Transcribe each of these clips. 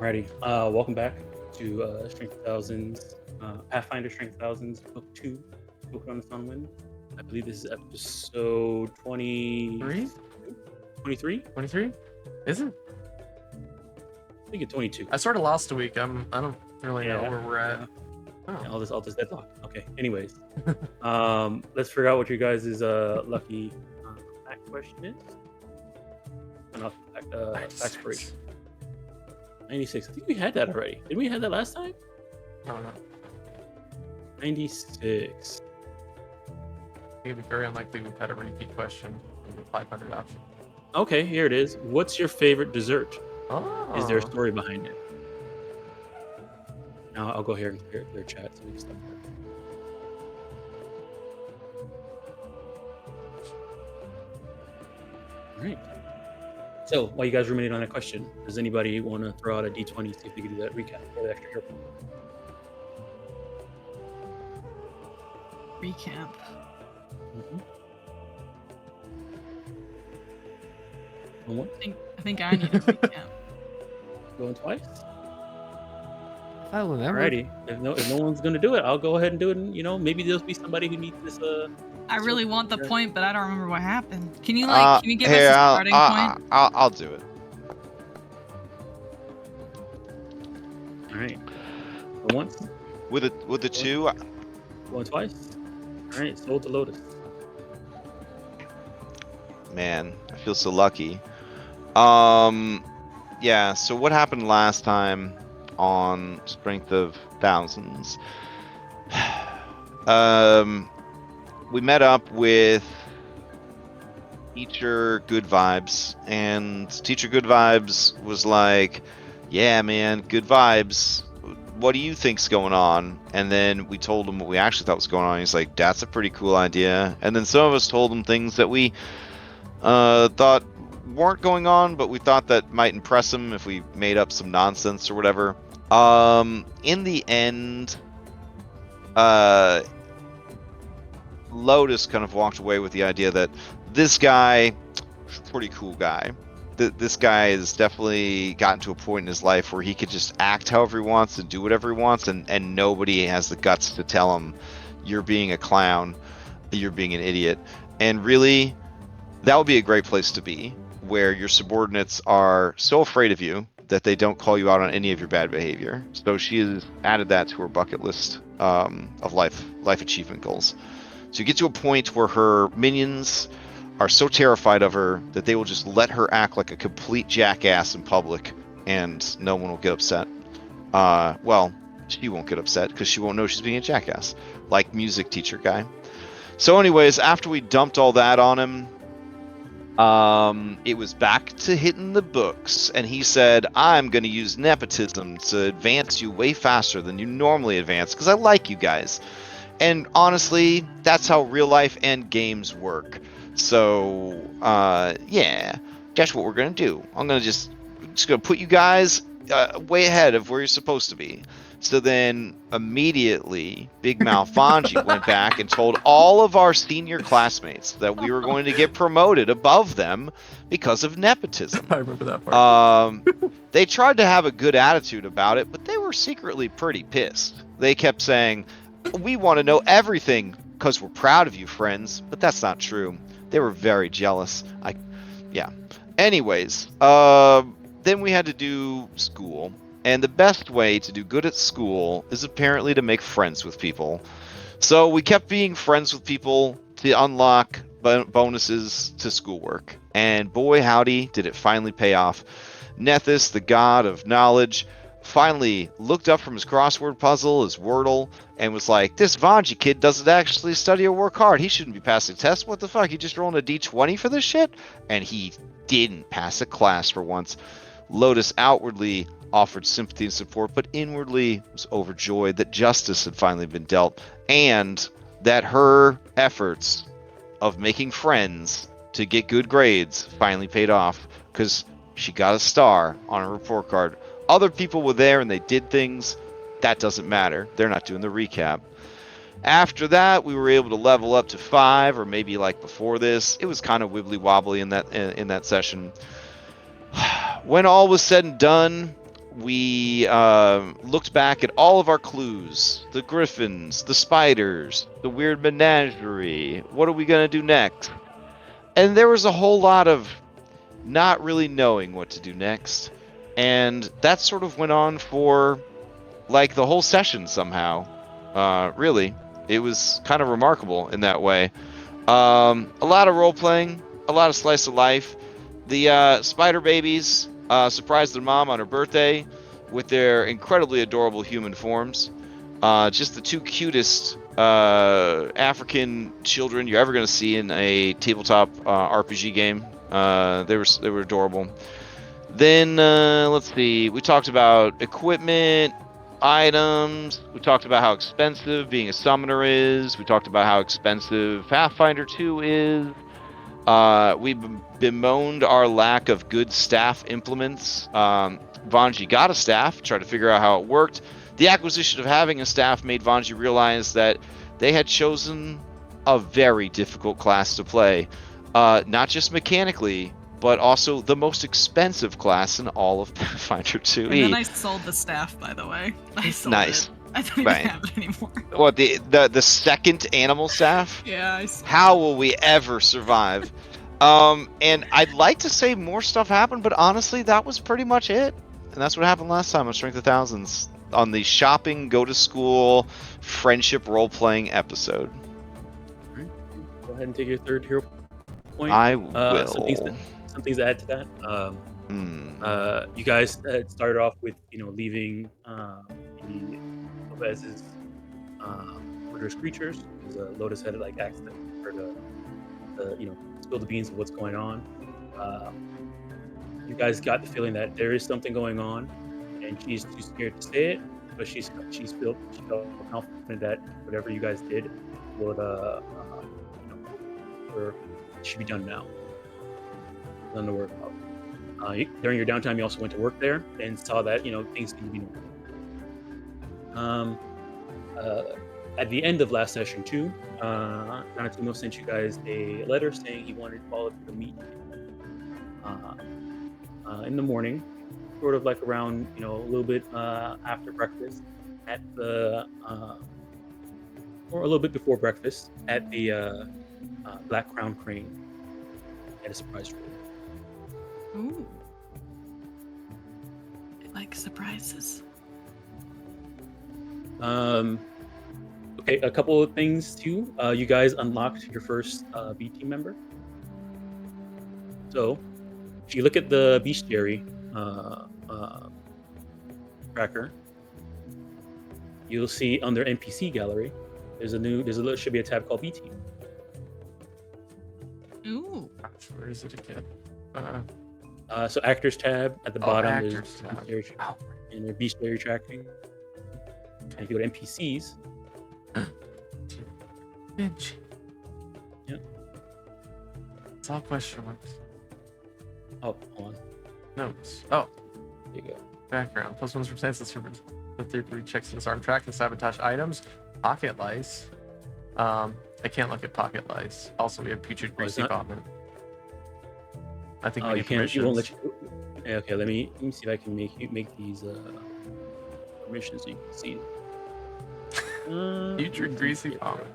Alrighty, welcome back to Strength Thousands, Pathfinder Strength Thousands, Book 2, Book on the Sunwind. I believe this is episode 23? 23? Is it? I think it's 22. I sort of lost a week. I don't really know where we're at. Yeah, all this deadlock. Okay, anyways. Let's figure out what you guys' lucky fact question is. Not aspiration. 96. I think we had that already. Did we have that last time? I don't know. 96. It'd be very unlikely we've had a repeat question in the 500 option. Okay, here it is. What's your favorite dessert? Oh. Is there a story behind it? Now I'll go here and clear their chat so we can stop there. All right. So while you guys ruminate on that question, does anybody want to throw out a D20, see if they can do that recap for the extra hero point? Recap. One? I think I need a recap. Going twice? I will never. Alrighty. If no one's gonna do it, I'll go ahead and do it. And maybe there'll be somebody who needs this. I really want the point, but I don't remember what happened. Can you Can you give us a starting point? I'll do it. All right. Once. With the two. Going twice. All right. Sold to Lotus. Man, I feel so lucky. Yeah. So what happened last time on Strength of Thousands? We met up with Teacher Good Vibes, and Teacher Good Vibes was like, yeah, man, good vibes. What do you think's going on? And then we told him what we actually thought was going on. He's like, that's a pretty cool idea. And then some of us told him things that we thought weren't going on, but we thought that might impress him if we made up some nonsense or whatever. In the end, Lotus kind of walked away with the idea that this guy, pretty cool guy. This guy has definitely gotten to a point in his life where he could just act however he wants and do whatever he wants, and nobody has the guts to tell him, you're being a clown, you're being an idiot. And really, that would be a great place to be, where your subordinates are so afraid of you that they don't call you out on any of your bad behavior. So she has added that to her bucket list of life achievement goals. So you get to a point where her minions are so terrified of her that they will just let her act like a complete jackass in public, and no one will get upset. Well, she won't get upset because she won't know she's being a jackass, like music teacher guy. So anyways, after we dumped all that on him, it was back to hitting the books, and he said, I'm going to use nepotism to advance you way faster than you normally advance because I like you guys. And honestly, that's how real life and games work. So, yeah, guess what we're going to do? I'm going to just going to put you guys way ahead of where you're supposed to be. So then immediately, Big Mouth Vanji went back and told all of our senior classmates that we were going to get promoted above them because of nepotism. I remember that part. They tried to have a good attitude about it, but they were secretly pretty pissed. They kept saying, we want to know everything because we're proud of you, friends. But that's not true. They were very jealous. Yeah. Anyways, then we had to do school. And the best way to do good at school is apparently to make friends with people. So we kept being friends with people to unlock bonuses to schoolwork. And boy, howdy, did it finally pay off. Nethys, the god of knowledge, finally looked up from his crossword puzzle, his Wordle, and was like, this Vanji kid doesn't actually study or work hard. He shouldn't be passing tests. What the fuck? He just rolling a D20 for this shit? And he didn't pass a class for once. Lotus outwardly offered sympathy and support, but inwardly was overjoyed that justice had finally been dealt, and that her efforts of making friends to get good grades finally paid off, because she got a star on her report card. Other people were there and they did things. That doesn't matter. They're not doing the recap. After that, we were able to level up to 5, or maybe like before this. It was kind of wibbly wobbly in that session. When all was said and done, we looked back at all of our clues: the griffins, the spiders, the weird menagerie. What are we gonna do next? And there was a whole lot of not really knowing what to do next, and that sort of went on for like the whole session somehow. Really, it was kind of remarkable in that way. A lot of role playing, a lot of slice of life. The spider babies surprised their mom on her birthday with their incredibly adorable human forms. Just the two cutest African children you're ever going to see in a tabletop RPG game. They were adorable. Then let's see. We talked about equipment, items. We talked about how expensive being a summoner is. We talked about how expensive Pathfinder 2 is. We bemoaned our lack of good staff implements. Vanji got a staff, tried to figure out how it worked. The acquisition of having a staff made Vanji realize that they had chosen a very difficult class to play. Not just mechanically, but also the most expensive class in all of Pathfinder 2e. And then I sold the staff, by the way. I sold Nice. it. I don't even Right. have it anymore. What, the second animal staff? Yeah, I sold How it. will we ever survive? And I'd like to say more stuff happened, but honestly, that was pretty much it. And that's what happened last time on Strength of Thousands, on the shopping, go to school, friendship role-playing episode. Go ahead and take your third hero point. I will. Some things to add to that. You guys had started off with leaving the Lopez's murderous creatures. Because Lotus had asked her to spill the beans of what's going on. You guys got the feeling that there is something going on, and she's too scared to say it. But she felt confident that whatever you guys did would or it should be done now. Nothing to worry about. During your downtime, you also went to work there and saw that things can be normal. At the end of last session too, Donatello sent you guys a letter saying he wanted all of you to meet in the morning, sort of around a little bit after breakfast at the or a little bit before breakfast at the Black Crown Crane at a surprise trip. Ooh. I like surprises. Okay, a couple of things too. You guys unlocked your first B team member. So, if you look at the bestiary tracker, you'll see under NPC gallery, should be a tab called B team. Ooh. Gosh, where is it again? So actors tab at the bottom is actors tab. bestiary Oh. and their bestiary tracking. And if you go to NPCs, Bitch. Yep. It's all question marks. oh, hold on, Notes. Oh, there you go. background. Plus one circumstances for the 3 checks disarm track and sabotage items. Pocket lice. I can't look at pocket lice. Also, we have putrid greasy not- vomit. I think we Oh, need you can't. You won't let permissions. you. Yeah, okay, let me see if I can make these permissions so you can see. Putrid greasy vomit.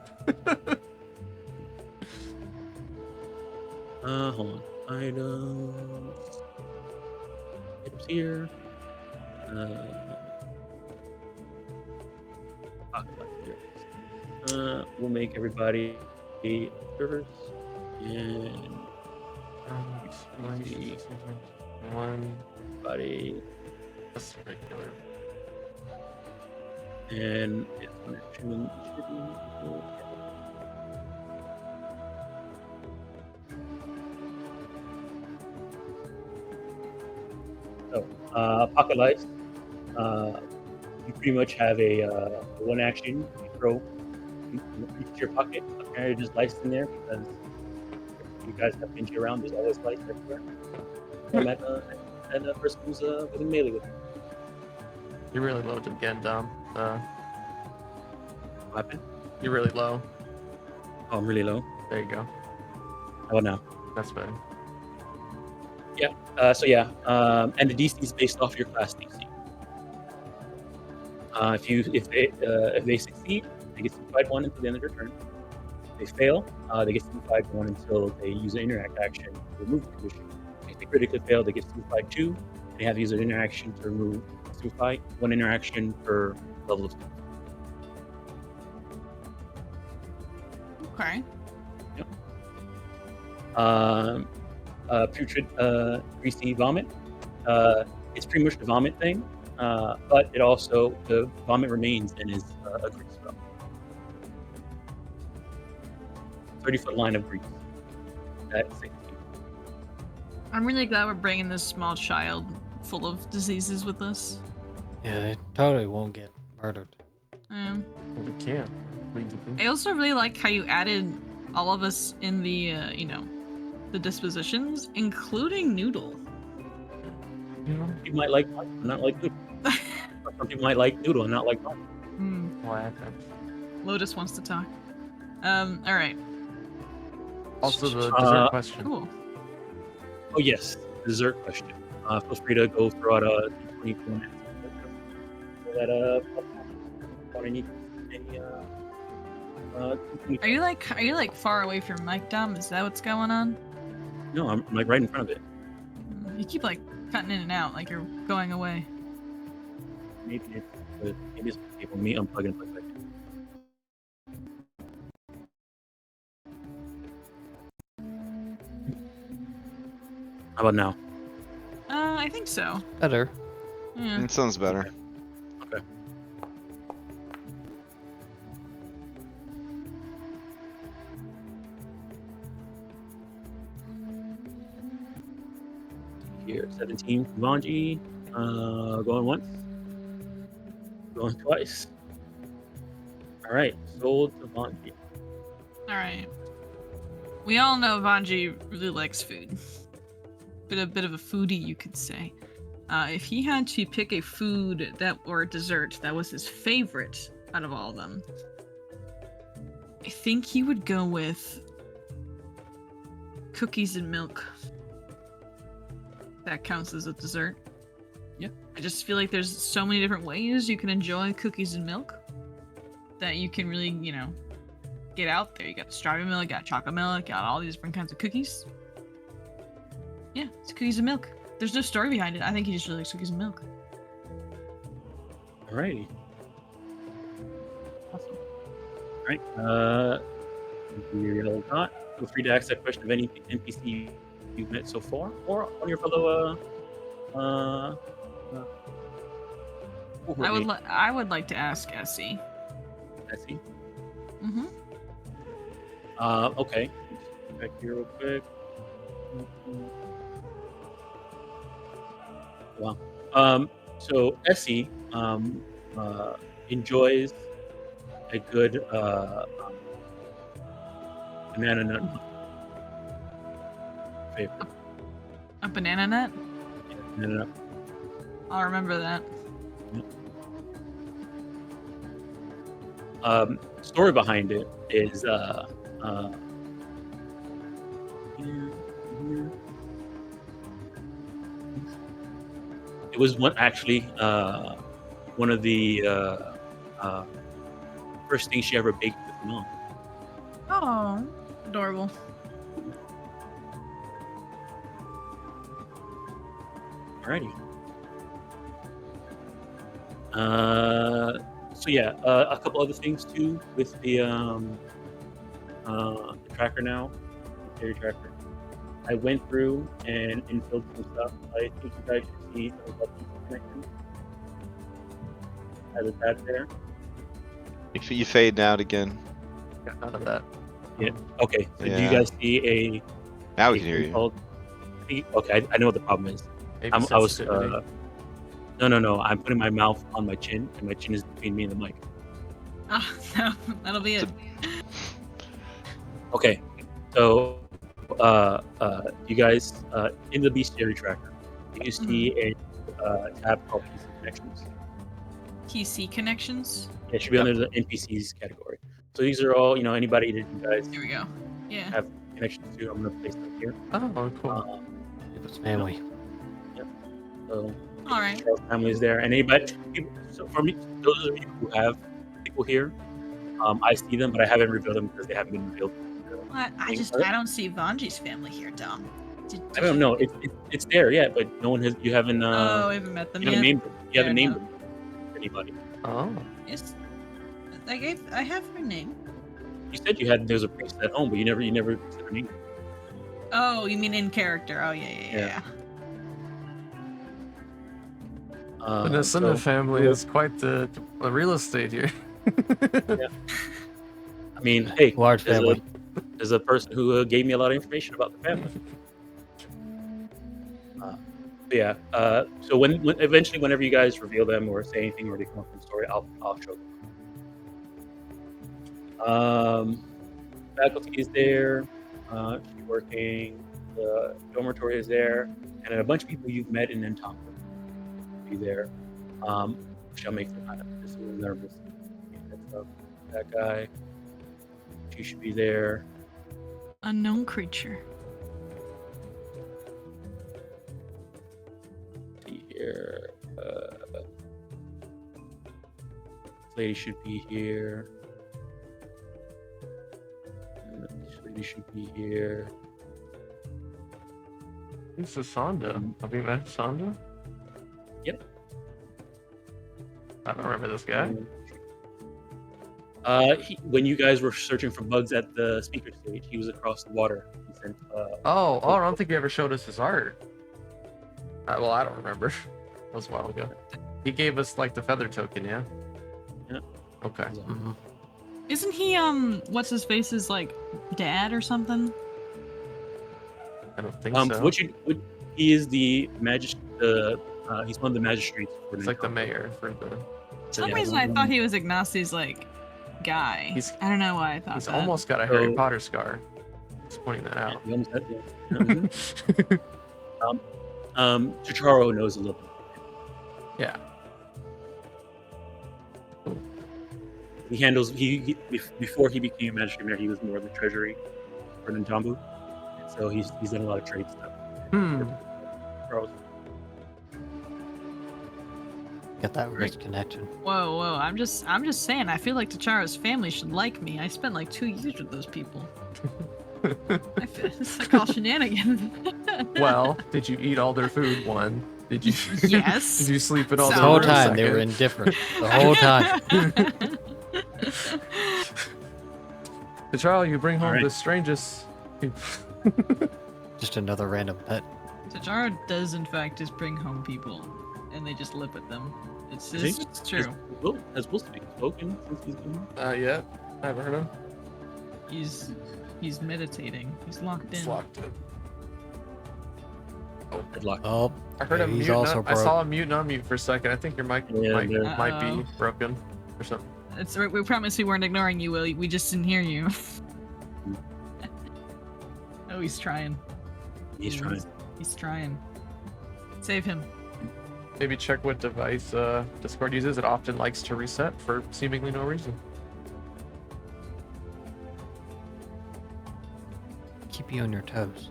Hold on. Items here. We'll make everybody a servers and One. everybody That's regular. and pocket lights. You pretty much have a one action. You throw into your pocket. Apparently, there's lights in there because you guys have been around. There's always lights everywhere. And the person who's within melee with you. You're really low again, Dom. What happened? You're really low. Oh, I'm really low. There you go. How about now? That's better. And the DC is based off your class DC. If they succeed, they get simplified 1 until the end of their turn. If they fail, they get simplified 1 until they use an interact action to remove the condition. If they critically fail, they get simplified 2. And they have to use an interaction to remove simplify 1 interaction per level of skill. Okay. Putrid greasy vomit. It's pretty much the vomit thing, but it also the vomit remains and is a grease spell. 30-foot line of grease. That's 60. I'm really glad we're bringing this small child full of diseases with us. Yeah, they totally won't get murdered. We can't. I also really like how you added all of us in the, the dispositions, including Noodle. Some people might like mine, not like noodle. Some people might like noodle and not like mine. What? Lotus wants to talk. All right. Also, the dessert question. Cool. Oh yes, dessert question. Feel free to go throw out a 24 minutes. That any Are you like far away from Mike, Dom? Is that what's going on? No, I'm like right in front of it. You keep like cutting in and out, like you're going away. Maybe it's people me unplug and plug back in. How about now? I think so. Better. Yeah. It sounds better. Okay. Here, 17 from Mwangi. Going once. Going twice. Alright, sold to Mwangi. All right. We all know Vanji really likes food. A bit of a foodie, you could say. If he had to pick a food or a dessert that was his favorite out of all of them, I think he would go with cookies and milk. That counts as a dessert. Yeah. I just feel like there's so many different ways you can enjoy cookies and milk that you can really, get out there. You got strawberry milk, got chocolate milk, got all these different kinds of cookies. Yeah, it's cookies and milk. There's no story behind it. I think he just really likes cookies and milk. Alrighty. Awesome. Alright, your yellow dot. Feel free to ask that question of any NPC you've met so far, or on your fellow, I would like to ask Essie. Essie? Mm-hmm. Okay. Back here real quick. Wow. So Essie enjoys a good banana nut. Favorite. A banana nut? Yeah, banana nut. I'll remember that. Story behind it is it was one of the first things she ever baked with mom. Oh, adorable. Alrighty. So yeah, a couple other things too with the tracker now, the theory tracker. I went through and infilled some stuff. I think you guys should see some of the connections. As a tab there. You fade out again. Got none of that. Yeah. Okay. So do you Yeah. guys see a? Now we a can hear thing you. called- Okay, I know what the problem is. Maybe I was. sensitivity. No. I'm putting my mouth on my chin, and my chin is between me and the mic. Oh, no, that'll be it. Okay. So, you guys in the bestiary tracker, you see a tab called PC Connections. PC connections. It should be under the NPCs category. So these are all anybody that you guys Here we go. Yeah. have connections to. I'm gonna place them here. Oh, cool. It's family. So All right. Charles' family is there, and anybody. So for me, those of you who have people here, I see them, but I haven't revealed them because they haven't been revealed. I don't see Vanji's family here, Dom. I don't know. It's there, yeah, but no one has. You haven't. Oh, I haven't met them You haven't yet. named them. You haven't Fair named them. Anybody? Oh. Yes. I have her name. You said you had. There's a priest at home, but you never said her name. Oh, you mean in character? Oh, yeah. The Nasunda family is quite the real estate here. Yeah. I mean, hey, Large family. There's a person who gave me a lot of information about the family. But yeah. So when eventually, whenever you guys reveal them or say anything or they come up in the story, I'll show them. Faculty is there. She's working. The dormitory is there, and then a bunch of people you've met in Ntongo be there. Which makes them kind of just a little nervous. That guy. She should be there. Unknown creature. See here. This lady should be here. This lady should be here. This is Sonda. Have you met Sonda? Yep. I don't remember this guy. When you guys were searching for bugs at the speaker stage, he was across the water. He sent, I don't think he ever showed us his art. Well, I don't remember. That was a while ago. He gave us like the feather token, yeah? Yeah. Okay. Mm-hmm. Isn't he what's his face's like dad or something? I don't think so. He is the he's one of the magistrates. It's like the mayor for the. For some reason, I thought he was Ignacy's like guy. I don't know why I thought He's that. almost got a Harry Potter scar. Just pointing that out. He almost had that. Chicharo knows a little bit. Yeah. He before he became magistrate mayor, he was more of the treasury for Ntambu. So he's done a lot of trade stuff. Charles. Got that wrist connection. Whoa! I'm just saying. I feel like Tacharo's family should like me. I spent like 2 years with those people. I feel it's like all shenanigans. Well, did you eat all their food? One. Did you? Yes. Did you sleep at all The their whole rooms? time they Second? were indifferent. The whole time. Tacharo, you bring home Alright. the strangest. Just another random pet. Tacharo does in fact just bring home people, and they just lip at them. It's true. Has Will spoken since he's been here? Yeah. I haven't heard him. He's meditating. He's locked in. It's locked in. Headlock. Oh, I heard him he's mute. also I broke. saw him mute and unmute for a second. I think your mic Yeah, might Uh-oh. be broken or something. It's we promise we weren't ignoring you, Will. We just didn't hear you. Oh, he's trying. He's trying. He's trying. Save him. Maybe check what device Discord uses. It often likes to reset for seemingly no reason. keep you on your toes.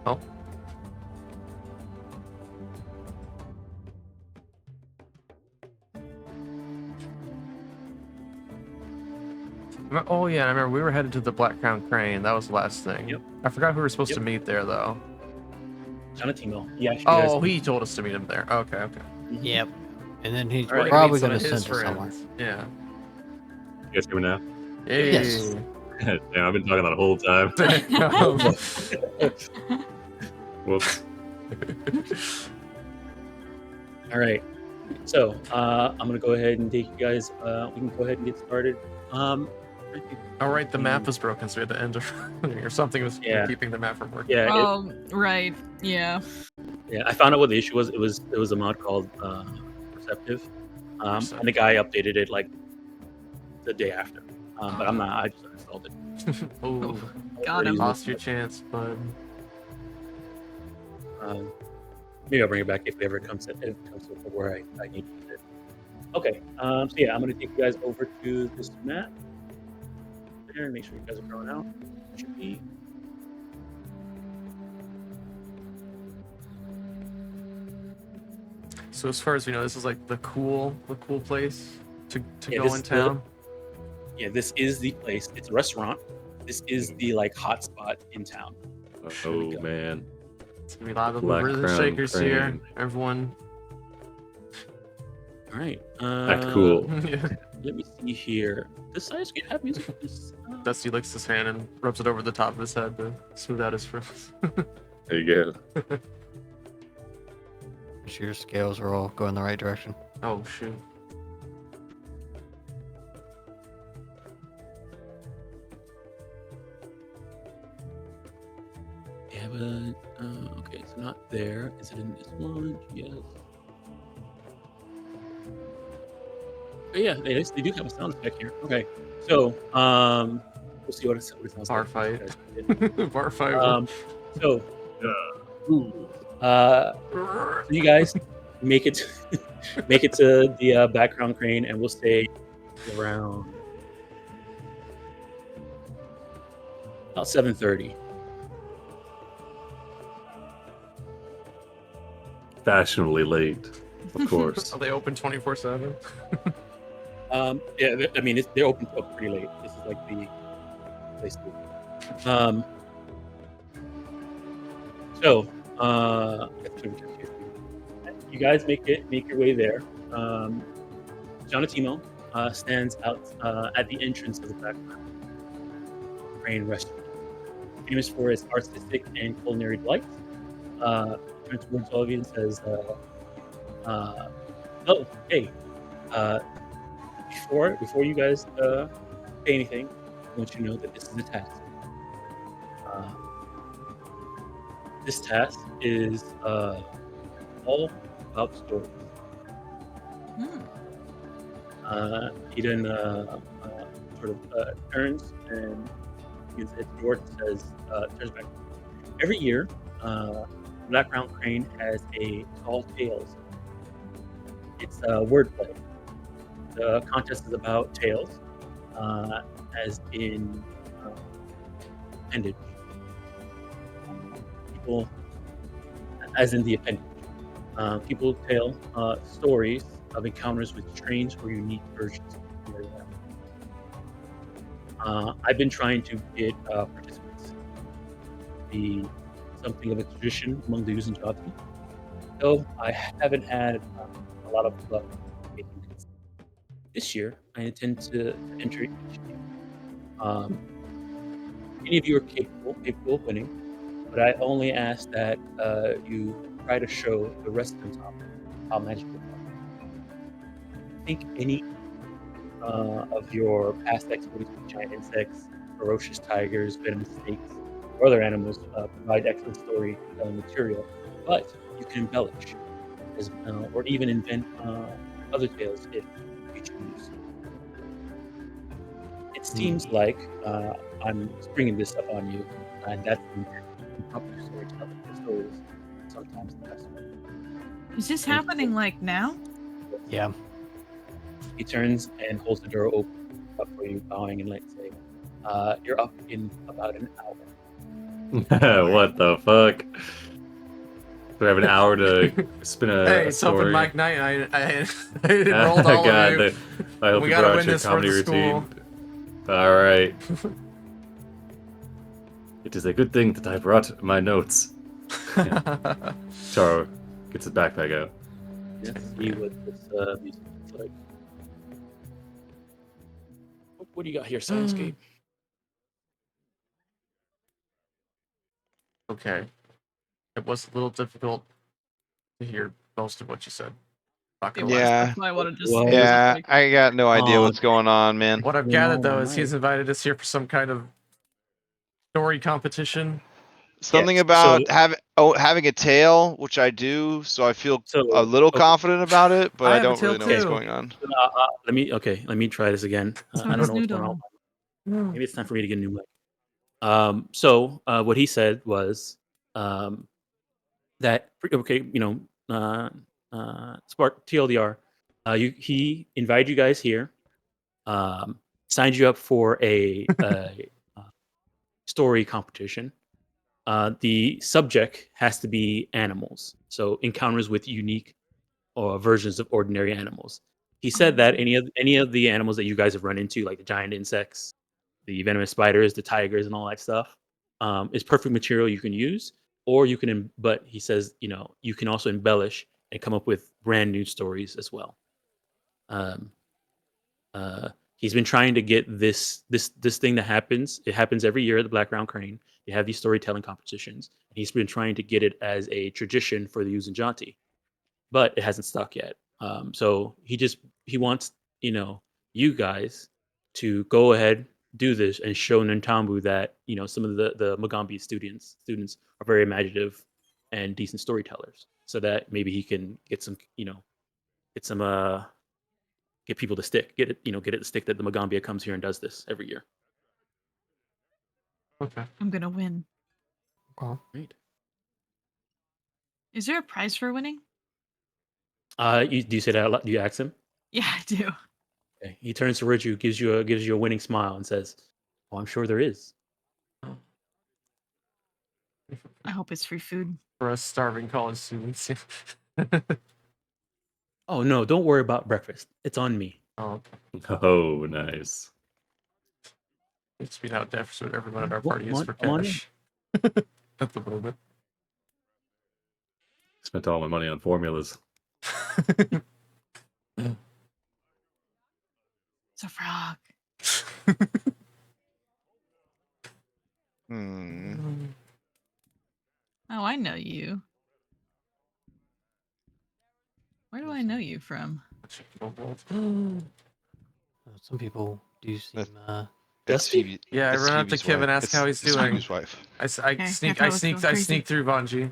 Oh. Oh yeah, I remember we were headed to the Black Crown Crane. That was the last thing. Yep. I forgot who we were supposed Yep. to meet there though. Donatimo. Yeah. Oh, he told us to meet him there. Okay, okay. Yep. And then he's All right, probably Meet some going to of his send us somewhere. friends. Yeah. You guys hear me now? Yay. Yes. Damn, I've been talking that whole time. Whoops. All right. So I'm gonna go ahead and take you guys. We can go ahead and get started. I think- All right, the map was broken, so we had to end or something was Yeah. keeping the map from working. Yeah. Oh, right. Yeah. Yeah. I found out what the issue was. It was a mod called Perceptive, and the guy updated it like the day after. But I'm not. I just installed it. Oh, Got him. lost your chance, bud. Maybe I'll bring it back if it ever comes to where I need to use it. Okay. So yeah, I'm gonna take you guys over to this map. There, and make sure you guys are going out. should be. So as far as we know, this is like the cool place to Yeah, go this in is the- town. Yeah, this is the place. It's a restaurant. This is the like hot spot in town. Oh man. It's gonna be a lot of Black movers and Crown shakers here. Crane. Everyone. All right. Act cool. Yeah. Let me see here. Does Sasuke have music? Dusty licks his hand and rubs it over the top of his head to smooth out his frills. There you go. Your scales are all going the right direction. Oh shoot. Yeah, but okay, it's not there. Is it in this one? Yes. Oh, yeah, they do have a sound effect here. Okay, so we'll see what it sounds Bar like. fight. Bar fight. So Ooh. you guys make it make it to the background crane, and we'll stay around about 7:30. Fashionably late, of course. Are they open 24/7? Yeah, I mean they're open up pretty late. This is like the place to. So you guys make your way there. Jonatimo stands out at the entrance of the background crane restaurant, famous for its artistic and culinary delights. Turns towards all of you and says, "Oh, hey, before you guys say anything, I want you to know that this is a task. This task is all about stories." He then sort of turns and begins to hit the door and says, turns back. Every year, Black Crown Crane has a Tall Tales. It's wordplay. The contest is about tales, as in appendage. People, as in the appendage. People tell stories of encounters with strange or unique versions of the area. I've been trying to get participants. Be something of a tradition among the youth in Jati. Though I haven't had a lot of luck making it. This year, I intend to enter each game. Any of you are capable of winning, but I only ask that you try to show the rest of the top how magical you are. I think any of your past exploits with giant insects, ferocious tigers, venomous snakes, or other animals provide excellent story material, but you can embellish or even invent other tales if you choose. It seems like I'm springing this up on you, and that's the intent. Proper storytelling. The story is sometimes the best way. Is this happening like now? Yeah. He turns and holds the door open up for you, bowing and like saying, "You're up in about an hour." What the fuck? Do I have an hour to spin a Hey, it's story? open mic night. I enrolled all God, of you. I hope We you gotta brought win your this for comedy the routine. school. All right. It is a good thing that I brought my notes. Charo gets his backpack out. Let's see what this music looks like. What do you got here, Soundscape? Okay. It was a little difficult to hear most of what you said. Not gonna lie. Yeah. That's why I wanted to Well, say. Yeah, like, I got no idea Oh, what's going on, man. What I've You gathered know, though I is he's might- invited us here for some kind of story competition. Something Yes, about so- having a tail, which I do, so I feel So, a little okay. confident about it, but I I have a don't really tail know what's too. going on. Let me try this again. So I don't does know what's going on. Noodle. Maybe it's time for me to get a new mic. So what he said was that okay, Spark TLDR. He invited you guys here, signed you up for a story competition. The subject has to be animals, so encounters with unique or versions of ordinary animals. He said that any of the animals that you guys have run into, like the giant insects, the venomous spiders, the tigers, and all that stuff, is perfect material you can use. Or you can, but he says, you can also embellish and come up with brand new stories as well. Um, he's been trying to get this thing that happens. It happens every year at the Black Round Crane. They have these storytelling competitions. And he's been trying to get it as a tradition for the Uzunjanti, but it hasn't stuck yet. So he wants you guys to go ahead, do this, and show Nintambu that some of the Magaambya students are very imaginative and decent storytellers, so that maybe he can get some get some get people to stick, get it to stick that the Magaambya comes here and does this every year. Okay. I'm gonna win. Well, Right. Is there a prize for winning? Do you say that? Do you ask him? Yeah, I do. Okay. He turns towards you, gives you a winning smile, and says, "Oh, I'm sure there is." I hope it's free food. for us starving college students. Oh no, don't worry about breakfast. It's on me. Oh, Oh, nice. it's been out there so everyone at our Well, party is for come on in. cash. At the moment. Spent all my money on formulas. It's a frog. Hmm. Oh, I know you. Where do I know you from? Some people do seem. It's Dusty? Phoebe. Yeah, I it's run up to Phoebe's Kim and wife. ask how he's It's doing. Phoebe's wife. I Okay, I sneak thought it was going crazy. sneak through Vanji.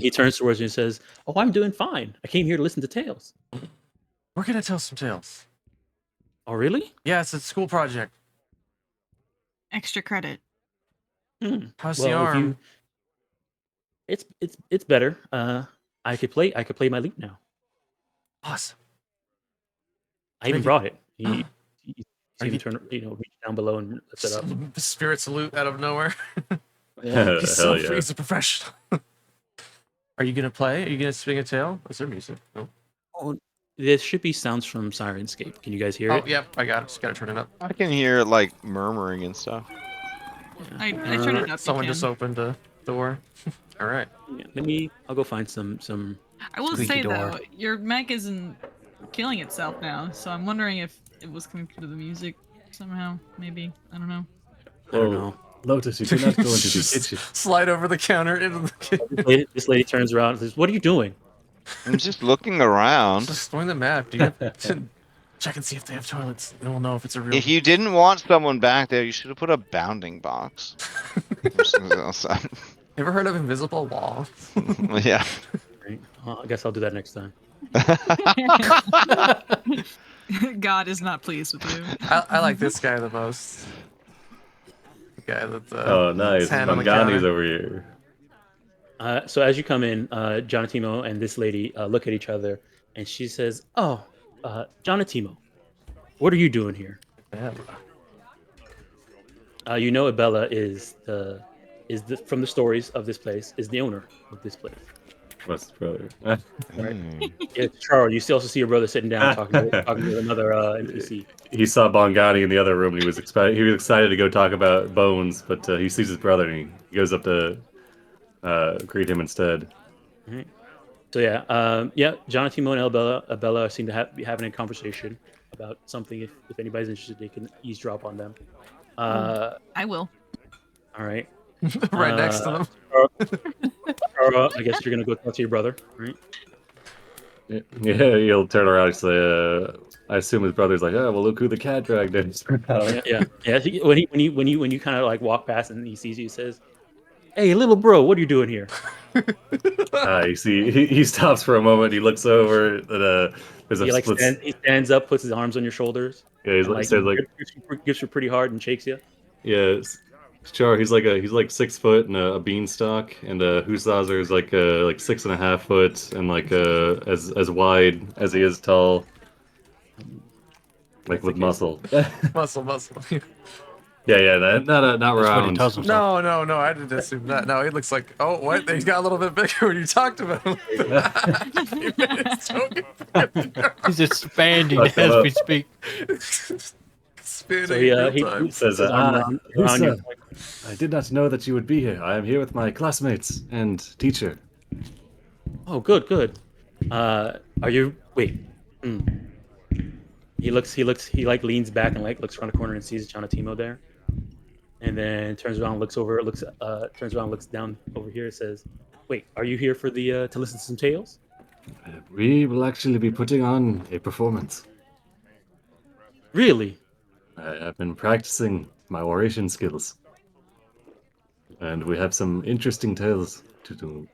He turns towards you and says, "Oh, I'm doing fine. I came here to listen to tales." We're gonna tell some tales. Oh, really? Yeah, it's a school project. Extra credit. How's the Well, if arm? you, it's better. I could play my lute now. Awesome. I even Make it- brought it. He Are see him you- turn, reach down below and lift it up. Spirit salute out of nowhere. Yeah. Hell yeah. He's a professional. Are you gonna play? Are you gonna swing a tail? Is there music? No. Oh, there should be sounds from Sirenscape. Can you guys hear Oh, it? yep, I got it. Just gotta turn it up. I can hear like murmuring and stuff. I turned it up. Someone you just can. opened a door. All right. Yeah, I'll go find some. I will Squeaky say door. though, your mech isn't killing itself now, so I'm wondering if it was coming through the music somehow. Maybe I don't know. I don't know. Lotus, you cannot go into the Just kitchen. Slide over the counter into the kitchen. This lady turns around and says, "What are you doing?" I'm just looking around. Just join the map, dude. Check and see if they have toilets. Then we'll know if it's a real. If you didn't want someone back there, you should have put a bounding box. Or something else. Ever heard of invisible wall? Yeah. Right. I guess I'll do that next time. God is not pleased with you. I like this guy the most. The guy that. Oh, nice. his hand on the Mangani's counter. over here. So as you come in, Jonatimo and this lady look at each other, and she says, "Oh, Jonatimo, what are you doing here?" Yeah. You know, Abella from the stories of this place, is the owner of this place. What's brother? Right. Hmm. Yeah, Charles, you still also see your brother sitting down talking to another NPC. He saw Bongani in the other room and he was excited to go talk about bones, but he sees his brother and he goes up to greet him instead. Right. So yeah, Jonatimo and Abella seem to be having a conversation about something. If anybody's interested, they can eavesdrop on them. I will. All right. Right next to them. I guess you're gonna go talk to your brother, right? Yeah, he'll turn around and say, I assume his brother's like, oh, well, look who the cat dragged in. Yeah. When you kind of like walk past and he sees you, he says, "Hey, little bro, what are you doing here?" You see, he stops for a moment. He looks over. And, there's a split. He stands up, puts his arms on your shoulders, Yeah, he's and, like, says like, gives you pretty hard and shakes you. yeah, Char. He's like 6 foot and a beanstalk, and Husazer is like 6.5 foot and like as wide as he is tall, like with muscle. Muscle. Yeah, not That's what he round. tells himself. No, I didn't assume that. No, it looks like, oh, what? He's got a little bit bigger when you talked about him. He's expanding Fuck him as up. we speak. Spinning So he real he time. Says, puts his arm around you. I did not know that you would be here. I am here with my classmates and teacher. Oh, good. Are you? Wait. Hmm. He like leans back and like looks around the corner and sees Timo there, and then turns around, turns around, looks down over here, and says, "Wait, are you here for the to listen to some tales?" We will actually be putting on a performance. Really? I have been practicing my oration skills, and we have some interesting tales to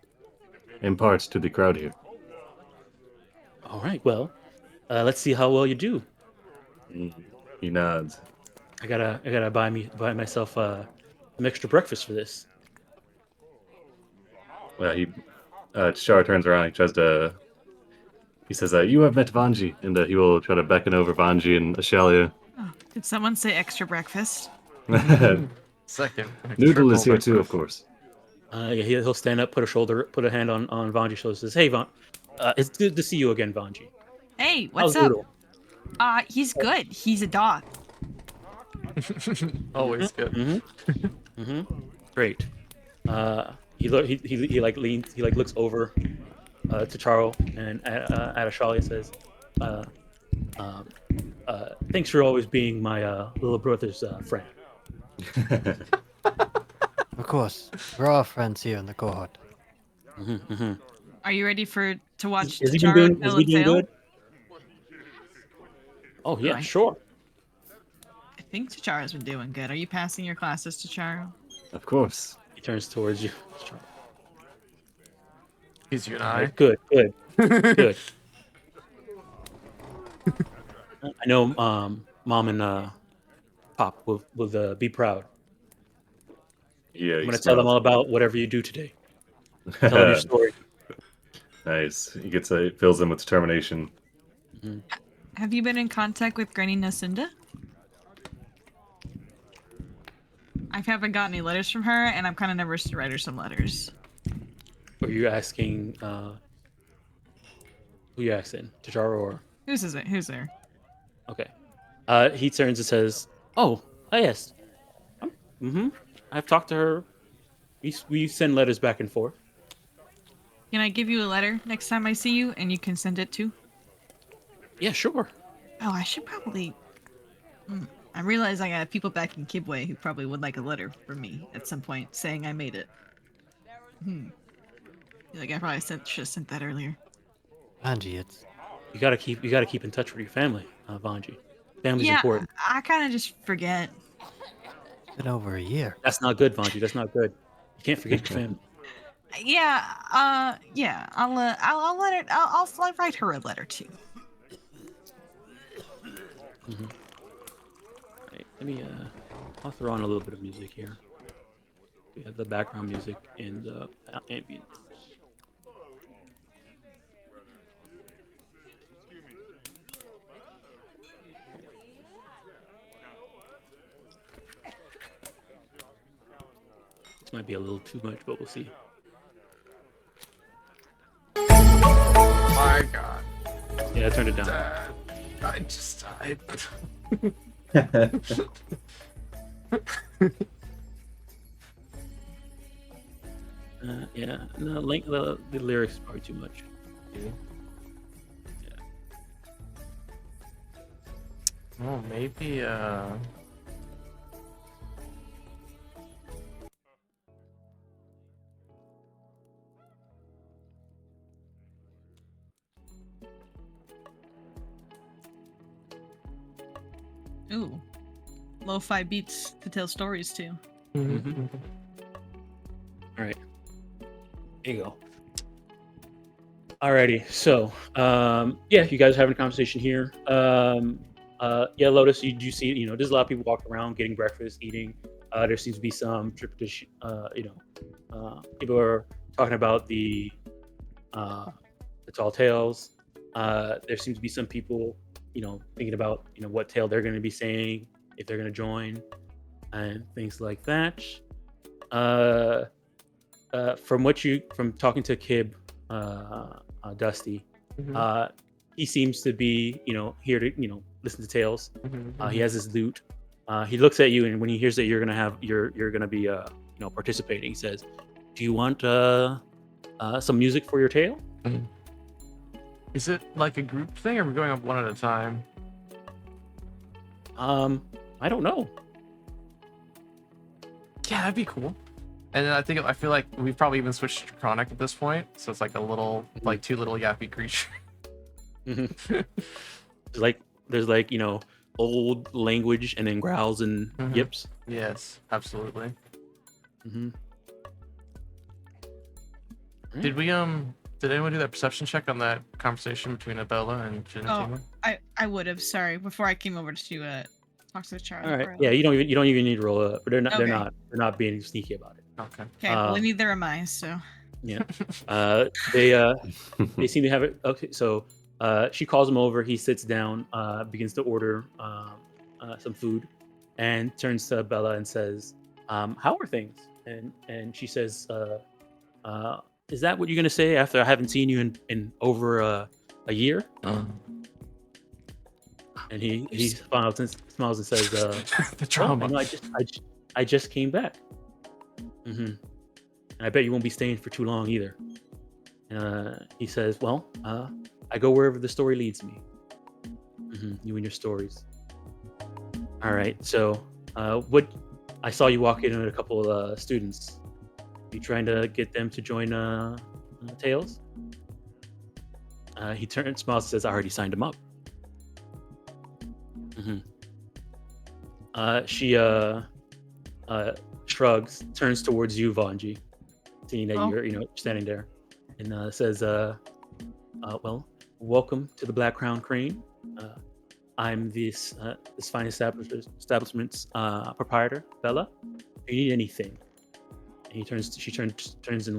impart to the crowd here. All right. Well, let's see how well you do. He nods. I gotta buy myself some extra breakfast for this. Well, Char turns around. He says, "You have met Vanji," and he will try to beckon over Vanji and Ashalia. Oh, did someone say extra breakfast? Second. Noodle is triple here too, of breakfast. course. Yeah, he'll stand up, put a hand on Vanji's shoulder, says, "Hey, it's good to see you again, Vanji. Hey, what's How's up? Noodle?" He's good. He's a dog. Always good. Great. He like leans, he like looks over to Charles and at Ashalia and says, "Thanks for always being my little brother's friend." Of course, we're all friends here in the cohort. Are you ready to watch Is he Tacharo doing tell a tale? good? Oh yeah, Right. sure. I think Tacharo's been doing good. Are you passing your classes, Tacharo? Of course. He turns towards you. He's you and All I. right, good. I know Mom and Pop will be proud. Yeah, I'm gonna tell them all about whatever you do today. Tell them your story. Nice. He fills them with determination. Have you been in contact with Granny Nacinda? I haven't gotten any letters from her, and I'm kind of nervous to write her some letters. Are you asking who you asking? Tajaro or Who's there? okay. He turns and says, "Oh, yes. I've talked to her. We send letters back and forth." Can I give you a letter next time I see you, and you can send it too? Yeah, sure. Oh, I should probably. I realize I got people back in Kibwe who probably would like a letter from me at some point saying I made it. Like I probably should have sent that earlier. Angie, You gotta keep in touch with your family, Vanji. Family's Yeah, important. I kind of just forget. it's been over a year. That's not good, Vanji. That's not good. You can't forget your family. Yeah, yeah. I'll let it. I'll write her a letter too. Right, let me I'll throw on a little bit of music here. We have the background music and the ambient. This might be a little too much, but we'll see. My God. Yeah, I turned it down. Dad, I just died. Yeah, no, the lyrics are too much. Oh, maybe. Ooh, lo-fi beats to tell stories too. All right, there you go. Alrighty, so yeah, you guys are having a conversation here. Yeah, Lotus, you do see, there's a lot of people walking around getting breakfast, eating. There seems to be some people are talking about the tall tales. There seems to be some people, thinking about what tale they're going to be saying if they're going to join. and things like that. From talking to Kib, Dusty, Mhm, he seems to be, here to, listen to tales. mhm, He has his lute. He looks at you, and when he hears that you're gonna be, participating, he says, "Do you want some music for your tale?" mhm. Is it like a group thing, or are we going up one at a time? I don't know. Yeah, that'd be cool. And then I feel like we've probably even switched to Chronic at this point, so it's like a little, like two little yappy creatures. There's like old language and then growls and Mhm. yips. Yes, absolutely. Mm-hmm. Did we did anyone do that perception check on that conversation between Abella and Gentima? I would have. Sorry, before I came over to talk to the child. All right. Yeah, you don't even need to roll up, but they're not Okay. they're not being sneaky about it. Okay. Okay, well, neither am I. So Yeah. They seem to have it. Okay, so she calls him over. He sits down, begins to order some food, and turns to Bella and says, "How are things?" And she says, "Is that what you're gonna say after I haven't seen you in over a year?" And he smiles and says, The "Well, trauma. I just came back. And I bet you won't be staying for too long either." He says, "Well, I go wherever the story leads me. You and your stories." All right. So, what I saw you walk in with a couple of students. You trying to get them to join Tails? He turns, smiles, and says, "I already signed him up." She shrugs, turns towards you, Vanji, seeing that you're standing there, and says, "Well, welcome to the Black Crown Crane. I'm this fine establishment's proprietor, Bella. If you need anything," and she turns and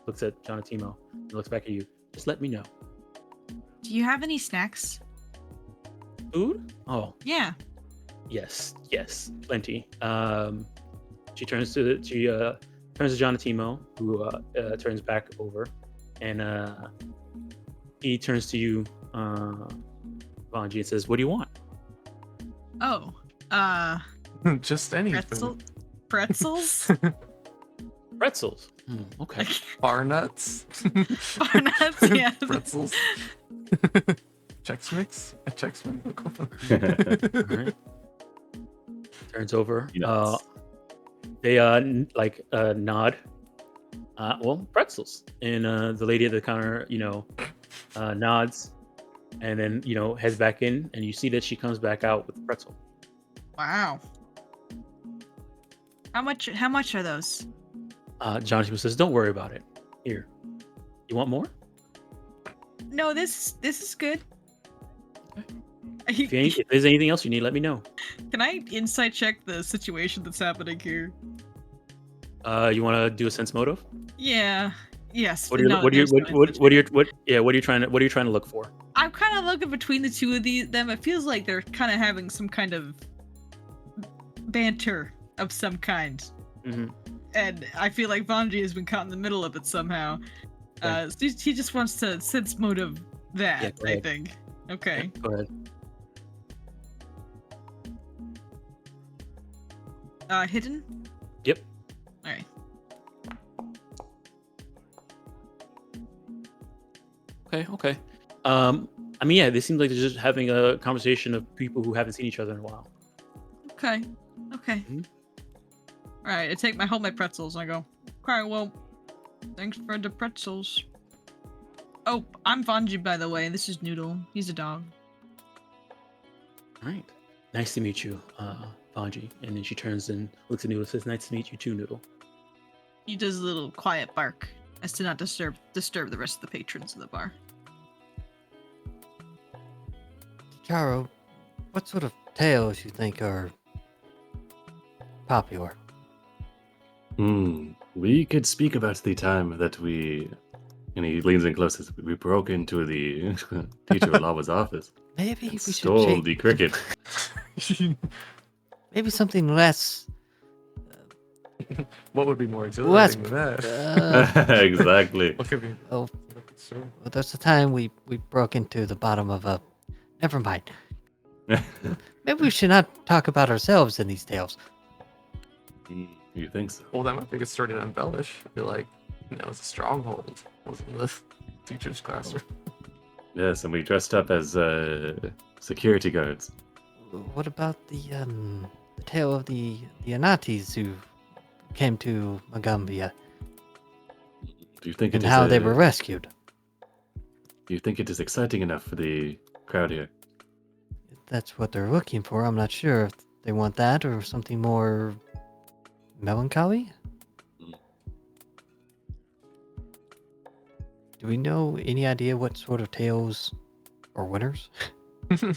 looks at Jonatimo and looks back at you. "Just let me know." do you have any snacks? Food? Oh, Yeah. yes, plenty. She turns to Jonatimo, who turns back over, and he turns to you, Vanji, and says, "What do you want?" Oh. Just anything. Pretzels. Pretzels. Okay. Bar nuts. Bar nuts. Yeah. Pretzels. Chex Mix. A Chex Mix. All right. Turns over. Peanuts. They nod. Well, pretzels. And the lady at the counter, nods, and then heads back in, and you see that she comes back out with the pretzel. Wow. How much are those? Jonathan says, "Don't worry about it. Here, you want more? No, this is good. If there's anything else you need, let me know." Can I insight check the situation that's happening here? You want to do a sense motive? Yeah. Yes. What are you trying to look for? I'm kind of looking between the two of them. It feels like they're kind of having some kind of banter of some kind. And I feel like Vanji has been caught in the middle of it somehow. Okay. So he just wants to sense motive that, Yeah, go I ahead. think. Okay. Go ahead. Hidden? Yep. Alright. Okay. I mean, yeah, they seem like they're just having a conversation of people who haven't seen each other in a while. Okay. Mhm. Alright, I hold my pretzels and I go, okay, well, thanks for the pretzels. Oh, I'm Vanji, by the way, and this is Noodle. He's a dog. All right. Nice to meet you, Vanji. And then she turns and looks at Noodle and says, "Nice to meet you too, Noodle." He does a little quiet bark as to not disturb the rest of the patrons of the bar. Charo, what sort of tales you think are popular? We could speak about the time that and he leans in close, we broke into the teacher Lava's office Maybe and we should stole change the cricket. maybe something less What would be more exhilarating than that? Exactly. What could be? Oh, So, well, there's the time we broke into the bottom of a. Never mind. Maybe we should not talk about ourselves in these tales. You think so? well, that might be a good story to embellish. I feel like, it's a stronghold. Wasn't the teacher's classroom? Yes, and we dressed up as security guards. What about the tale of the Anatis who came to Magaambya Do you think it and is how they were rescued? Do you think it is exciting enough for the crowd here? If that's what they're looking for. I'm not sure if they want that or something more melancholy. Do we know any idea what sort of tales are winners What's one in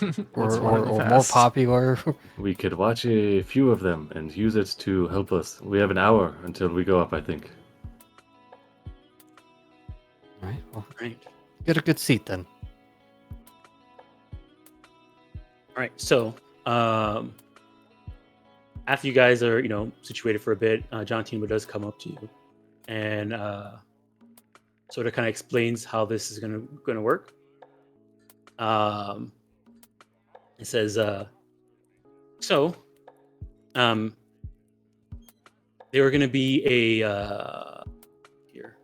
the or more past? popular? We could watch a few of them and use it to help us. We have an hour until we go up, I think. All right, well, Right. get a good seat then. All right. So, after you guys are, situated for a bit, John Timo does come up to you, and sort of kind of explains how this is gonna work. It says, they were gonna be a here.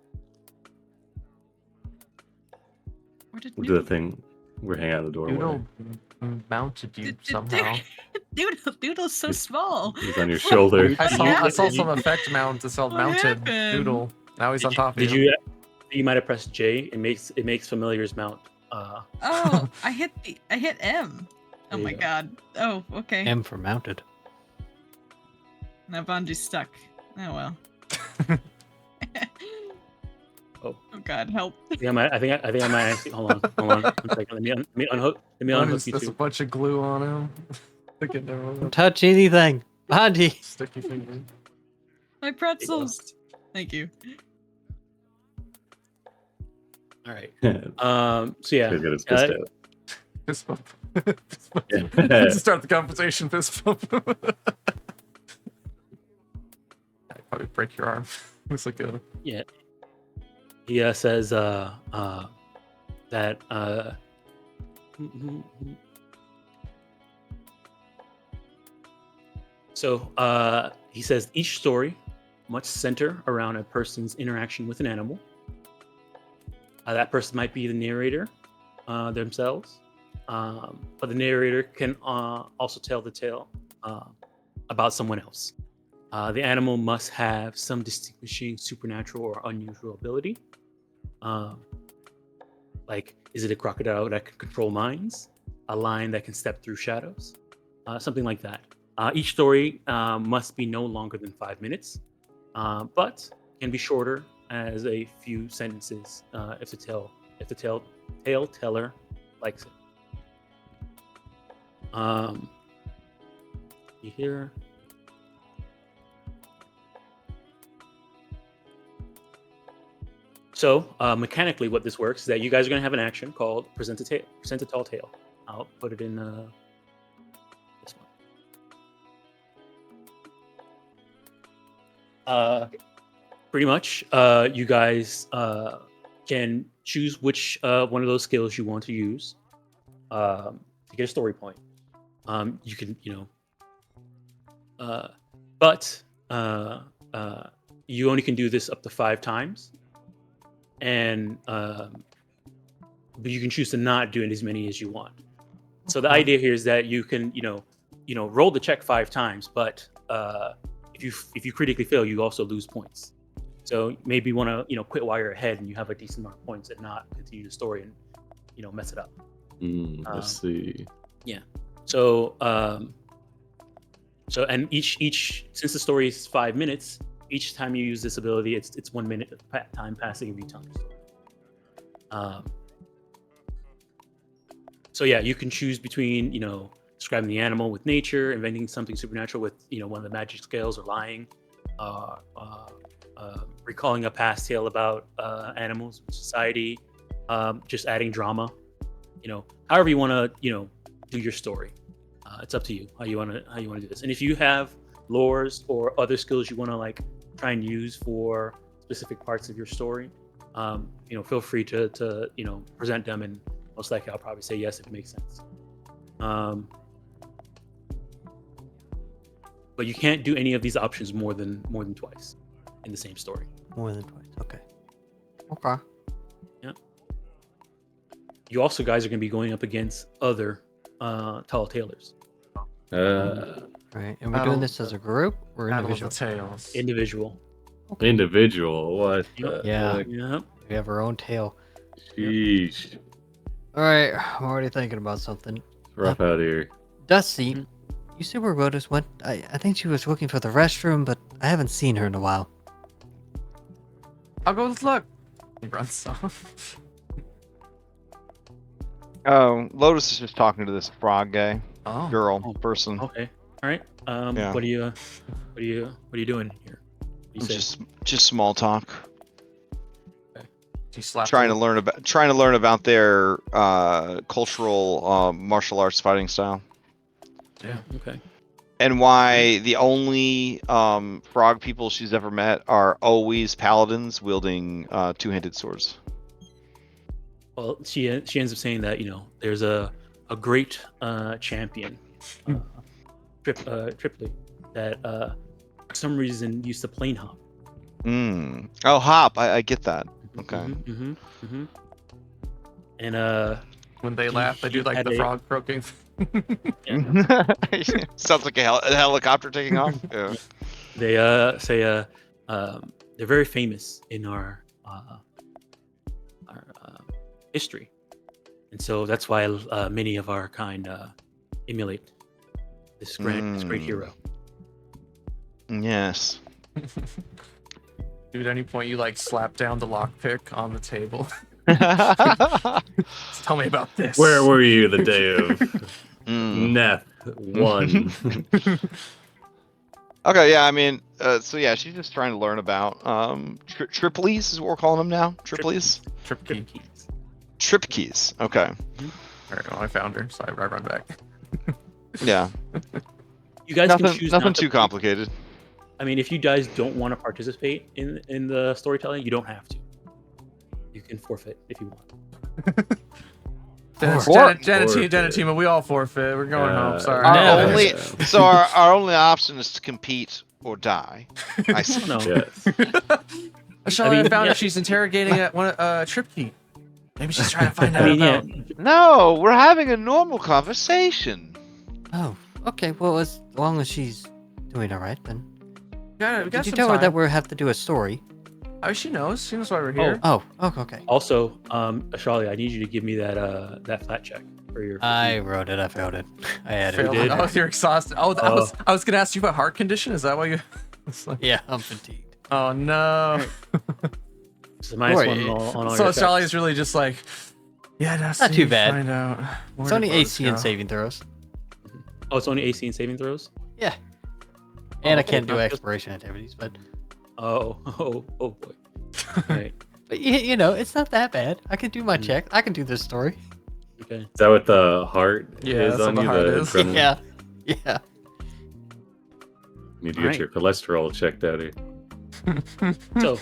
Where did We'll do the thing. We're hanging out in the doorway. Noodle mounted you somehow. Noodle's so small. He's on your shoulder. I saw What some effect mount that said What mounted happened? Noodle. Now he's on top of Did you. you? You might have pressed J. It makes familiars mount. Oh, I hit M. Oh There you my go. god. Oh, okay. M for mounted. Now Bungee's stuck. Oh well. Oh. Oh god, help. I think I might actually. Hold on. 1 second. Let me unhook. Let me unhook you There's a two. bunch of glue on him. Look at Don't them. touch anything. Andy. Sticky finger. My pretzels. Thank you. All right. He's So yeah. got his fist out. Fist bump. Fist bump. Yeah. Let's start the conversation. Fist bump. I'd probably break your arm. It's like a. Yeah. He says that so he says each story must center around a person's interaction with an animal. That person might be the narrator themselves, but the narrator can also tell the tale about someone else. The animal must have some distinguishing supernatural or unusual ability. Like, is it a crocodile that can control minds? A lion that can step through shadows? Something like that. Each story must be no longer than 5 minutes, but can be shorter as a few sentences if the tale teller likes it. You hear? So mechanically, what this works is that you guys are going to have an action called present a tall tale. I'll put it in this one. Pretty much, you guys can choose which one of those skills you want to use to get a story point. You can, but you only can do this up to 5 times. And but you can choose to not do as many as you want. So the idea here is that you can roll the check 5 times, but if you critically fail, you also lose points. So maybe you want to quit while you're ahead and you have a decent amount of points and not continue the story and mess it up. Let's see. So and each since the story is 5 minutes. Each time you use this ability, it's 1 minute time passing every time. So yeah, you can choose between describing the animal with nature, inventing something supernatural with one of the magic scales, or lying, recalling a past tale about animals, society, just adding drama. However you want to do your story. It's up to you how you want to do this. And if you have lores or other skills you want to try and use for specific parts of your story, feel free to present them, and most likely I'll probably say yes if it makes sense. But you can't do any of these options more than twice in the same story. More than twice. Okay. Okay. You also guys are going to be going up against other tall tailors. Right. And we're doing this as a group or Battle of individual? the Tails. Individual. Individual. What? Yeah. Heck? Yep. We have our own tail. Sheesh. All right. I'm already thinking about something. Rough out here. Dusty, you see where Rhodas went? I think she was looking for the restroom, but I haven't seen her in a while. I'll go look. He runs off. Oh, Lotus is just talking to this frog guy, Oh. girl, person. Okay. All right. Yeah. What are you doing here? What do you say? Just small talk. He slapped Trying to him. learn about their cultural martial arts fighting style, Yeah. Okay. and why the only frog people she's ever met are always paladins wielding two-handed swords. Well, she ends up saying that there's a great champion, Triply, that for some reason used to plane hop. Oh, hop. I get that. Okay. And When they laugh, they do like had the a- frog croaking. Sounds like a helicopter taking off. Yeah. they say they're very famous in our history, and so that's why many of our kind emulate this great hero. Yes. Dude, at any point you like slap down the lockpick on the table. Tell me about this. Where were you the day of Mm. Neth 1? Okay, yeah, I mean, so yeah, she's just trying to learn about Triplies is what we're calling them now. Triplies? Trip key. Trip keys. Okay. There we go. I found her, so I run back. Yeah. You guys can Nothing choose nothing not to too complicated. I mean, if you guys don't want to participate in the storytelling, you don't have to. You can forfeit if you want. Janatima, we all forfeit. We're going home. Sorry. Our No. our only option is to compete or die. I see. No. Yes. I found yeah. her. She's interrogating one Trip key. Maybe she's trying to find out I mean, yeah. about. No, we're having a normal conversation. Oh, okay. Well, as long as she's doing all right, then. We got Did you some tell her time. that we have to do a story? Oh, she knows. She knows why we're here. Oh, okay. Also, Ashali, I need you to give me that flat check for your. I wrote it. I failed it. I added Failed it. it. Oh, you're exhausted. Oh, I was gonna ask you about heart condition. Is that why you? It's like, Yeah, I'm fatigued. oh no. It's a minus Boy, one on all So your Charlie checks. is really just like, yeah, that's Not too bad. Find out. Where It's did only Lotus AC and go? saving throws. Oh, it's only AC and saving throws. Yeah. And I okay, can't do not just- exploration activities, but Oh boy. Right. but it's not that bad. I can do my check. I can do this story. Okay. Is that what the heart Yeah, is that's on what you? the heart The is. adrenaline? Yeah. Yeah. Need to get Alright. your cholesterol checked out here. So,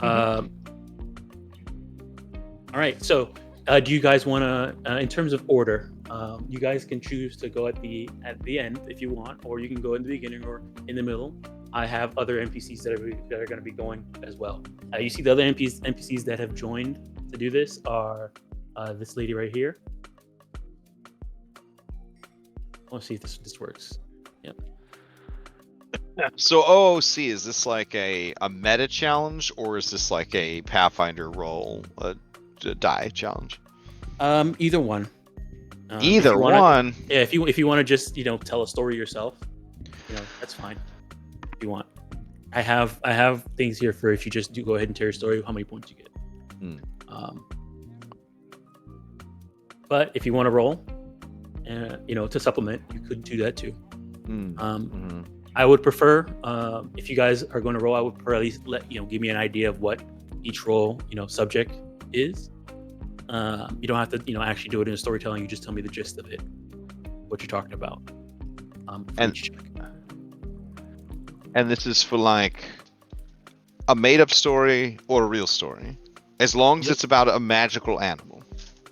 all right. So, do you guys want to, in terms of order, you guys can choose to go at the end if you want, or you can go in the beginning or in the middle. I have other NPCs that are going to be going as well. You see the other NPCs that have joined to do this are this lady right here. Let's see if this works. Yep. So OOC, is this like a meta challenge or is this like a Pathfinder roll, a die challenge? Either one. If Either you wanna- one. Yeah, if you want to just tell a story yourself, that's fine. If you want, I have things here for if you just do go ahead and tell your story, how many points you get. But if you want to roll, to supplement, you could do that too. I would prefer, if you guys are going to roll, I would prefer at least give me an idea of what each role subject is. You don't have to actually do it in a storytelling. You just tell me the gist of it, what you're talking about. For And- each check. And this is for like a made-up story or a real story, as long as Yep. it's about a magical animal.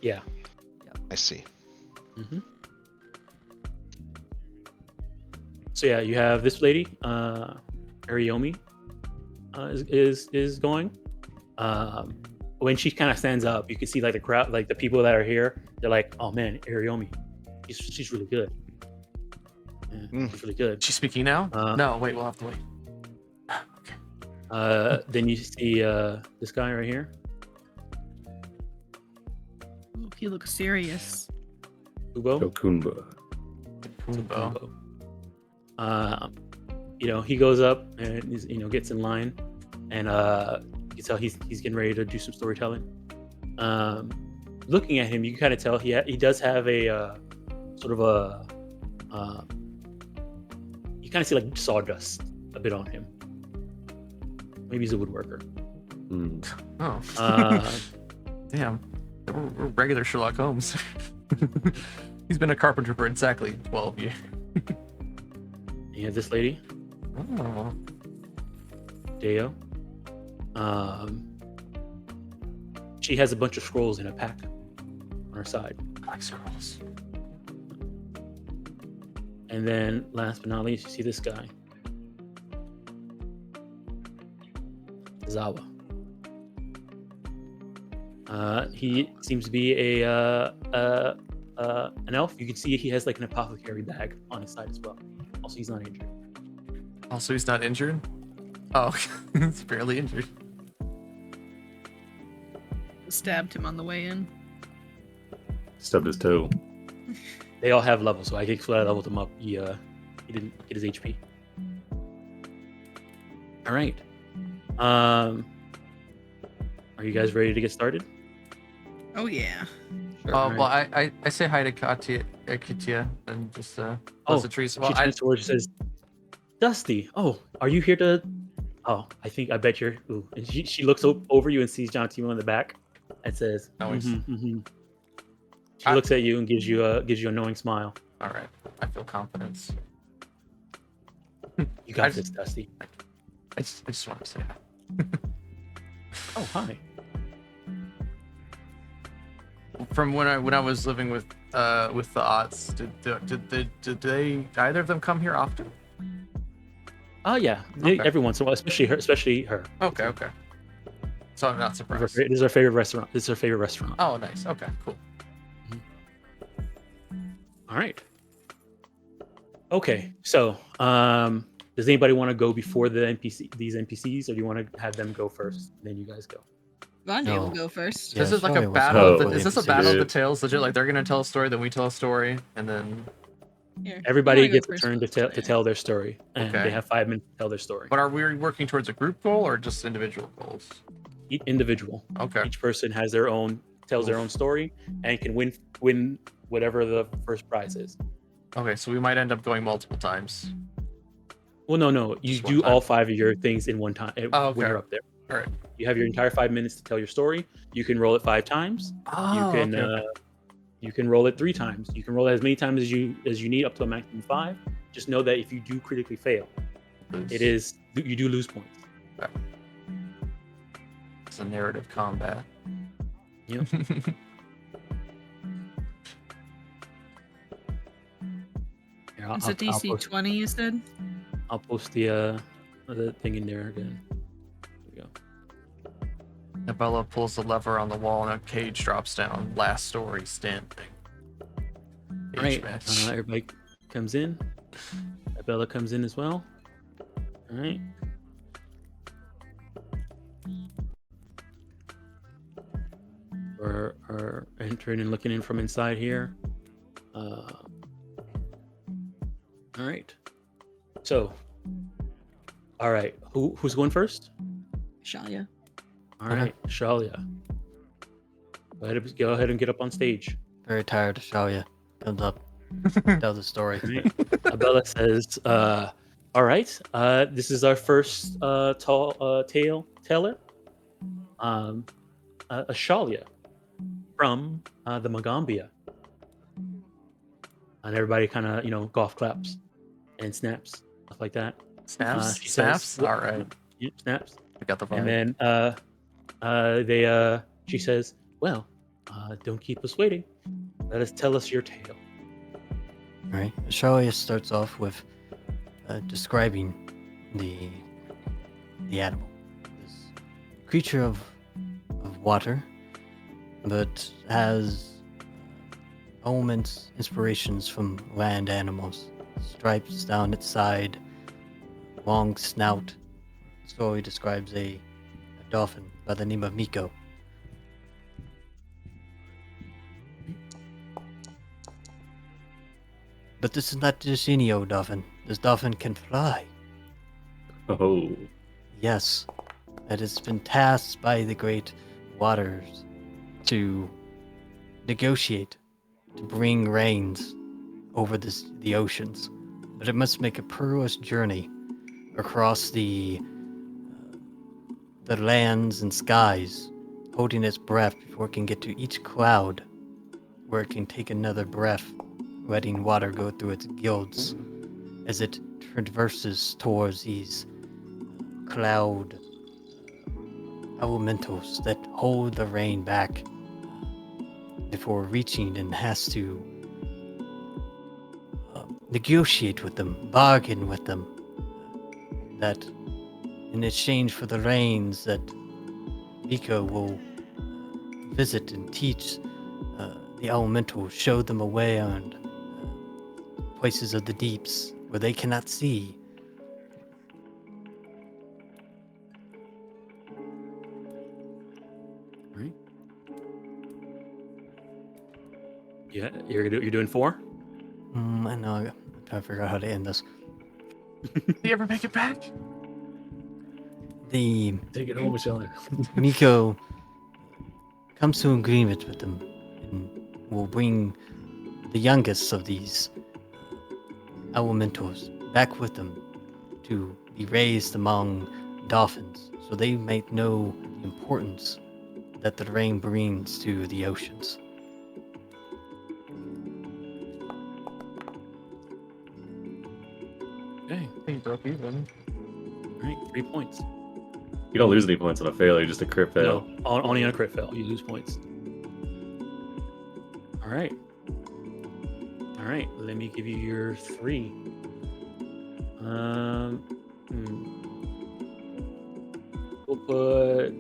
Yeah. I see. hmm So yeah, you have this lady, Ariomi, is going. When she kind of stands up, you can see like the crowd, like the people that are here. They're like, "Oh man, Ariomi, she's really good. Yeah, Mm. she's really good." She's speaking now? No, wait, we'll have to wait. Then you see this guy right here, Ooh, he looks serious. Kubo. Okunba. Kumbo. He goes up and he's, gets in line, and you can tell he's getting ready to do some storytelling. Looking at him, you can kind of tell he does have a sort of a you kind of see like sawdust a bit on him. Maybe he's a woodworker. Hmm. Oh. Uh, Damn. We're regular Sherlock Holmes. He's been a carpenter for exactly 12 years. you have this lady, Oh. Deo. She has a bunch of scrolls in a pack on her side. I like scrolls. And then last but not least, you see this guy, Zawa. He seems to be an elf. You can see he has like an apothecary bag on his side as well. Also, he's not injured. Also, he's not injured? Oh, he's barely injured. Stabbed him on the way in. Stubbed his toe. They all have levels, so I leveled him up. He didn't get his HP. All right. Are you guys ready to get started? Oh yeah. Sure. Well, I say hi to Katia and just close the trees. Well, She turns towards you and says, Dusty, oh, are you here to... Oh, I bet you're... Ooh. And she looks over you and sees John Timo in the back and says, Nice. She looks at you and gives you a knowing smile. all right. I feel confidence. You got I this, Dusty. I just want to say hi. Oh, hi. From when I was living with the Otts, did they either of them come here often? Oh, yeah. Okay. Every once in a while, especially her. Okay. So I'm not surprised. This is her favorite restaurant. Oh, nice. Okay, cool. All right. Okay, so does anybody want to go before these NPCs, or do you want to have them go first? Then you guys go. Vanji No. will go first. Yeah, This is like Shelley a was battle. Oh, Of the, is this a NPCs. battle of the Yeah. tales? Legit, like they're gonna tell a story, then we tell a story, and then. Here, Everybody you wanna go gets a first, turn to Vanji? tell their story, and Okay. they have 5 minutes to tell their story. But are we working towards a group goal or just individual goals? Each individual. Okay. Each person has their own, tells their own story, and can win whatever the first prize is. Okay, so we might end up going multiple times. Well, no, you Just one do time. all 5 of your things in one time Oh, okay. when you're up there. All right. You have your entire 5 minutes to tell your story. You can roll it 5 times. Oh, You can okay. you can roll it 3 times. You can roll it as many times as you need, up to a maximum 5. Just know that if you do critically fail, you do lose points. It's a narrative combat. Yep. Here, It's a DC 20, you said? I'll post the thing in there again. There we go. Abella pulls the lever on the wall and a cage drops down. Last story standing. All right. Cage match. Everybody comes in. Bella comes in as well. All right. We're entering and looking in from inside here. All right. So, all right. Who's going first? Shalia. All right, Shalia. Go ahead and get up on stage. Very tired to show you. Comes up, tell the story. Right. Abella says, all right, this is our first tale teller, a Shalia from the Magaambya. And everybody kind of, golf claps and snaps, stuff like that. Snaps. She Snaps. says, All right. Yep, snaps. I got the vibe. And then she says, well, don't keep us waiting. Tell us your tale. All right. Shalia starts off with describing the animal. This creature of water, but has elements, inspirations from land animals. Stripes down its side, long snout. Story describes a dolphin by the name of Miko. But this is not just any old dolphin. This dolphin can fly. Oh. Yes, it has been tasked by the great waters to negotiate, to bring rains over the oceans. But it must make a perilous journey across the lands and skies, holding its breath before it can get to each cloud, where it can take another breath, letting water go through its gills as it traverses towards these cloud elementals that hold the rain back before reaching, and has to negotiate with them, bargain with them, that in exchange for the rains that Miko will visit and teach the elementals, show them a way on places of the deeps where they cannot see. Right. Yeah, you're doing 4? I know. I'm trying to figure out how to end this. Did he ever make it back? The Take it home, Michelle. Miko comes to an agreement with them and will bring the youngest of these elementals back with them to be raised among dolphins, so they might know the importance that the rain brings to the oceans. Okay. He broke even. All right, 3 points. You don't lose any points on a failure, just a crit fail. No, only on a crit fail. You lose points. All right. All right. Let me give you your 3. We'll put.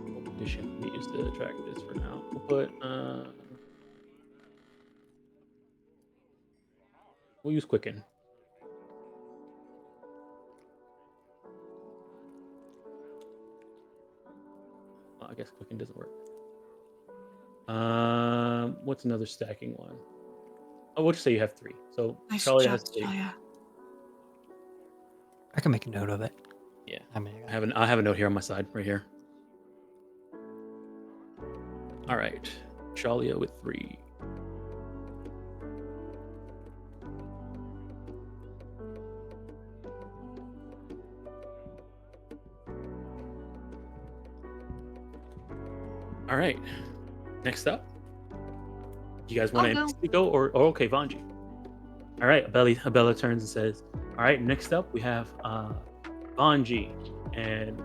What condition we use to track this for now? We'll put. We'll use Quicken. I guess Quicken doesn't work. What's another stacking one? Oh, we'll just say you have 3. So Nice Charlie job, has 3. Talia. I can make a note of it. Yeah. I mean, I have a note here on my side, right here. All right, Shalia with 3. All right. Next up, you guys want I'll to go or okay, Vanji. All right, Abella turns and says, "All right, next up we have Vanji and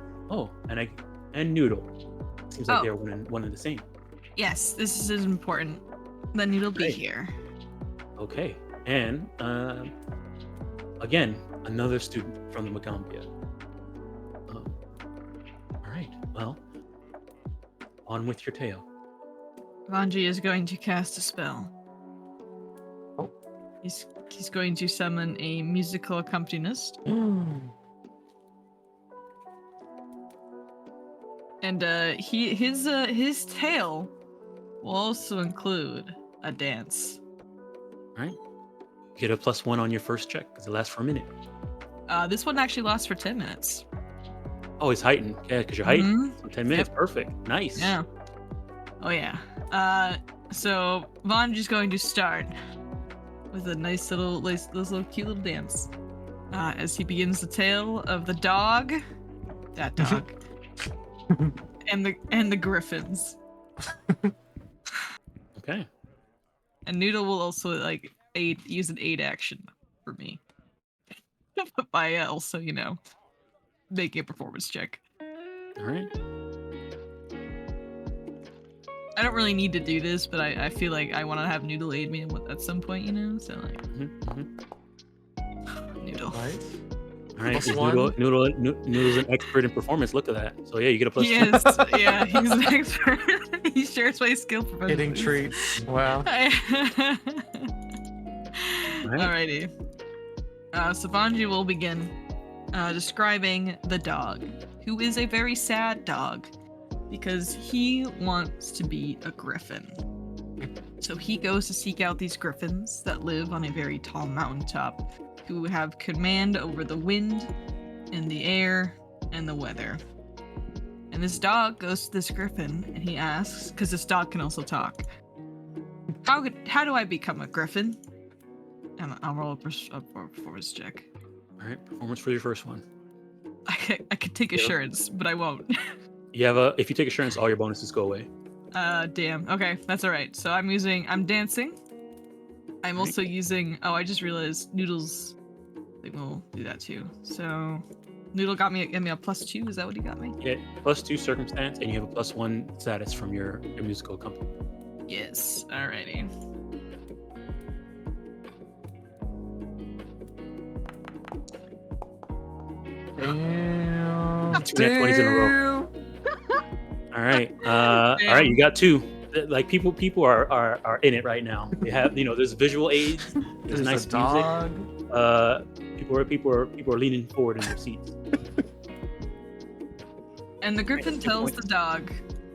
Noodle. Seems like they're one and the same. Yes, this is important. Then it'll be Right. here. Okay, and again, another student from the Magaambya. All right, well, on with your tale. Vanji is going to cast a spell. Oh. He's going to summon a musical accompanist. And his tale will also include a dance. All right, get a +1 on your first check because it lasts for a minute. This one actually lasts for 10 minutes. Oh, it's heightened. Yeah, because you're heightened. Mhm. So 10 minutes. Perfect. Nice. Yeah. Oh yeah. So Vanji's going to start with a nice little cute little dance. As he begins the tale of the dog, that dog, and the griffins. Okay. And Noodle will also use an aid action for me. by also, making a performance check. All right. I don't really need to do this, but I feel like I want to have Noodle aid me at some point, So like, Noodle. Nice. All right. Plus Is one. Noodle's an expert in performance. Look at that. So yeah, you get a plus He two. is. Yeah, he's an expert. He shares my skill for Hitting treats. Wow. Alrighty. So Vanji will begin describing the dog, who is a very sad dog because he wants to be a griffin. So he goes to seek out these griffins that live on a very tall mountaintop, who have command over the wind and the air and the weather. And this dog goes to this griffin and he asks, because this dog can also talk, how do I become a griffin? And I'll roll a performance check. All right. Performance for your first one. I could take assurance, but I won't. You have if you take assurance, all your bonuses go away. Damn. Okay, that's all right. So I'm dancing. I'm also using. Oh, I just realized Noodle's thing will do that too. So Noodle gave me a +2. Is that what he got me? Yeah, +2 circumstance, and you have a +1 status from your musical company. Yes. Alrighty. Damn. 2 net 20s in a row. All right. All right. You got 2. Like people are in it right now. They have there's visual aids. There's nice a dog. music. People are leaning forward in their seats. And the griffin tells the dog,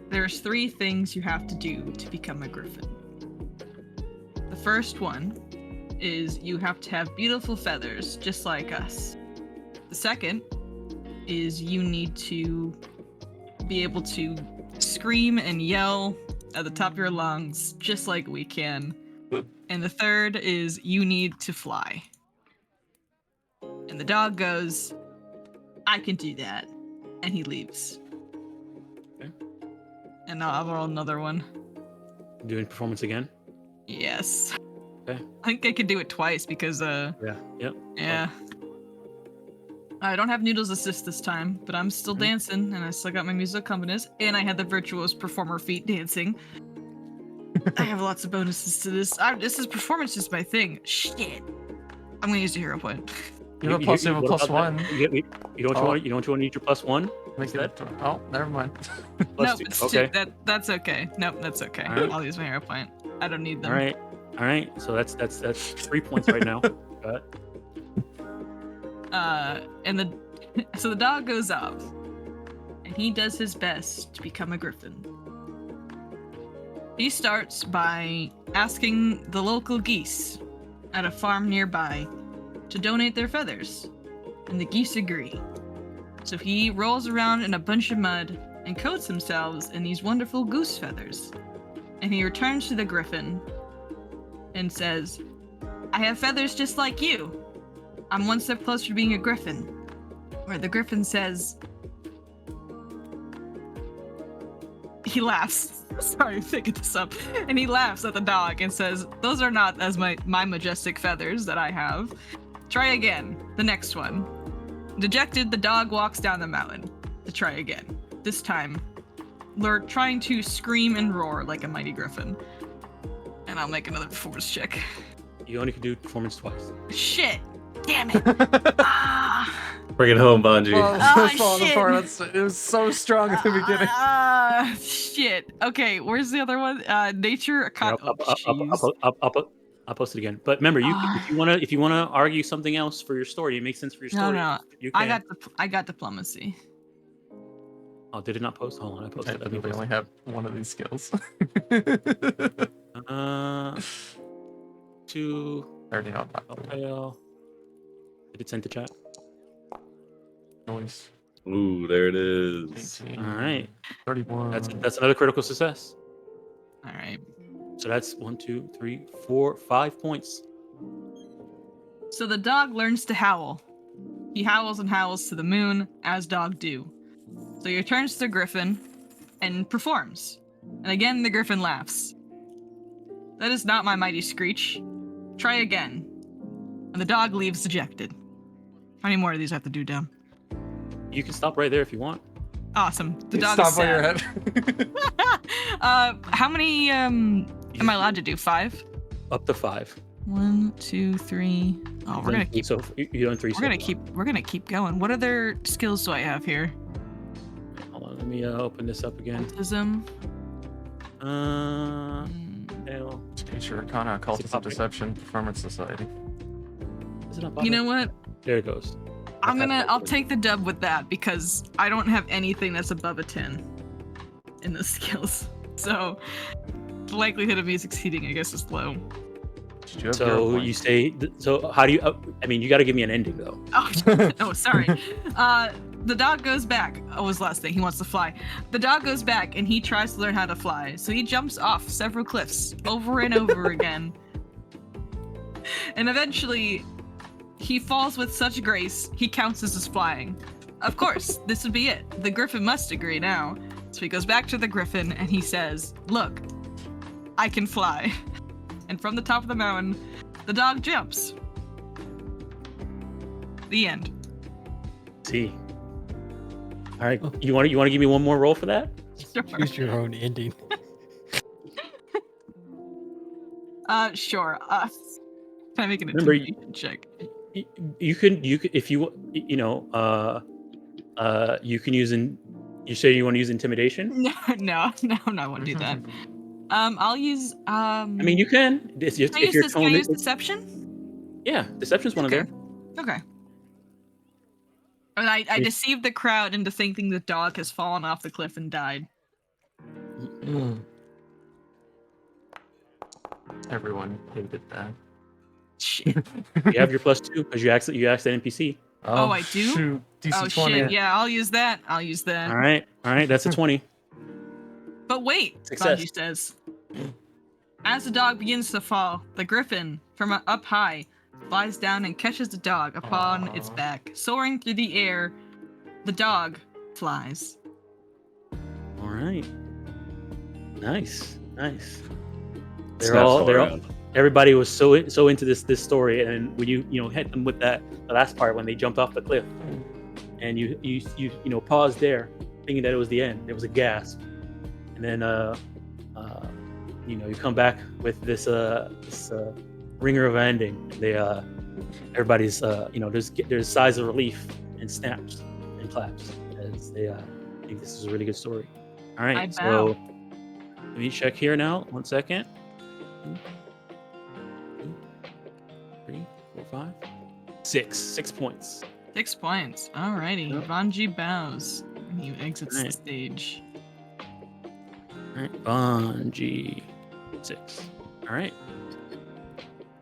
there's 3 things you have to do to become a griffin. The first one is you have to have beautiful feathers, just like us. The second is you need to be able to scream and yell at the top of your lungs, just like we can. And the third is you need to fly. And the dog goes, I can do that. And he leaves. Okay. And now I'll roll another one. Doing performance again. Yes. Okay. I think I can do it twice because Yeah. Yep. yeah. I don't have Noodle's assist this time, but I'm still dancing, and I still got my musical accompanist, and I had the virtuoso performer feat dancing. I have lots of bonuses to this. This is performance is my thing. Shit. I'm gonna use a hero point. You have a +1. You don't want to use your +1? Make it oh, never mind. Nope, it's okay. 2. That's okay. Nope, that's okay. Right. I'll use my hero point. I don't need them. All right. So that's 3 points right now. Got it. So the dog goes off, and he does his best to become a griffin. He starts by asking the local geese at a farm nearby to donate their feathers, and the geese agree. So he rolls around in a bunch of mud and coats himself in these wonderful goose feathers, and he returns to the griffin and says, I have feathers just like you. I'm one step closer to being a griffin. Where the griffin says, he laughs. Sorry, I'm picking this up. And he laughs at the dog and says, those are not as my majestic feathers that I have. Try again. The next one. Dejected, the dog walks down the mountain to try again. This time, we're trying to scream and roar like a mighty griffin. And I'll make another performance check. You only can do performance twice. Shit! Damn it! Bring it home, Banji. It's falling shit. apart. It was so strong at the beginning. Shit. Okay, where's the other one? Nature. I'll post it again. But remember, if you wanna argue something else for your story, it makes sense for your story. No. You can. I got diplomacy. Oh, did it not post? Hold on, I posted. I only have one of these skills. 2. I already know Did it send to chat? Noise. Ooh, there it is. 18, All right. 31. That's another critical success. All right. So that's 1, 2, 3, 4, 5 points. So the dog learns to howl. He howls and howls to the moon, as dogs do. So he returns to the griffin and performs. And again, the griffin laughs. That is not my mighty screech. Try again. And the dog leaves dejected. How many more of these I have to do down? You can stop right there if you want. Awesome. The dog Stop is on your sad. head. How many am I allowed to do? 5? Up to 5. 1, 2, 3. Oh, we're gonna keep. So you're on 3. We're gonna keep going. What other skills do I have here? Hold on. Let me open this up again. Autism. Hell. Nature, Arcana, Occultism, popping? Deception, Performance Society. Is it not You know popping? what? There it goes. I'll take the dub with that because I don't have anything that's above a 10 in the skills. So the likelihood of me succeeding, I guess, is low. Did you have So zero you points? say. So how do you? I mean, you got to give me an ending though. Oh, sorry. The dog goes back. Oh, his last thing. He wants to fly. The dog goes back and he tries to learn how to fly. So he jumps off several cliffs over and over again. And eventually, he falls with such grace, he counts as his flying. Of course, this would be it. The griffin must agree now. So he goes back to the griffin and he says, "Look, I can fly." And from the top of the mountain, the dog jumps. The end. See. All right. You want to give me one more roll for that? Sure. Choose your own ending. Sure. Can I make an Remember, intimidation check? You can if you you can use you say you want to use intimidation. No, I won't do that. I'll use I mean, you can. It's just, Can I if your use tone is, deception? yeah, deception's one Okay. of them. Okay. And I deceived the crowd into thinking the dog has fallen off the cliff and died. Everyone hated that. Shit. You have your +2 because you asked that NPC. Oh, I do? Shoot. DC Oh 20. shit, yeah, I'll use that. All right, that's a 20. But wait, Success. Bungie says. As the dog begins to fall, the griffin, from up high, flies down and catches the dog upon its back. Soaring through the air, the dog flies. All right, nice. They're Snaps all around. everybody was so into this story, and when you hit them with the last part when they jumped off the cliff, and you paused there, thinking that it was the end. It was a gasp, and then you come back with this ringer of an ending. They everybody's there's sighs of relief and snaps and claps as they think this is a really good story. All right, I bow. so let me check here now. 1 second. 2, 3, 4, 5, 6. 6 points. 6 points. Alrighty. Yep. Vanji bows. And he exits the Alright. stage. All right, Bungie 6. All right.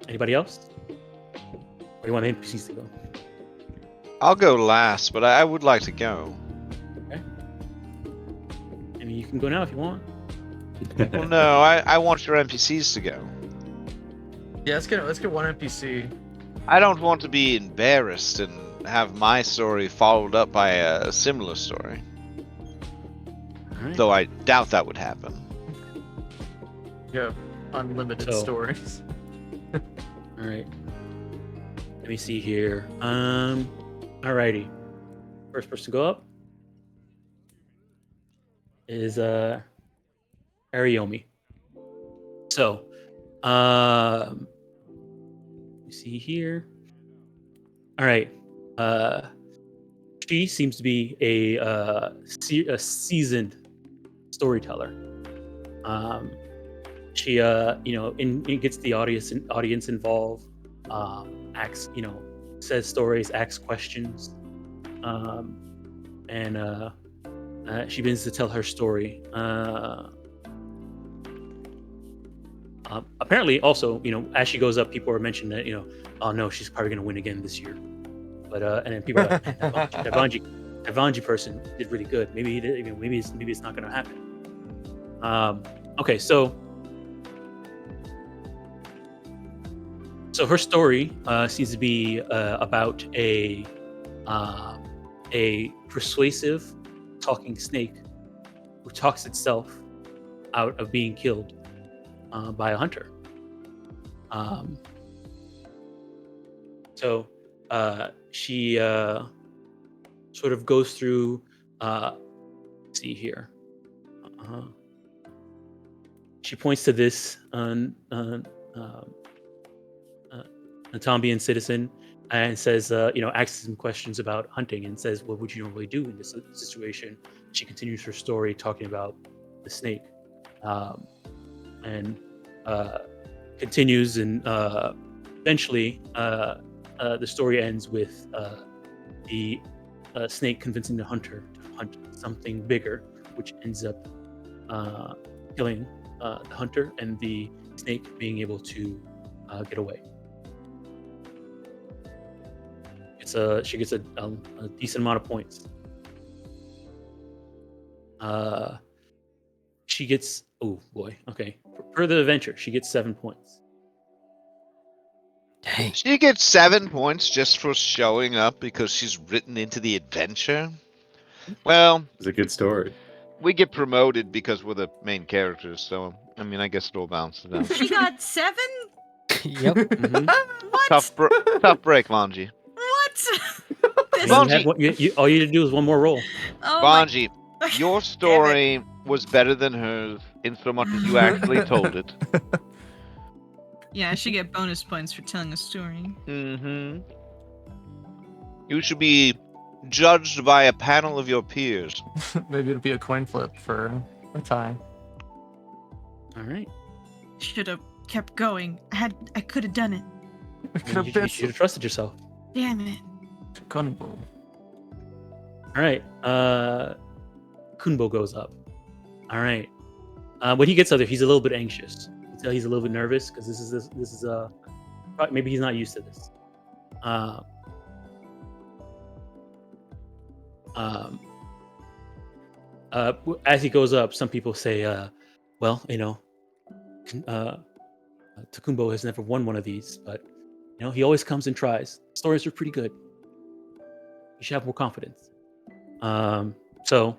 Anybody else? Or do you want the NPCs to go? I'll go last, but I would like to go. I mean, you can go now if you want. Well, no, I want your NPCs to go. Yeah, let's get one NPC. I don't want to be embarrassed and have my story followed up by a similar story. All right. Though I doubt that would happen. You have unlimited So- stories. All right. Let me see here. Alrighty. First person to go up is Ariomi. So, you see here. All right. She seems to be a seasoned storyteller. She gets the audience involved. Asks, says stories, asks questions, and she begins to tell her story. Apparently, also, as she goes up, people are mentioning that, oh no, she's probably going to win again this year. But and then people are like, that Vanji person did really good. Maybe he did, maybe it's not going to happen. Okay, so her story seems to be about a persuasive talking snake who talks itself out of being killed by a hunter. So she sort of goes through. See here. She points to this Natambian citizen and says, asks some questions about hunting and says, what would you normally do in this situation? She continues her story talking about the snake, and continues, and eventually the story ends with the snake convincing the hunter to hunt something bigger, which ends up killing the hunter and the snake being able to get away. She gets a decent amount of points. She gets, oh boy, okay. Per the adventure, she gets 7 points. Dang. She gets 7 points just for showing up because she's written into the adventure. Well, It's a good story. we get promoted because we're the main characters, so I mean, I guess it all balances out. She got 7? Yep. Mhm. What? Tough break, Vanji. What? You Bonji. have all you need to do is one more roll. Oh Vanji, my... your story was better than hers in so much as you actually told it. Yeah, I should get bonus points for telling a story. Mm-hmm. You should be judged by a panel of your peers. Maybe it'll be a coin flip for a tie. All right. Should have kept going. I could have done it. You should have trusted yourself. Damn it. Kunbo. All right. Kunbo goes up. All right. When he gets up there, he's a little bit anxious. You can tell he's a little bit nervous because this is maybe he's not used to this. As he goes up, some people say, well, Takumbo has never won one of these, but he always comes and tries. Stories are pretty good. You should have more confidence. So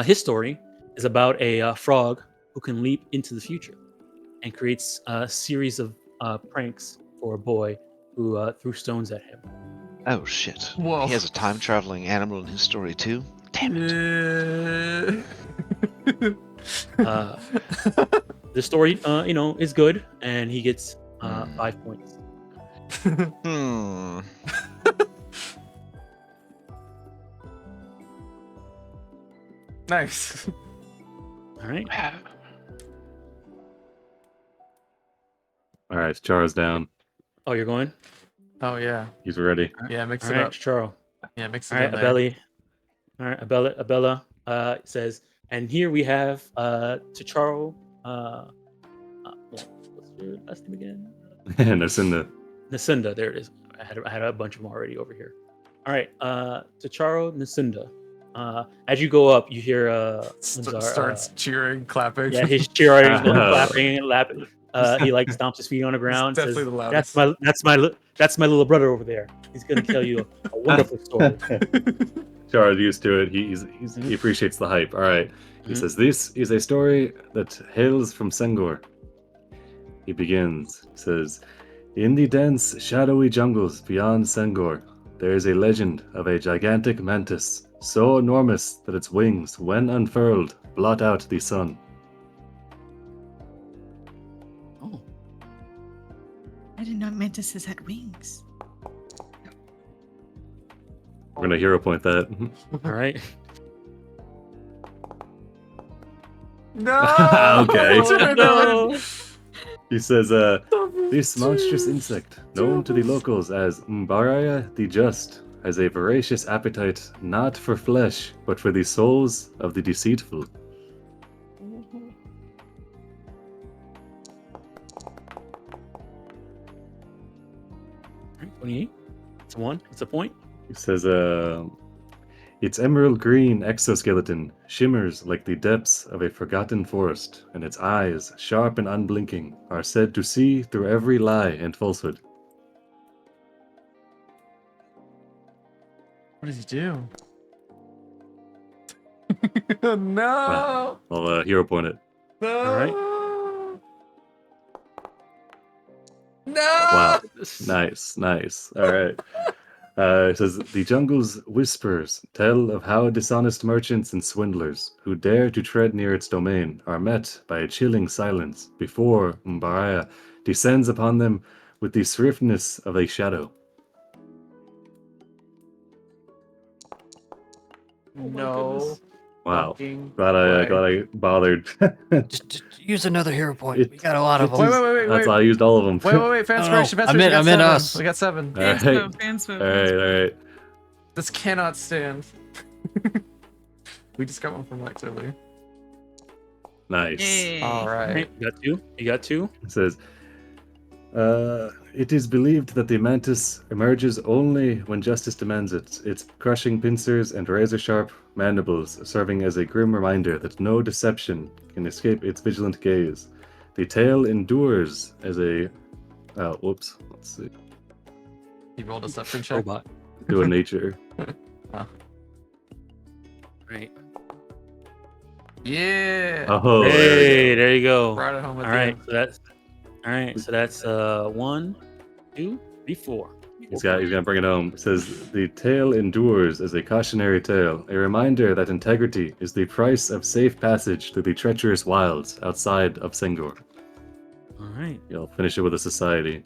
his story is about a frog who can leap into the future and creates a series of pranks for a boy who threw stones at him. Oh shit. Whoa. He has a time traveling animal in his story too? Damn it. The story, is good, and he gets 5 points. Hmm. Nice. All right. All right, Chara's down. Oh, you're going? Oh yeah. He's ready. Yeah, mix All it right, up. Charo. Yeah, mix it All right, in there. Abelli. All right, Abella says, and here we have Chicharo. What's your last name again? And it's in the Nasunda. There it is. I had a bunch of them already over here. All right, Chicharo Nasunda. As you go up, you hear Starts cheering, clapping. yeah, he's cheering, clapping, and laughing. He like stomps his feet on the ground. Definitely Says, the loudest. That's my little brother over there. He's gonna tell you a wonderful story. Chara's used to it. He appreciates the hype. All right. He Mhm. says, this is a story that hails from Sengor. He begins, says, in the dense, shadowy jungles beyond Sengor, there is a legend of a gigantic mantis, so enormous that its wings, when unfurled, blot out the sun. Oh, I didn't know mantises had wings. We're going to hero point that. all right. No. Okay. No. He says, this monstrous insect, known to the locals as Mbaraya the Just, has a voracious appetite not for flesh, but for the souls of the deceitful. 28. It's 1. It's a point. He says, its emerald green exoskeleton shimmers like the depths of a forgotten forest, and its eyes, sharp and unblinking, are said to see through every lie and falsehood. What does he do? No. I'll hero point it. No. All right. No. Wow. Nice. All right. It says, the jungle's whispers tell of how dishonest merchants and swindlers who dare to tread near its domain are met by a chilling silence before Mbaraya descends upon them with the swiftness of a shadow. No. Wow. Fucking Glad I bothered. Just use another hero point. It- We got a lot of it them. is- Wait. That's why I used all of them. Wait. Fan No, inspiration. no, Fan inspiration. I meant We got us. seven. We got 7. All Fans right. vote, fans vote, All fans right. vote. All right. This cannot stand. We just got one from Lex earlier. Nice. Yay. All right. You got two. It says, it is believed that the mantis emerges only when justice demands it, its crushing pincers and razor-sharp mandibles serving as a grim reminder that no deception can escape its vigilant gaze. The tail endures as a... Oh, whoops. Let's see. He rolled a deception check. Robot. Do a nature. Right. Yeah. Oh, there we Hey, there you go. Brought it home at All the right, end. so that's 1, 2, 3, 4. He's gonna bring it home. It says the tale endures as a cautionary tale, a reminder that integrity is the price of safe passage through the treacherous wilds outside of Sengor. All right. You'll finish it with a society.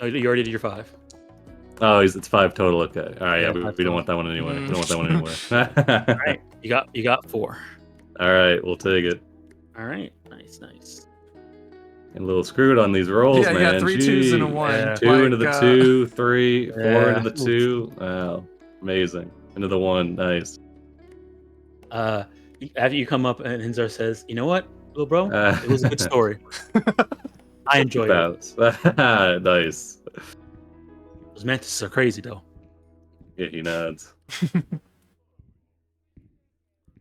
Oh, you already did your 5. Oh, it's 5 total. Okay. All right. Yeah, Yeah, we 5 don't total. want that one anyway. We don't want that one anyway. All right. You got 4. All right, we'll take it. All right. Nice. And a little screwed on these rolls, Yeah, you man. got 3 2s and a Gee. 1. Yeah. 2 into the 2, 3, 4 Yeah. into the 2. Wow, amazing. Into the 1, nice. After you come up and Hinzar says, "You know what, little bro? It was a good story. I enjoyed it. That. Nice. Those mantises are crazy, though." Yeah, he nods.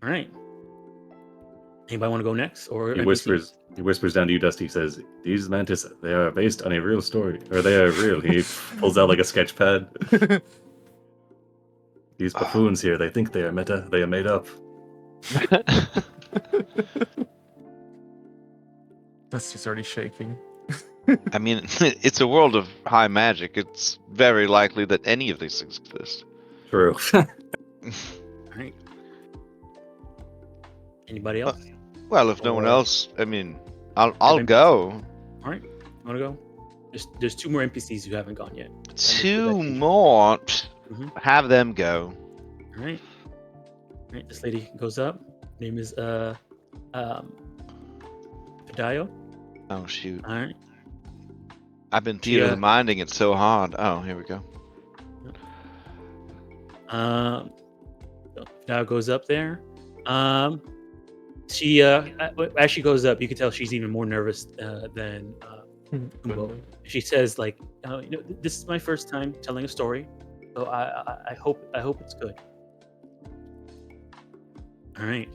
All right. Anybody want to go next? Or He NPCs? whispers down to you, Dusty. He says, "These mantis, they are based on a real story, or they are real." He pulls out like a sketch pad. These buffoons here, they think they are meta. They are made up. Dusty's already shaking. I mean, it's a world of high magic. It's very likely that any of these things exist. True. All right. Anybody else? Well, if no one Or- else, I mean, I'll go. All right. Want to go? There's 2 more NPCs who haven't gone yet. 2 more. Mhm. Have them go. All right. All right. This lady goes up. Name is Fidayo. Oh shoot! All right. I've been theater of the minding it so hard. Oh, here we go. Fidayo goes up there. She as she goes up, you can tell she's even more nervous than Kumbo. She says, like, this is my first time telling a story, so I hope it's good. All right.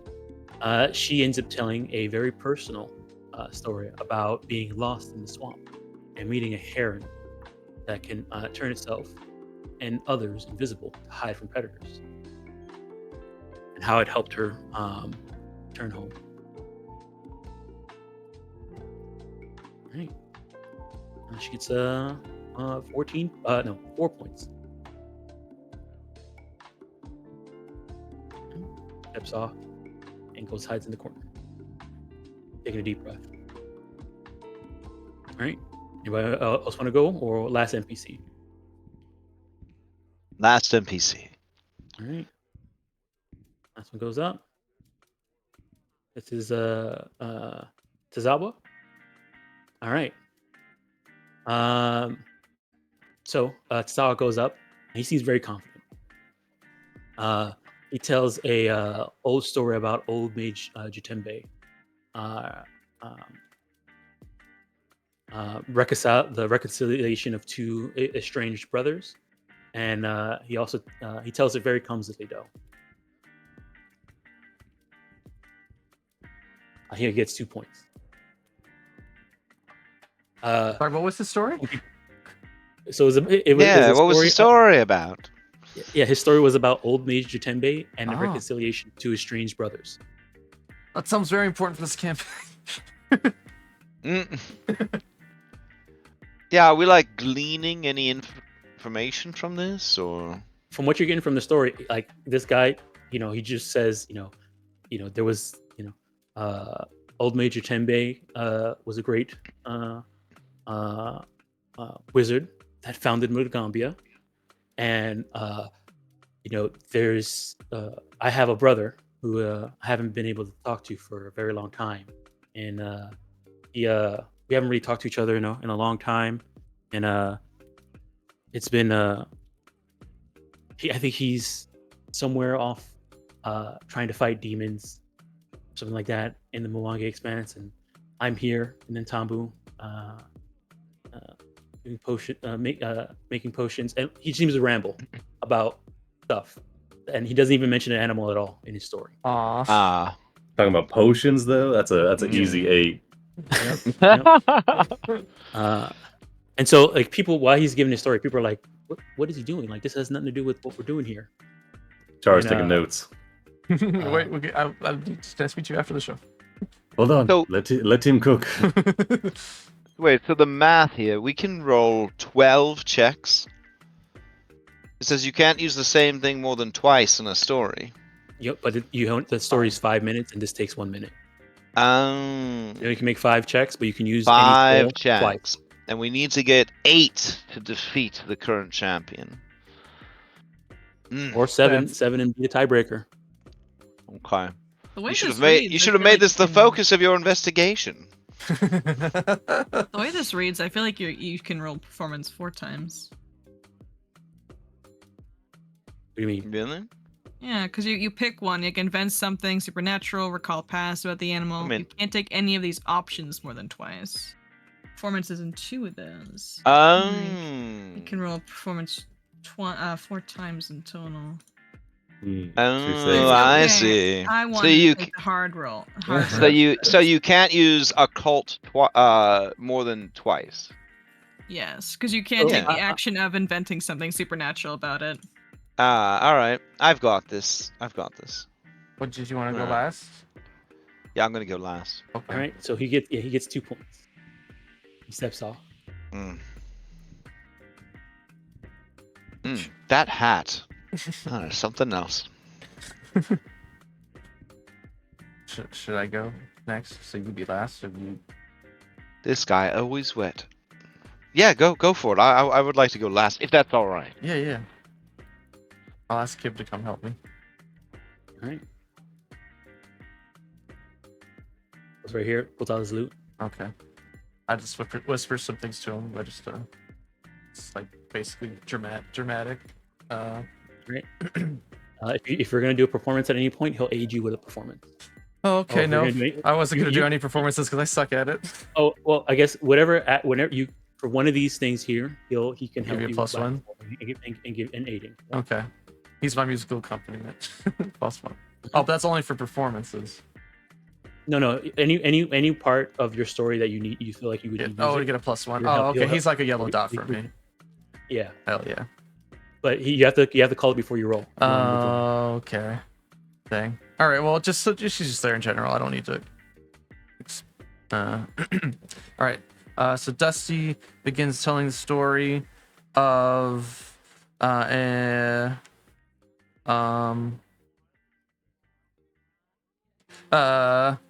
She ends up telling a very personal story about being lost in the swamp and meeting a heron that can turn itself and others invisible to hide from predators, and how it helped her turn home. All right. She gets 4 points. Steps off and goes hides in the corner, taking a deep breath. All right. Anybody else want to go, or last NPC? Last NPC. All right. Last one goes up. This is Tazawa. All right. So Tazawa goes up. And he seems very confident. He tells a old story about Old-Mage Jatembe. The reconciliation of 2 estranged brothers, and he also he tells it very clumsily, though. He gets 2 points. Sorry, what was the story? So it was a What was the story about? Yeah, his story was about Old-Mage Jatembe and the Ah. reconciliation of 2 estranged brothers. That sounds very important for this campaign. Mm. Yeah, are we like gleaning any information from this, or? From what you're getting from the story, like this guy, he just says, there was, Old-Mage Jatembe was a great wizard that founded Magaambya, and there's I have a brother who I haven't been able to talk to for a very long time, and we haven't really talked to each other in a long time, and it's been I think he's somewhere off trying to fight demons, something like that, in the Mwangi Expanse, and I'm here in Ntambu doing making potions, and he seems to ramble about stuff, and he doesn't even mention an animal at all in his story. Aw. Ah. Talking about potions though, that's an Yeah. easy 8. And so, like, people, while he's giving his story, people are like, what is he doing? Like, this has nothing to do with what we're doing here. Char's And, taking notes. Wait, I'll speak to you after the show. Hold on. So- let him cook. Wait, so the math here, we can roll 12 checks. It says you can't use the same thing more than twice in a story. Yep, but the story is 5 minutes, and this takes 1 minute. You can make 5 checks, but you can use any 5 skill checks. twice. And we need to get 8 to defeat the current champion. Or 7 That's- and be a tiebreaker. Okay. The way You should this have made reads, you I should have feel made like this the you can- focus of your investigation. The way this reads, I feel like you can roll performance 4 times. What do you mean? Really? Yeah, because you pick one. You can invent something supernatural, recall past about the animal. I mean- You can't take any of these options more than twice. Performance is in 2 of those. Oh. You can roll performance 4 times in total. Oh, I Okay, see. I So want you to take the hard roll. Hard so roll. you can't use occult more than twice. Yes, because you can't Yeah. take the action of inventing something supernatural about it. All right. I've got this. What did you want to go Alright. last? Yeah, I'm gonna go last. Okay. All right, so he gets 2 points. He steps off. That hat. Oh, something else. Should I go next? So you be last, or you? This guy always wet. Yeah, go for it. I would like to go last, if that's all right. Yeah. I'll ask Kib to come help me. All right. Goes right here. Pulls out his loot. Okay. I just whisper some things to him. I just it's like basically dramatic. Right. If you're gonna do a performance at any point, he'll aid you with a performance. Oh, okay. if No, you're gonna do it- I wasn't gonna you- do any performances because I suck at it. Oh well, I guess whenever you for one of these things here, he can help you a you plus by- one? and give an aiding. Okay. He's my musical accompaniment. Plus 1. Oh, but that's only for performances. No. Any part of your story that you feel like you would Yeah. need Oh, to music, get a plus 1. He'll Oh, help- okay. he'll He's help- like a yellow dot for he- me. yeah. Hell yeah. But you have to call it before you roll. Okay. Dang. All right. Well, she's just there in general. I don't need to. All right. So Dusty begins telling the story of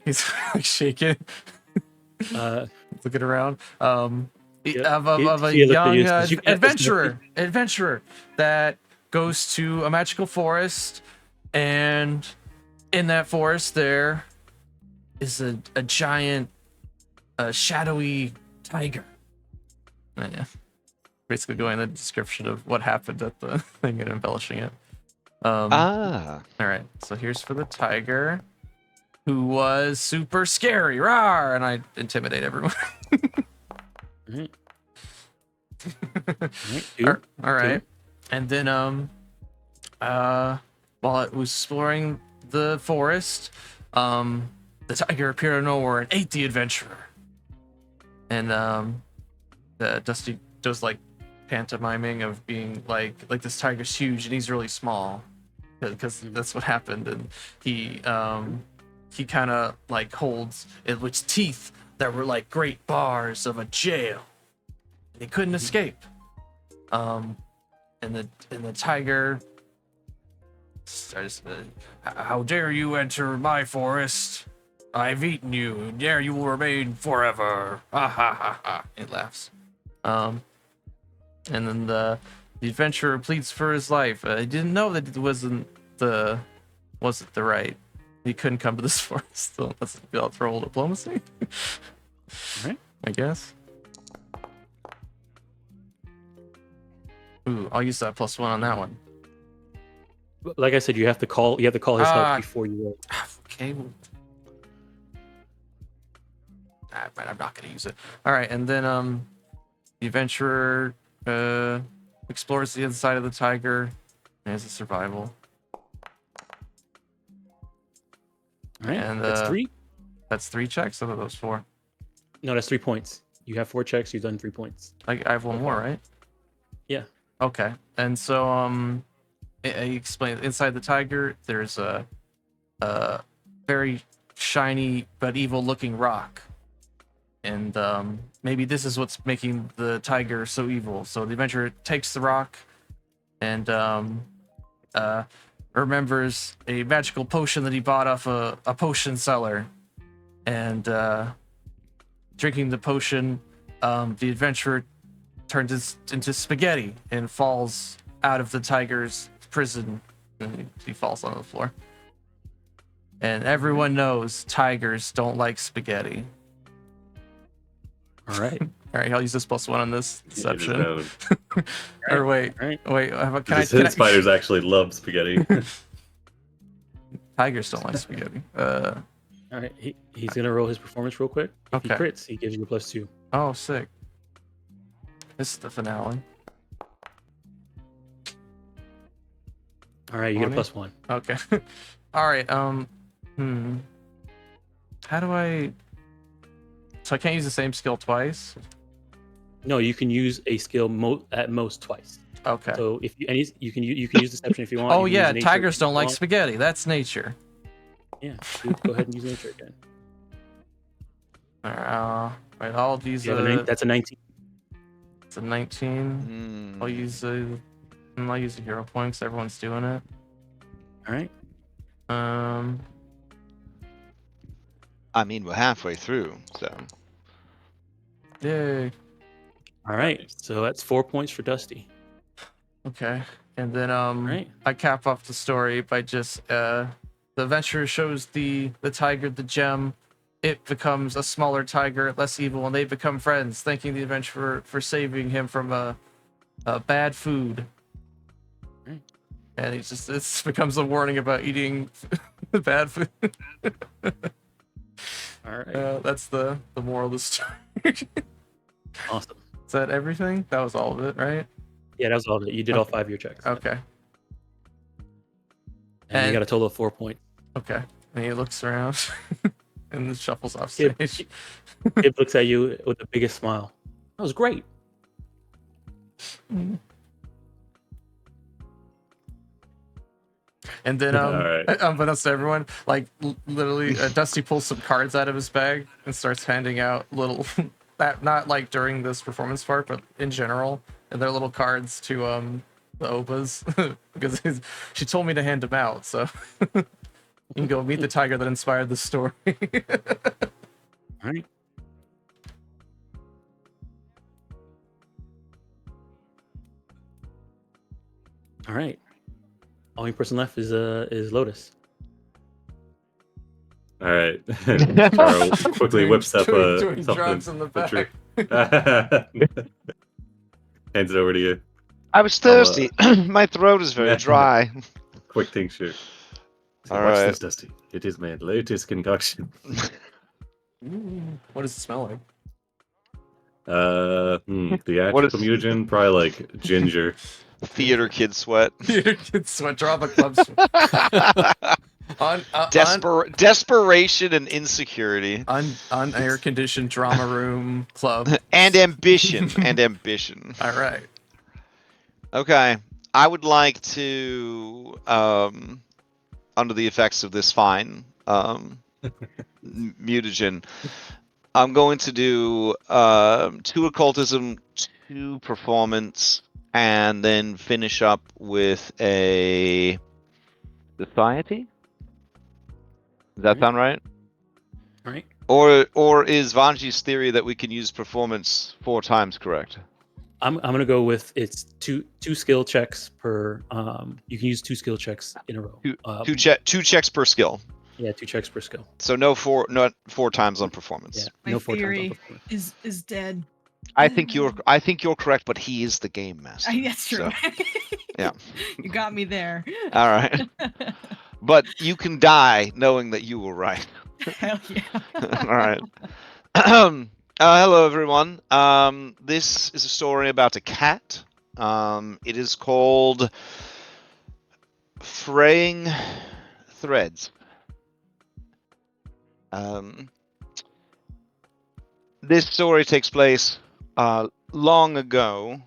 he's like shaking, looking around. Yeah, Of a see what they young use, 'cause you can't- adventurer that goes to a magical forest, and in that forest there is a giant shadowy tiger. Yeah. Basically going the description of what happened at the thing and embellishing it. All right, so here's for the tiger, who was super scary, rawr, and I intimidate everyone. Alright. All right. And then while it was exploring the forest, the tiger appeared out of nowhere and ate the adventurer. And the Dusty does like pantomiming of being like this tiger's huge and he's really small, because that's what happened. And he kind of like holds it with teeth that were like great bars of a jail. they couldn't escape. And the tiger starts, how dare you enter my forest? I've eaten you, and there you will remain forever. Ha ha ha ha. It laughs. And then the adventurer pleads for his life. He didn't know that it wasn't the right. He couldn't come to this forest. So let's roll diplomacy. Alright. I guess. Ooh, I'll use that +1 on that one. Like I said, you have to call his help before you roll. Okay. I'm not gonna use it. All right, and then the adventurer explores the inside of the tiger. There's a survival. All right, And that's 3. That's 3 checks. What are those 4? No, that's 3 points. You have 4 checks. You've done 3 points. I have one more, right? Yeah. Okay. And so he explains inside the tiger there's a very shiny but evil-looking rock. And maybe this is what's making the tiger so evil. So the adventurer takes the rock and remembers a magical potion that he bought off a potion seller. And drinking the potion, the adventurer turns into spaghetti and falls out of the tiger's prison. And he falls on the floor. And everyone knows tigers don't like spaghetti. All right. All right, I'll use this +1 on this It is deception. known. Or wait, All right. The spiders actually love spaghetti. Tigers don't like spaghetti. All right. He's gonna roll his performance real quick. If Okay. he crits, he gives you a +2. Oh, sick. This is the finale. All right, you get a 20? +1. Okay. All right. How do I? So I can't use the same skill twice. No, you can use a skill at most twice. Okay. So if you can use deception if you want. Oh You can yeah, use nature tigers if you don't like want. spaghetti. That's nature. Yeah, go ahead and use nature again. Right, I'll use That's a 19. It's a 19. I'll use a hero point because everyone's doing it. All right. I mean, we're halfway through, so. Yay. All right. So that's 4 points for Dusty. Okay. And then Right. I cap off the story by just the adventurer shows the tiger the gem. It becomes a smaller tiger, less evil, and they become friends, thanking the adventurer for saving him from a bad food. Right. And it becomes a warning about eating the bad food. All right. That's the moral of the story. Awesome. Is that everything? That was all of it, right? Yeah, that was all of it. You did all 5 of your checks. Okay. And you got a total of 4 points. Okay. And he looks around and then shuffles off Kib, stage. Kib looks at you with the biggest smile. That was great. And then, Alright. unbeknownst to everyone, like literally, Dusty pulls some cards out of his bag and starts handing out little, not like during this performance part, but in general, and they're little cards to the Opas because she told me to hand them out. So you can go meet the tiger that inspired the story. All right. All right. Only person left is Lotus. All right. Carl quickly whips up doing something. drugs in the a drink. back. Hands it over to you. I was thirsty. My throat is very Yeah. dry. Quick tincture. So All watch right. this, Dusty. It is my latest concoction. What does it smell like? The What actual is- mutagen, probably like ginger. Theater kid sweat. It's sweat drop a club sweat. Desperation and insecurity. Air conditioned drama room club. And ambition. And ambition. All right. Okay. I would like to, under the effects of this fine mutagen, I'm going to do 2 occultism, 2 performance, and then finish up with a society. Does that sound right? Right. Or is Vanji's theory that we can use performance 4 times correct? I'm gonna go with it's two skill checks per. You can use 2 skill checks in a row. Two checks per skill. Yeah, 2 checks per skill. So not 4 times on performance. Yeah, My no 4 times on theory performance. is dead. I think you're correct, but he is the game master. That's true. So, yeah. You got me there. All right. But you can die knowing that you were right. Hell yeah. All right. Hello, everyone. This is a story about a cat. It is called Fraying Threads. This story takes place long ago,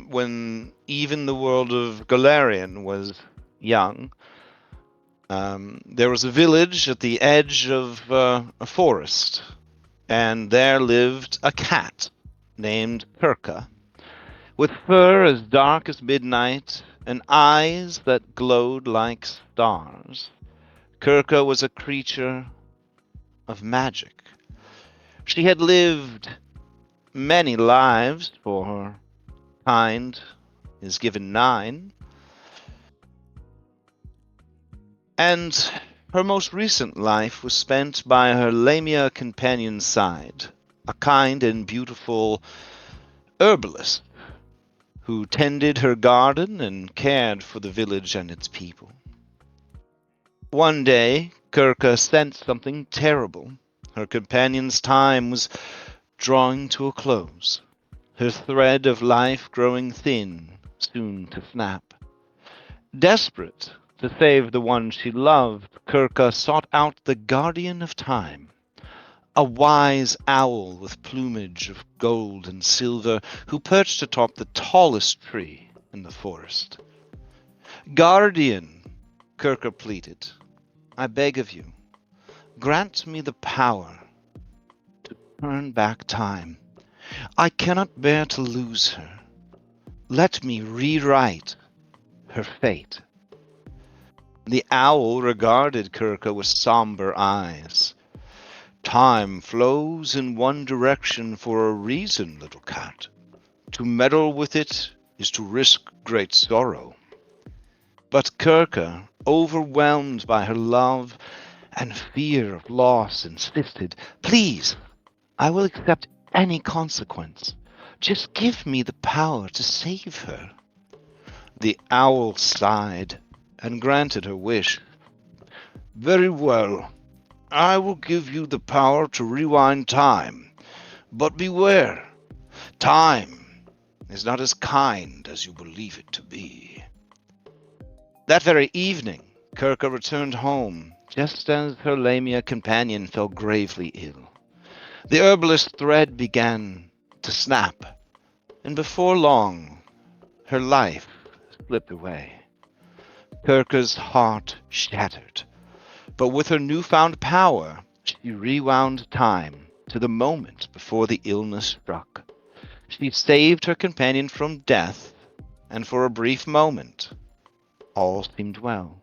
when even the world of Galarian was young. There was a village at the edge of a forest, and there lived a cat named Kirka, with fur as dark as midnight and eyes that glowed like stars. Kirka was a creature of magic. She had lived many lives, for her kind is given 9. And her most recent life was spent by her Lamia companion's side, a kind and beautiful herbalist who tended her garden and cared for the village and its people. One day, Kirka sensed something terrible. Her companion's time was drawing to a close, her thread of life growing thin, soon to snap. Desperate to save the one she loved, Kirka sought out the guardian of time, a wise owl with plumage of gold and silver who perched atop the tallest tree in the forest. Guardian, Kirka pleaded, I beg of you, grant me the power to turn back time. I cannot bear to lose her. Let me rewrite her fate. The owl regarded Kirka with somber eyes. Time flows in one direction for a reason, little cat. To meddle with it is to risk great sorrow. But Kirka, overwhelmed by her love and fear of loss, insisted, Please, I will accept any consequence. Just give me the power to save her. The owl sighed and granted her wish. Very well. I will give you the power to rewind time. But beware, time is not as kind as you believe it to be. That very evening, Kirka returned home, just as her Lamia companion fell gravely ill. The herbalist thread began to snap, and before long, her life slipped away. Kirka's heart shattered, but with her newfound power, she rewound time to the moment before the illness struck. She saved her companion from death, and for a brief moment, all seemed well.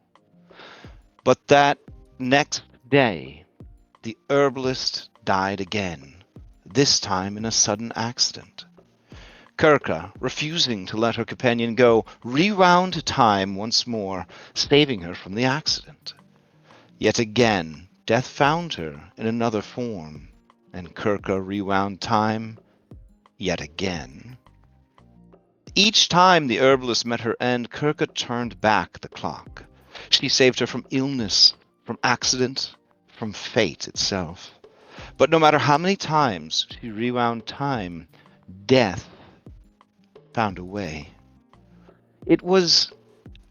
But that next day, the herbalist died again, this time in a sudden accident. Kirka, refusing to let her companion go, rewound time once more, saving her from the accident. Yet again, death found her in another form, and Kirka rewound time yet again. Each time the herbalist met her end, Kirka turned back the clock. She saved her from illness, from accident, from fate itself. But no matter how many times she rewound time, death found a way. It was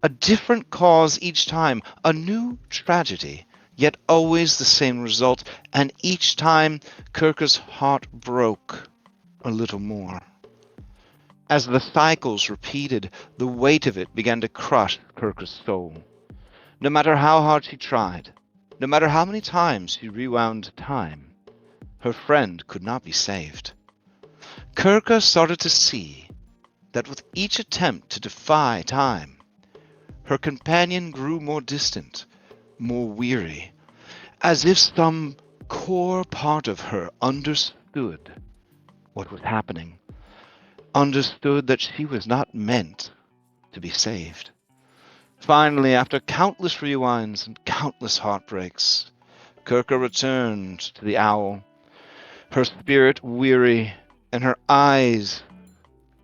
a different cause each time, a new tragedy, yet always the same result, and each time Kirka's heart broke a little more. As the cycles repeated, the weight of it began to crush Kirka's soul. No matter how hard she tried, no matter how many times she rewound time, her friend could not be saved. Kirka started to see that with each attempt to defy time, her companion grew more distant, more weary, as if some core part of her understood what was happening, understood that she was not meant to be saved. Finally, after countless rewinds and countless heartbreaks, Kirka returned to the owl, her spirit weary and her eyes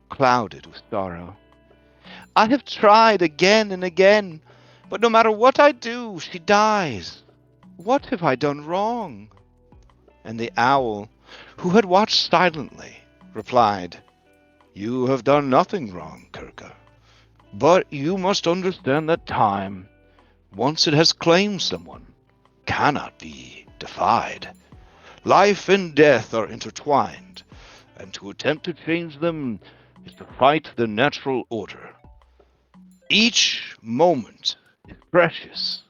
clouded with sorrow. I have tried again and again, but no matter what I do, she dies. What have I done wrong? And the owl, who had watched silently, replied, You have done nothing wrong, Kirka. But you must understand that time, once it has claimed someone, cannot be defied. Life and death are intertwined, and to attempt to change them is to fight the natural order. Each moment is precious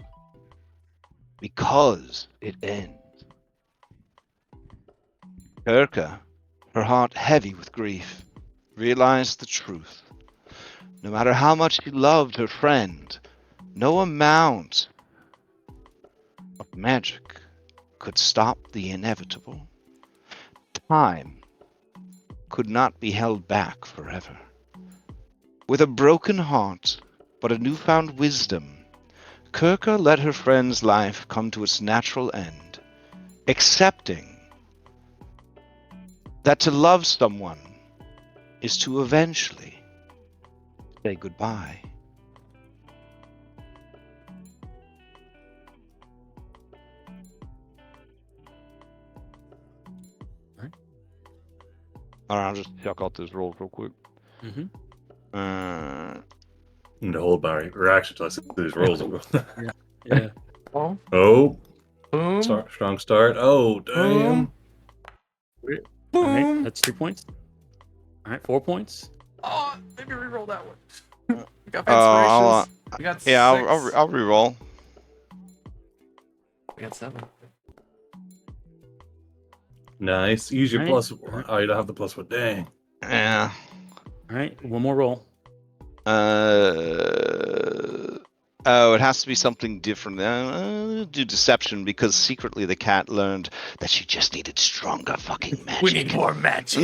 because it ends. Kirka, her heart heavy with grief, realized the truth. No matter how much she loved her friend, no amount of magic could stop the inevitable. Time could not be held back forever. With a broken heart, but a newfound wisdom, Kirka let her friend's life come to its natural end, accepting that to love someone is to eventually say goodbye. Alright, I'll just check out this roll real quick. Mm-hmm. And the whole reaction to these rolls. Yeah. Oh, Oh, boom. strong start. Oh, damn. Boom. All right, Boom. that's 3 points. All right, 4 points. Oh, maybe reroll that one. We got I'll, inspirations. We got yeah, six. I'll reroll. We got 7. Nice. Use your Right. plus. Oh, you don't have the plus one. Dang. Yeah. All right, one more roll. Oh, it has to be something different. Do deception because secretly the cat learned that she just needed stronger fucking magic. We need more magic.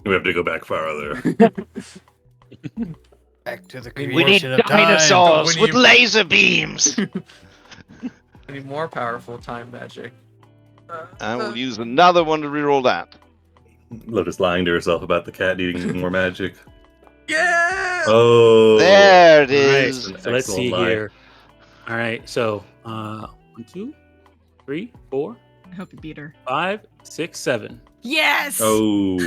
We have to go back farther. Back to the We We need creation of time. dinosaurs We with need- laser beams. We need more powerful time magic. I will use another one to reroll that. Lotus lying to herself about the cat needing more magic. Yeah. Oh. There it All right, is. An so let's excellent see lie. here. All right, so 1, 2, 3, 4, I hope you beat her. 5, 6, 7. Yes! Oh.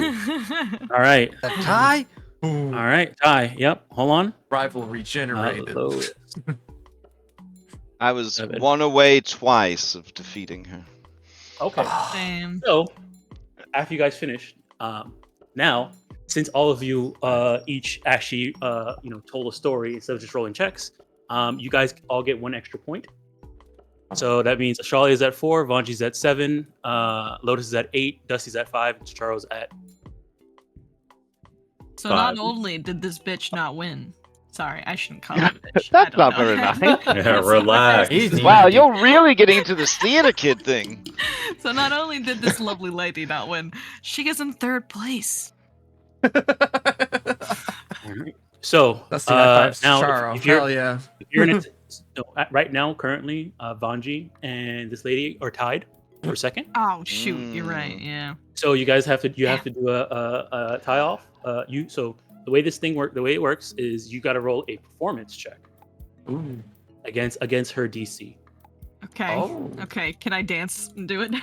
All right, A tie? Boom. all right, tie. Yep, hold on. Rivalry generated. Lotus. I was 7. one away twice of defeating her. Okay. Same. So, after you guys finish, now since all of you each actually told a story instead of just rolling checks, you guys all get 1 extra point. So that means Ashali is at 4, Vanji's at 7, Lotus is at 8, Dusty's at 5, and Charo's at. So 5. not only did this bitch not win. Sorry, I shouldn't call it a bitch. That's I don't not know. very nice. Yeah, relax. Easy. Wow, you're really getting into this theater kid thing. So not only did this lovely lady not win, she gets in 3rd place. So That's the high five, now, Charo. if you're Hell yeah. if you're in right now, currently, Vanji and this lady are tied for second. Oh shoot, you're right. Mm. Yeah. So you guys have to do a tie off. So the way it works is you got to roll a performance check Ooh. against her DC. Okay. Oh. Okay. Can I dance and do it?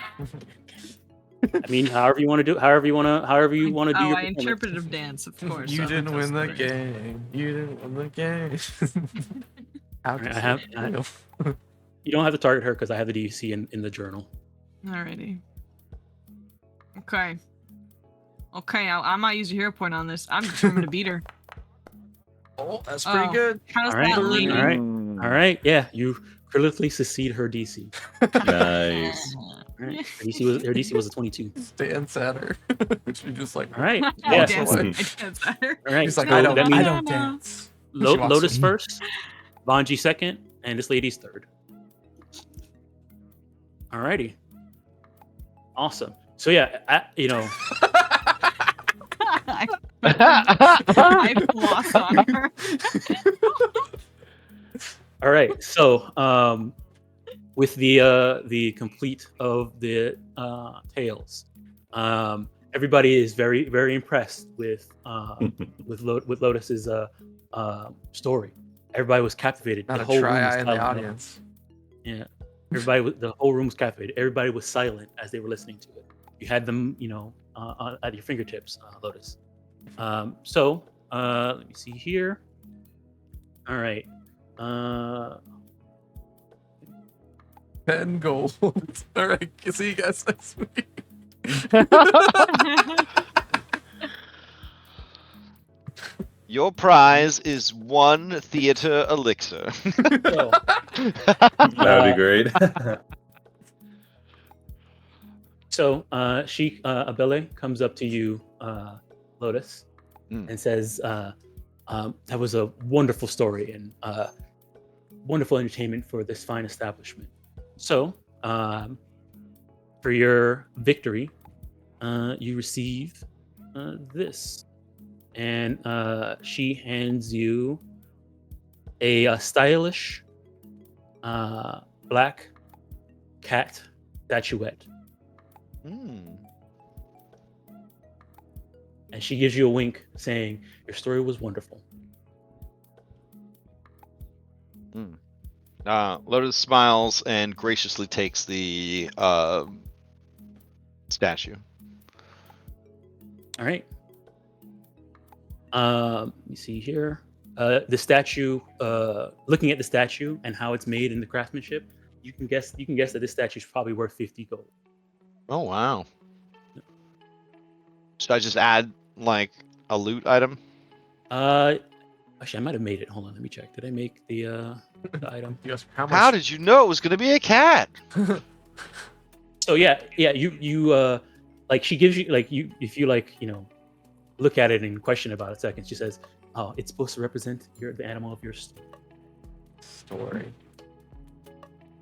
I mean, however you want to do your Oh, performance. interpretive dance, of course. You I'll didn't win the contest game. You didn't win the game. How Alright, does I it have- feel? You don't have to target her because I have the DC in the journal. Alrighty. Okay. Okay, I might use a hero point on this. I'm determined to beat her. Oh, that's pretty Oh. good. How's All right, that, lady? all right. All right, yeah, you critically succeed her DC. Nice. All All right. Her DC was a 22. Stands at her. She just like, All right. I Yeah. dance. so- I dance at her. All right. he's like, so I don't, that I means don't No. dance. She walks Lotus in. first, Vanji second, and this lady's third. Alrighty. Awesome. So yeah, I floss on her. all right. So with the complete of the tales, everybody is very very impressed with Lotus's story. Everybody was captivated. Not the a whole room try was eye in the silent. audience. Yeah. The whole room was captivated. Everybody was silent as they were listening to it. You had them, at your fingertips, Lotus. So let me see here. All right. 10 gold. All right. See you guys next week. Your prize is 1 theater elixir. So, That would be great. so Abele comes up to you, Lotus, and says, "That was a wonderful story and wonderful entertainment for this fine establishment. So, for your victory, you receive this." And she hands you a stylish black cat statuette. Hmm. And she gives you a wink saying, "Your story was wonderful." Lotus smiles and graciously takes the statue. All right. Let me see here. The statue, looking at the statue and how it's made in the craftsmanship, you can guess that this statue is probably worth 50 gold. Oh wow. Should I just add like a loot item? Actually, I might have made it. Hold on, let me check. Did I make the item? You guys, how much? How did you know it was gonna be a cat? So yeah, you like she gives you if you look at it and question about it a second, she says, "Oh, it's supposed to represent the animal of your story?"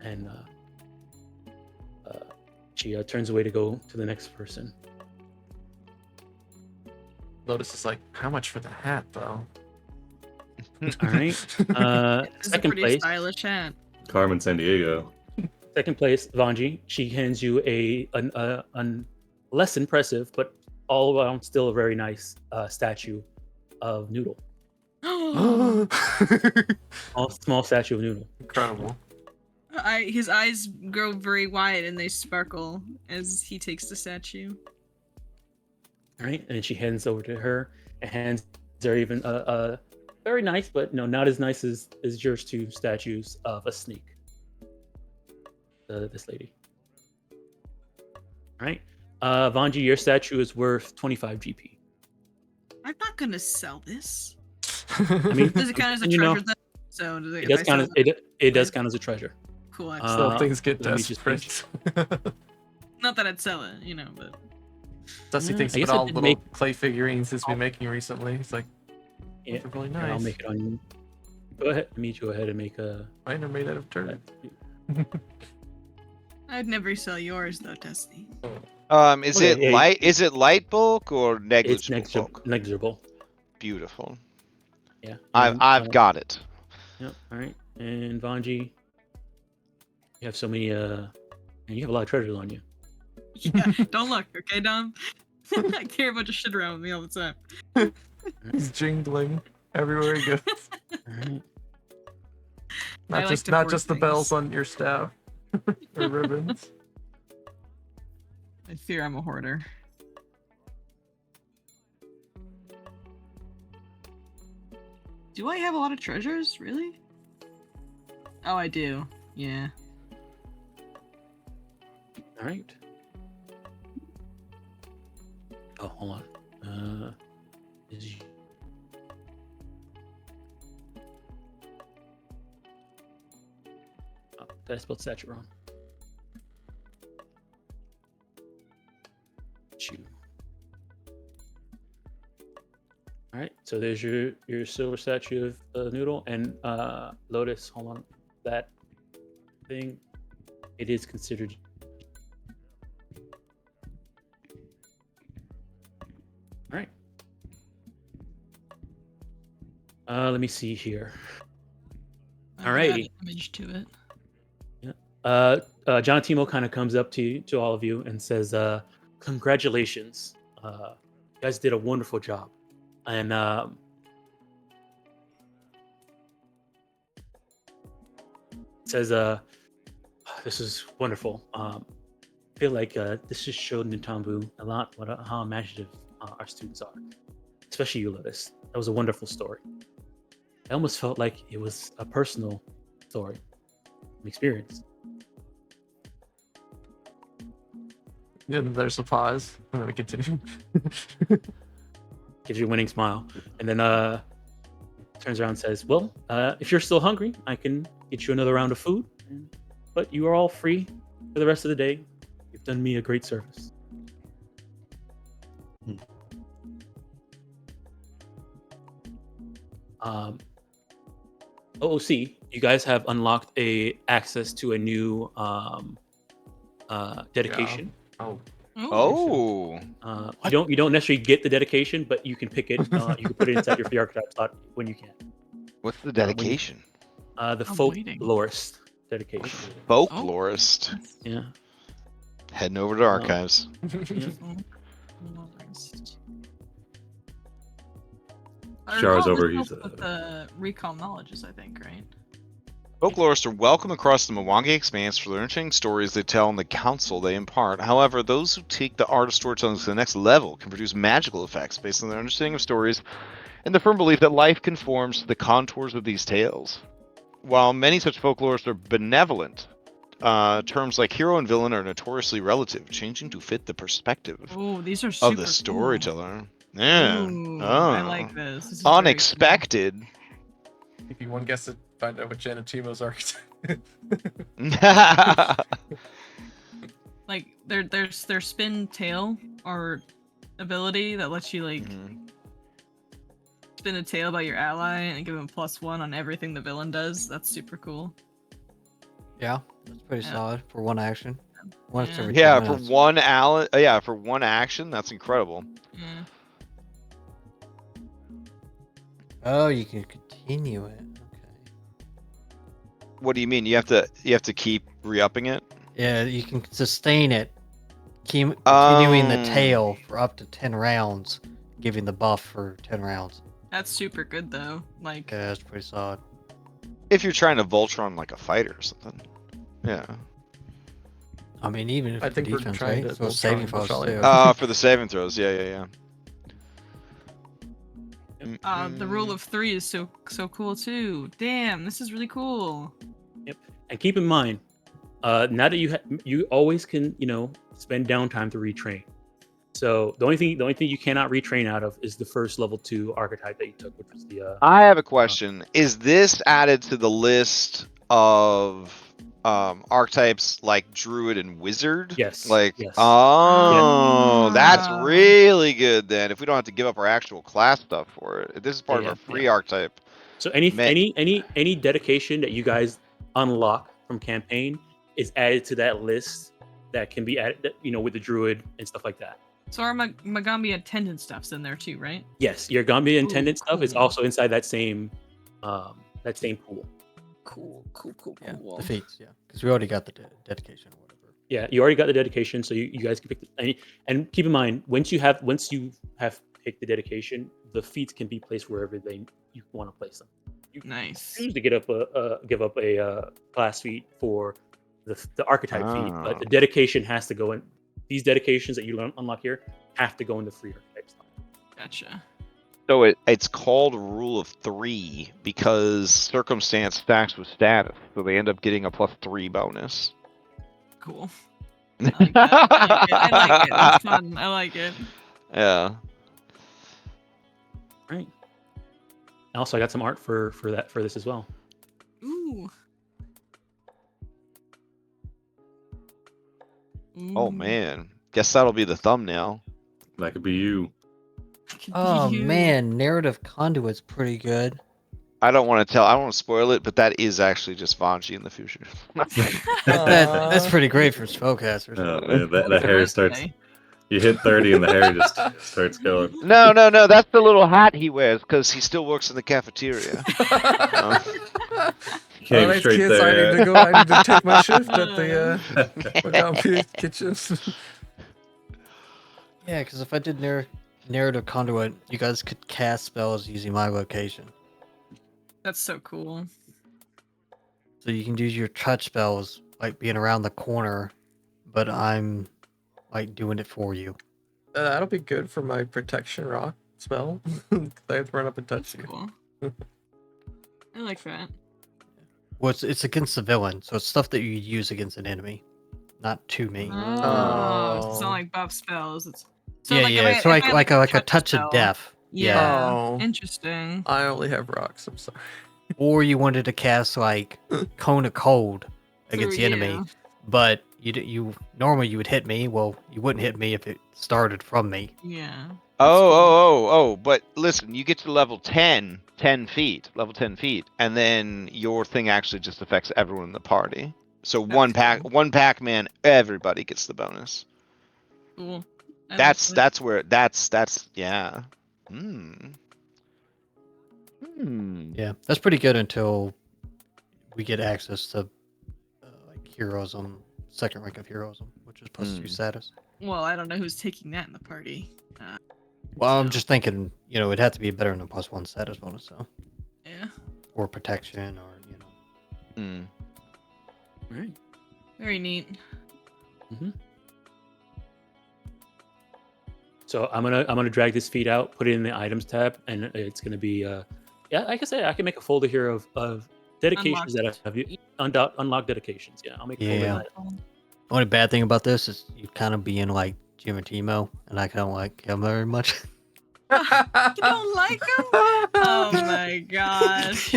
And she turns away to go to the next person. Lotus is like, how much for the hat, though? All right. It's a Second pretty place. stylish hat. Carmen San Diego. Second place, Vanji. She hands you a less impressive, but all around still a very nice statue of Noodle. Small statue of Noodle. Incredible. His eyes grow very wide and they sparkle as he takes the statue. All right, and then she hands over to her and hands her even very nice, but not as nice as yours two statues of a snake. This lady. All right, Vanji, your statue is worth 25 GP. I'm not gonna sell this. I mean, Does it count as a treasure then? So does it does count as it does count as a treasure. Cool. So things get let me just desperate. Not that I'd sell it, but Dusty Yeah, thinks I guess about I all did little make- clay figurines he's been making recently. He's like, Yeah, those are really here, nice. I'll make it on. Go ahead, go ahead and make a. Mine are made out of turd. I'd never sell yours though, Dusty. Is Okay, it yeah, light? Is it light bulk or It's negligible bulk? negligible. Beautiful. Yeah. I've got it. Yep. All right. And Vanji, you have so many. And you have a lot of treasures on you. Yeah, don't look, okay, Dom? I carry a bunch of shit around with me all the time. He's jingling everywhere he goes. All right. Not like just to not hoard just the things. bells on your staff or ribbons. I fear I'm a hoarder. Do I have a lot of treasures? Really? Oh, I do. Yeah. All right. Oh, hold on. Is oh, did I spell statue wrong? So there's your silver statue of Noodle and Lotus. Hold on, that thing. It is considered. All right. Let me see here. I'll add Alrighty. an image to it. John Timo kind of comes up to all of you and says, "Congratulations, you guys did a wonderful job." And says, "This is wonderful. I feel like this just showed Nitambu a lot how imaginative our students are, especially you, Lotus. That was a wonderful story. I almost felt like it was a personal story, an experience." And there's a pause. And then we continue. Gives you a winning smile, and then turns around and says, "Well, if you're still hungry, I can get you another round of food, but you are all free for the rest of the day. You've done me a great service." OOC, you guys have unlocked access to a new dedication. Oh. Oh. You don't necessarily get the dedication, but you can pick it. You can put it inside your free archetype slot when you can. What's the dedication? The I'm waiting. folklorist dedication. Folklorist. Yeah. Heading over to archives. Char's over, he's, with the recall knowledges, I think, right? Folklorists are welcome across the Mwangi Expanse for the entertaining stories they tell and the counsel they impart. However, those who take the art of storytelling to the next level can produce magical effects based on their understanding of stories and the firm belief that life conforms to the contours of these tales. While many such folklorists are benevolent, terms like hero and villain are notoriously relative, changing to fit the perspective Oh, these are super of the cool. storyteller. Yeah. Ooh, Oh. I like this. This is very Unexpected. If you one guess it, find out what Janet Timo's archetype. cool. Like their spin tail or ability that lets you like spin a tail by your ally and give him +1 on everything the villain does. That's super cool. Yeah, that's pretty solid for one action. Once Yeah. every Yeah, 10 for minutes. for one action, that's incredible. Yeah. Oh, you can continue it. Okay. What do you mean? You have to keep re-upping it? Yeah, you can sustain it. Continuing the Oh. tail for up to 10 rounds, giving the buff for 10 rounds. That's super good though. Like Yeah, that's pretty solid. If you're trying to Voltron like a fighter or something. Yeah. I mean, even if I it's think we're defense, trying right? to So Voltron saving throws Australia. too. For the saving throws. Yeah. the rule of 3 is so cool too. Damn, this is really cool. Yep. And keep in mind, now that you always can spend downtime to retrain. So the only thing you cannot retrain out of is the first level 2 archetype that you took, which was the. I have a question. Is this added to the list of archetypes like druid and wizard? Yes. Like, yes. oh, that's Ah. really good then. If we don't have to give up our actual class stuff for it, if this is part of Yeah, our free archetype. So any Man. any dedication that you guys unlock from campaign is added to that list that can be added, with the druid and stuff like that. So our Magaambya attendant stuff's in there too, right? Yes, your Gambia intendant stuff is cool. also inside that same pool. Cool. Yeah, the feats, yeah. Because we already got the dedication or whatever. Yeah, you already got the dedication, so you guys can pick and keep in mind once you have picked the dedication, the feats can be placed wherever you want to place them. You Nice. choose to give up a class feat for the archetype feat, but the dedication has to go in. These dedications that you unlock here have to go in the free archetype stuff. Gotcha. So it's called Rule of 3 because circumstance stacks with status, so they end up getting a +3 bonus. Cool. I like that. I like it. That's fun. I like it. Yeah. Right. Also, I got some art for this as well. Ooh. Oh man, guess that'll be the thumbnail. That could be you. Oh You- man, narrative conduit's pretty good. I don't want to tell. I don't want to spoil it, but that is actually just Vanji in the future. That's pretty great for spellcasters. Oh man, the What can hair I starts. say? You hit 30 and the hair just starts going. No, no, no. That's the little hat he wears because he still works in the cafeteria. Came Alright, straight kids, I there. need to go. I need to take my shift at the Magaambya kitchen. Yeah, because if I did narrative conduit, you guys could cast spells using my location. That's so cool. So you can use your touch spells like being around the corner, but I'm like doing it for you. That'll be good for my protection rock spell. I have to run up and touch That's you. cool. I like that. Well, it's against the villain, so it's stuff that you use against an enemy, not to me. Oh, it's Oh. not like buff spells. It's Yeah, like, yeah. if So I like had, like a touch spell, of death. Yeah. Oh. Interesting. I only have rocks. I'm sorry. Or you wanted to cast like cone of cold against the Through enemy, you. but you normally you would hit me. Well, you wouldn't hit me if it started from me. Yeah. But listen, you get to level 10 feet, level 10 feet, and then your thing actually just affects everyone in the party. So one That's cool. Pac-Man, everybody gets the bonus. Cool. I like That's that. yeah. Hmm. Yeah, that's pretty good until we get access to like heroism, second rank of heroism, which is +2 status. Well, I don't know who's taking that in the party. Well, I'm So, just thinking, it'd have to be better than a +1 status bonus, so yeah. or protection, or Hmm. Right. Very neat. So I'm gonna drag this feed out, put it in the items tab, and it's gonna be yeah. Like I said, I can make a folder here of dedications Unlocked. that I have unlocked dedications. Yeah, I'll make a folder. Yeah. Of that. The only bad thing about this is you kind of be in like Jim and Timo, and I kind of like him very much. You don't like him? Oh my This gosh.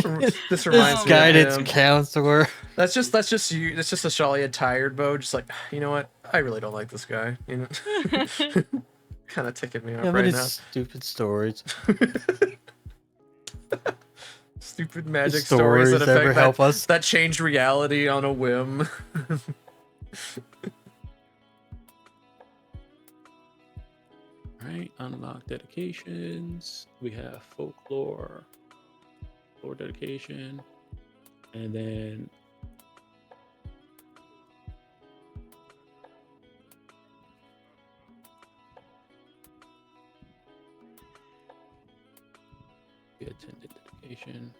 This reminds me of guidance him. counselor. That's just you. That's just a Shalia tired mode. Just like, you know what? I really don't like this guy. You know, kind of ticking me off Yeah, but right it's now. stupid stories. Stupid magic Stories stories that ever affect help us. that change reality on a whim. Right, unlock dedications. We have folklore dedication, and then we attended dedication.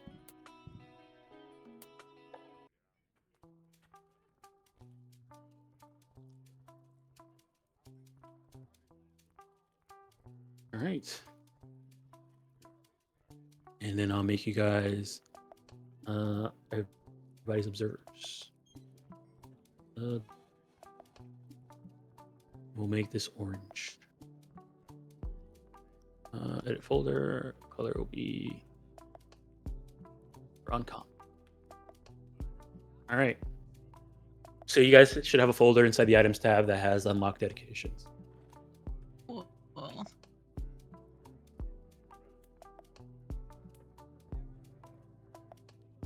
All right. And then I'll make you guys everybody's observers. We'll make this orange. Edit folder, color will be uncommon. All right. So you guys should have a folder inside the items tab that has unlocked dedications. Cool.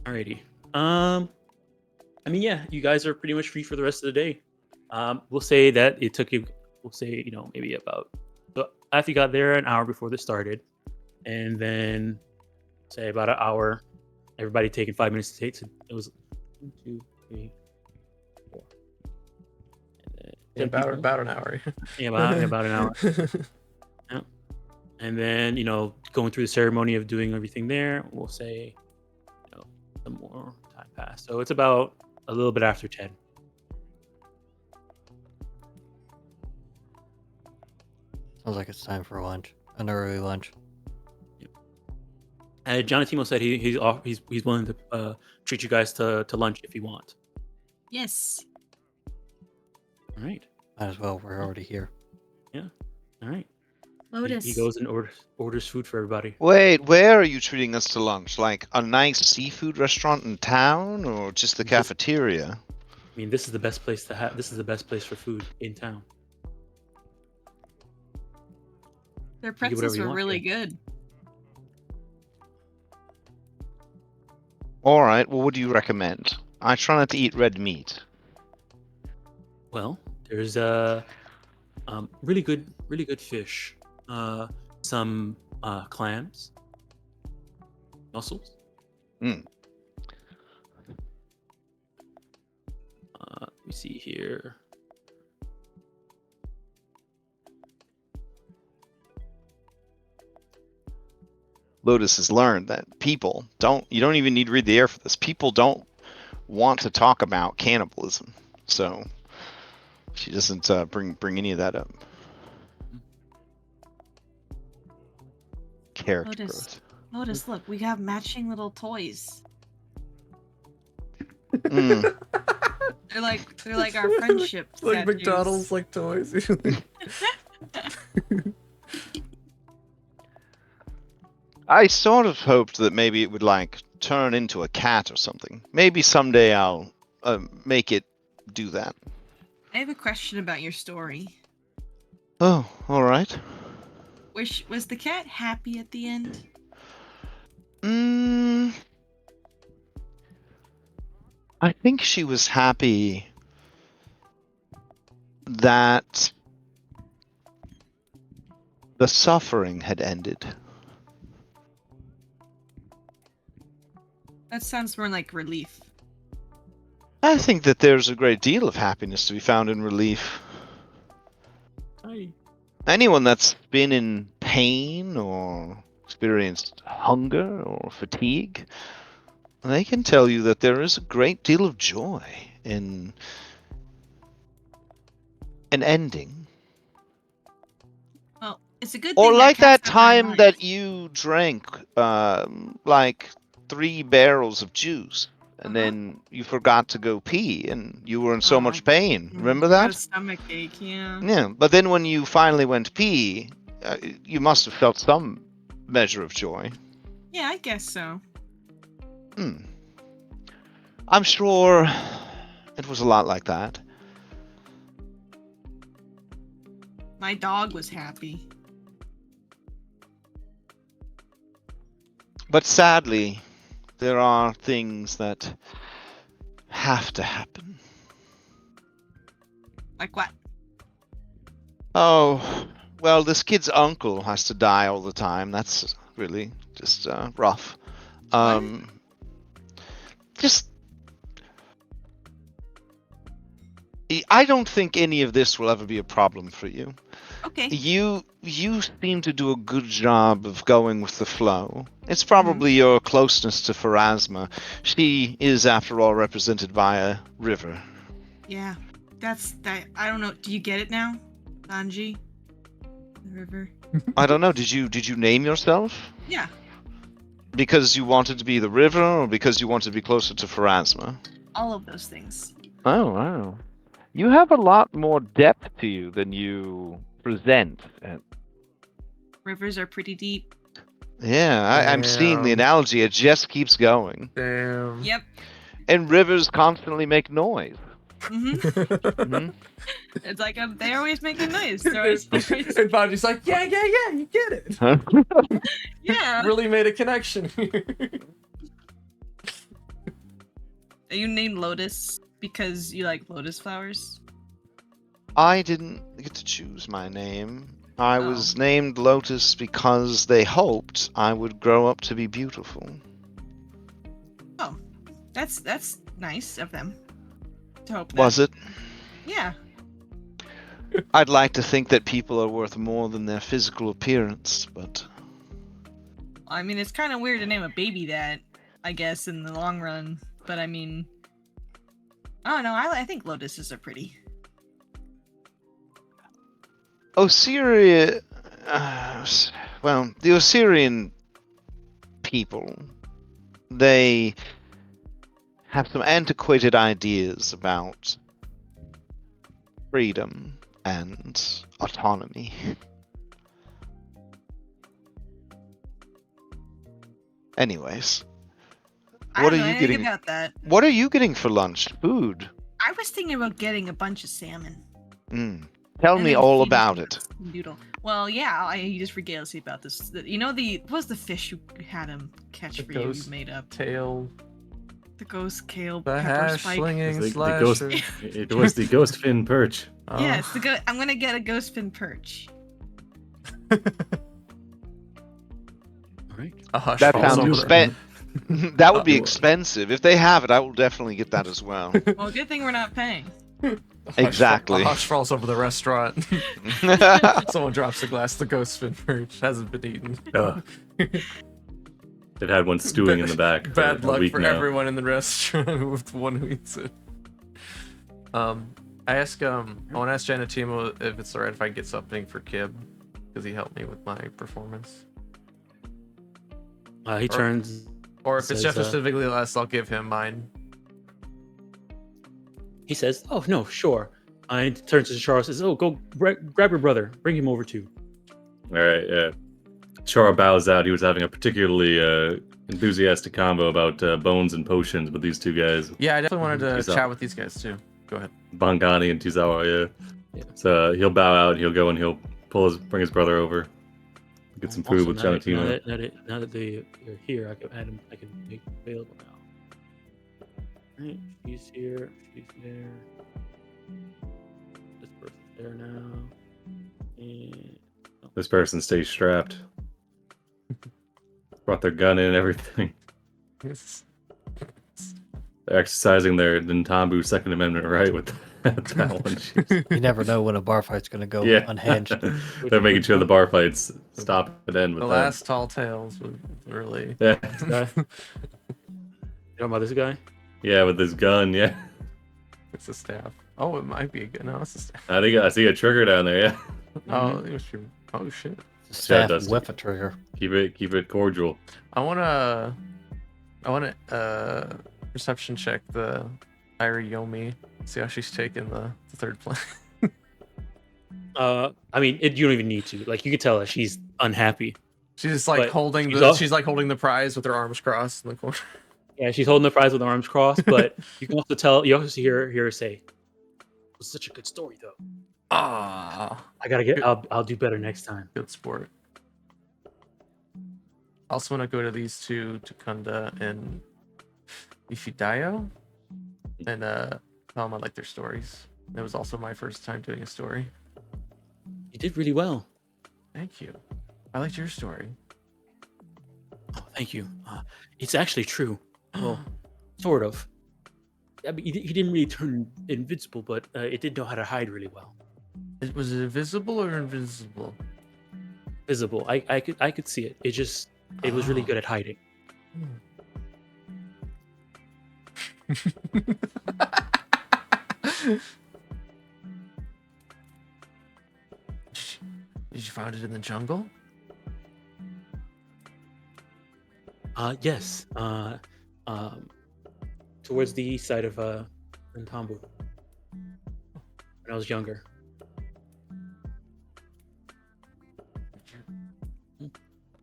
Alrighty. I mean, yeah, you guys are pretty much free for the rest of the day. We'll say that it took you, we'll say, maybe about, so after you got there, an hour before this started, and then say about an hour, everybody taking 5 minutes to take. So it was 1, 2, 3, 4. Yeah, about an hour. Yeah, about an hour. Yeah. And then, going through the ceremony of doing everything there, we'll say, some more time passed. So it's about a little bit after 10. Sounds like it's time for lunch, an early lunch. John Timo said he's willing to treat you guys to lunch if you want. Yes. All right. Might as well. We're already here. All right. Lotus. He goes and orders food for everybody. Wait, where are you treating us to lunch? Like a nice seafood restaurant in town, or just the cafeteria? I mean, this is the best place to have. This is the best place for food in town. Their You get whatever pretzels you were want really here. good. All right. Well, what do you recommend? I try not to eat red meat. Well, there's really good fish. Some clams, mussels. Mm. Let me see here. Lotus has learned that people don't. You don't even need to read the air for this. People don't want to talk about cannibalism, so she doesn't bring any of that up. Character Lotus. growth. Lotus, look, we have matching little toys. Mm. They're like our friendship It's like statues. McDonald's, like toys. I sort of hoped that maybe it would like turn into a cat or something. Maybe someday I'll make it do that. I have a question about your story. Oh, all right. Was the cat happy at the end? I think she was happy that the suffering had ended. That sounds more like relief. I think that there's a great deal of happiness to be found in relief. Anyone that's been in pain or experienced hunger or fatigue, they can tell you that there is a great deal of joy in an ending. Well, it's a good Or thing like that cats have red time eyes. that you drank like 3 barrels of juice and Uh-huh. then you forgot to go pee and you were in so Aw. much pain. Remember I had a that? stomach ache, yeah. Yeah, but then when you finally went pee, you must have felt some measure of joy. Yeah, I guess so. I'm sure it was a lot like that. My dog was happy. But sadly, there are things that have to happen. Like what? Oh, well, this kid's uncle has to die all the time. That's really just rough. Just I don't think any of this will ever be a problem for you. Okay. You seem to do a good job of going with the flow. It's probably your closeness to Pharasma. She is, after all, represented by a river. Yeah. That's that. I don't know. Do you get it now, Sanji? The river. I don't know. Did you name yourself? Yeah. Because you wanted to be the river, or because you wanted to be closer to Pharasma? All of those things. Oh, wow. You have a lot more depth to you than you present. Rivers are pretty deep. Yeah, I'm seeing the Damn. analogy. It just keeps going. Damn. Yep. And rivers constantly make noise. Mm-hmm. It's like they're always making noise. They're always, And Bonji's like, yeah, you get it. Huh? yeah. Really made a connection. Are you named Lotus because you like lotus flowers? I didn't get to choose my name. I Oh. was named Lotus because they hoped I would grow up to be beautiful. Oh, that's nice of them. To hope that. Was it? Yeah. I'd like to think that people are worth more than their physical appearance, but I mean, it's kind of weird to name a baby that, I guess, in the long run. But I mean, I don't know. I think lotuses are pretty. Osirian, well, the Osirian people, they have some antiquated ideas about freedom and autonomy. Anyways, I what don't are know you anything getting? about that. What are you getting for lunch? Food. I was thinking about getting a bunch of salmon. Tell And me then all feed about him it. Noodle. Well, yeah, he just regales you about this. You know what was the fish you had him catch The for you? You ghost made up tail, the ghost kale the pepper hash spike. slinging The ghost. slasher. It was the ghost fin perch. Yeah, it's the go. I'm gonna get a ghost fin perch. All right. A hush That falls sounds over the- That would be Uh, expensive. If they have it, I will definitely get that as well. Well, good thing we're not paying. a hush Exactly. A hush falls over the restaurant. Someone drops a glass. The ghost fin perch hasn't been eaten. They've had one stewing in the back. For Bad a luck week for now. everyone in the restaurant with the one who eats it. I want to ask Janatimo if it's alright if I get something for Kib, because he helped me with my performance. He turns. Or if it's Says, just specifically less, I'll give him mine. He says, "Oh no, sure." He turns to Charles. Says, "Oh, go grab your brother. Bring him over too." All right, yeah. Char bows out. He was having a particularly enthusiastic combo about bones and potions with these two guys, Yeah, I definitely wanted to He's chat up. with these guys too. Go ahead. Bangani and Tizawa. Yeah. So he'll bow out. He'll go and he'll bring his brother over, get some food Also, with now that- Janatino. Now that they're here, I can add him. I can make him available now. Right, she's here. She's there. This person's there now. And This person stays strapped. Brought their gun in and everything. Yes. They're exercising their Nintambu Second Amendment right with that one. Jeez. You never know when a bar fight's gonna go Yeah. unhinged. They're making sure the bar fights stop and end with The that. last tall tales was really. Yeah. guy. You know about this guy? Yeah, with his gun, yeah. It's a staff. Oh, it might be a good. No, it's a staff. I see a trigger down there, yeah. Oh, it was your. Oh shit. Staff Dusty. with a trigger. Keep it cordial. I wanna perception check the Iriomi. See how she's taking the third plane. I mean, you don't even need to. Like, you could tell that she's unhappy. She's just like But holding she's the. al- She's like holding the prize with her arms crossed in the corner. Yeah, she's holding the prize with her arms crossed. But you can also tell. You also hear her say, "It was such a good story, though. Ah, I gotta get. I'll do better next time." good sport. Also want to go to these two, Tukunda and Ifidayo, and tell them I like their stories. It was also my first time doing a story. You did really well. Thank you. I liked your story. Oh, thank you. It's actually true. Well, sort of. I mean, he didn't really turn invincible, but it did know how to hide really well. Was it visible or invisible? Visible. I could see it. It was really good at hiding. Did you find it in the jungle? Yes. Towards the east side of Ntambu. When I was younger.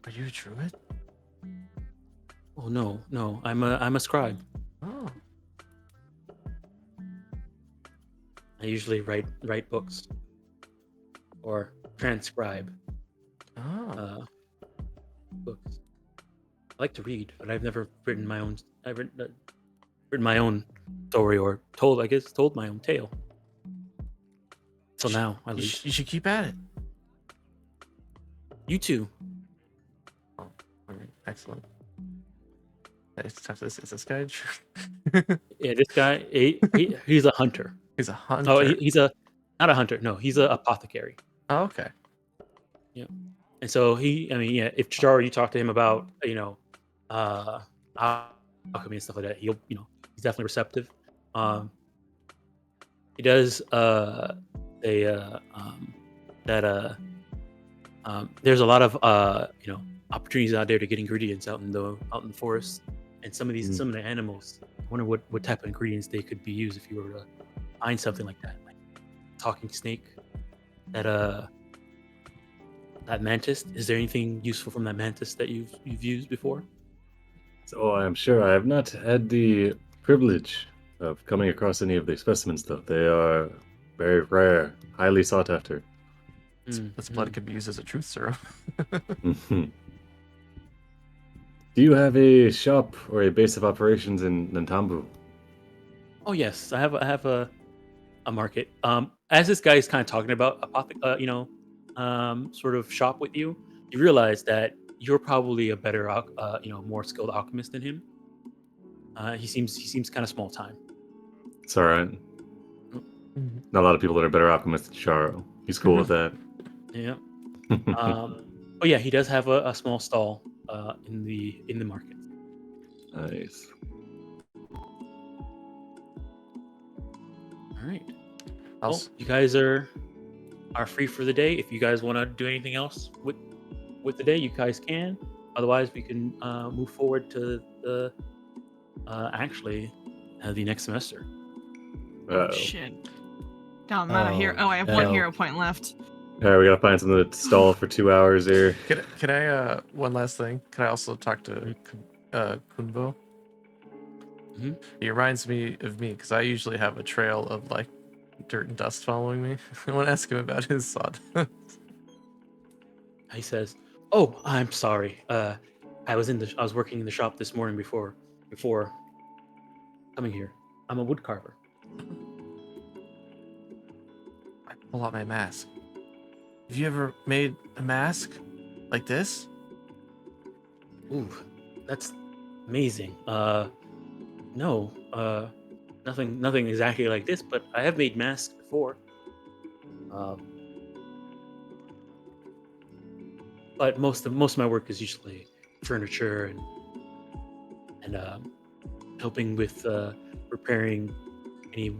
Are you a druid? Oh no. I'm a scribe. Oh. I usually write books or transcribe Oh. books. I like to read, but I've never written my own. I've written my own story or told my own tale. Till now, at least. You should keep at it. You too. Oh, all right. Excellent. Is this guy? a druid? Yeah, this guy. He's a hunter. He's a hunter. Oh, he's not a hunter. No, he's a apothecary. Oh, okay. And so if Char, you talk to him about, alchemy and stuff like that, he's definitely receptive. He does there's a lot of opportunities out there to get ingredients out in the forest, and some of the animals. I wonder what type of ingredients they could be used if you were to find something like that, like talking snake, that mantis. Is there anything useful from that mantis that you've used before? So I'm sure I have not had the privilege of coming across any of the specimens, though. They are Very rare, highly sought after. This blood could be used as a truth serum. Mhm. Do you have a shop or a base of operations in Nantambu? Oh yes, I have a market. As this guy is kind of talking about sort of shop with you, you realize that you're probably a better, more skilled alchemist than him. He seems kind of small time. It's alright. Mhm. Not a lot of people that are better alchemists than Charo. He's cool with that. Yeah. Oh yeah, he does have a small stall in the market. Nice. All right. I'll Well, you guys are free for the day. If you guys want to do anything else with the day, you guys can. Otherwise, we can move forward to the the next semester. Uh-oh. Shit. No, I'm out of hero. Oh, I have no. one hero point left. Alright, we gotta find something to stall for 2 hours here. Can I one last thing? Can I also talk to Kunbo? Mhm. He reminds me of me because I usually have a trail of like dirt and dust following me. I want to ask him about his sod. He says, "Oh, I'm sorry. I was working in the shop this morning before coming here. I'm a wood carver." I pull out my mask. Have you ever made a mask like this? Ooh, that's amazing. No, nothing exactly like this, but I have made masks before. Um, but most of my work is usually furniture and helping with repairing any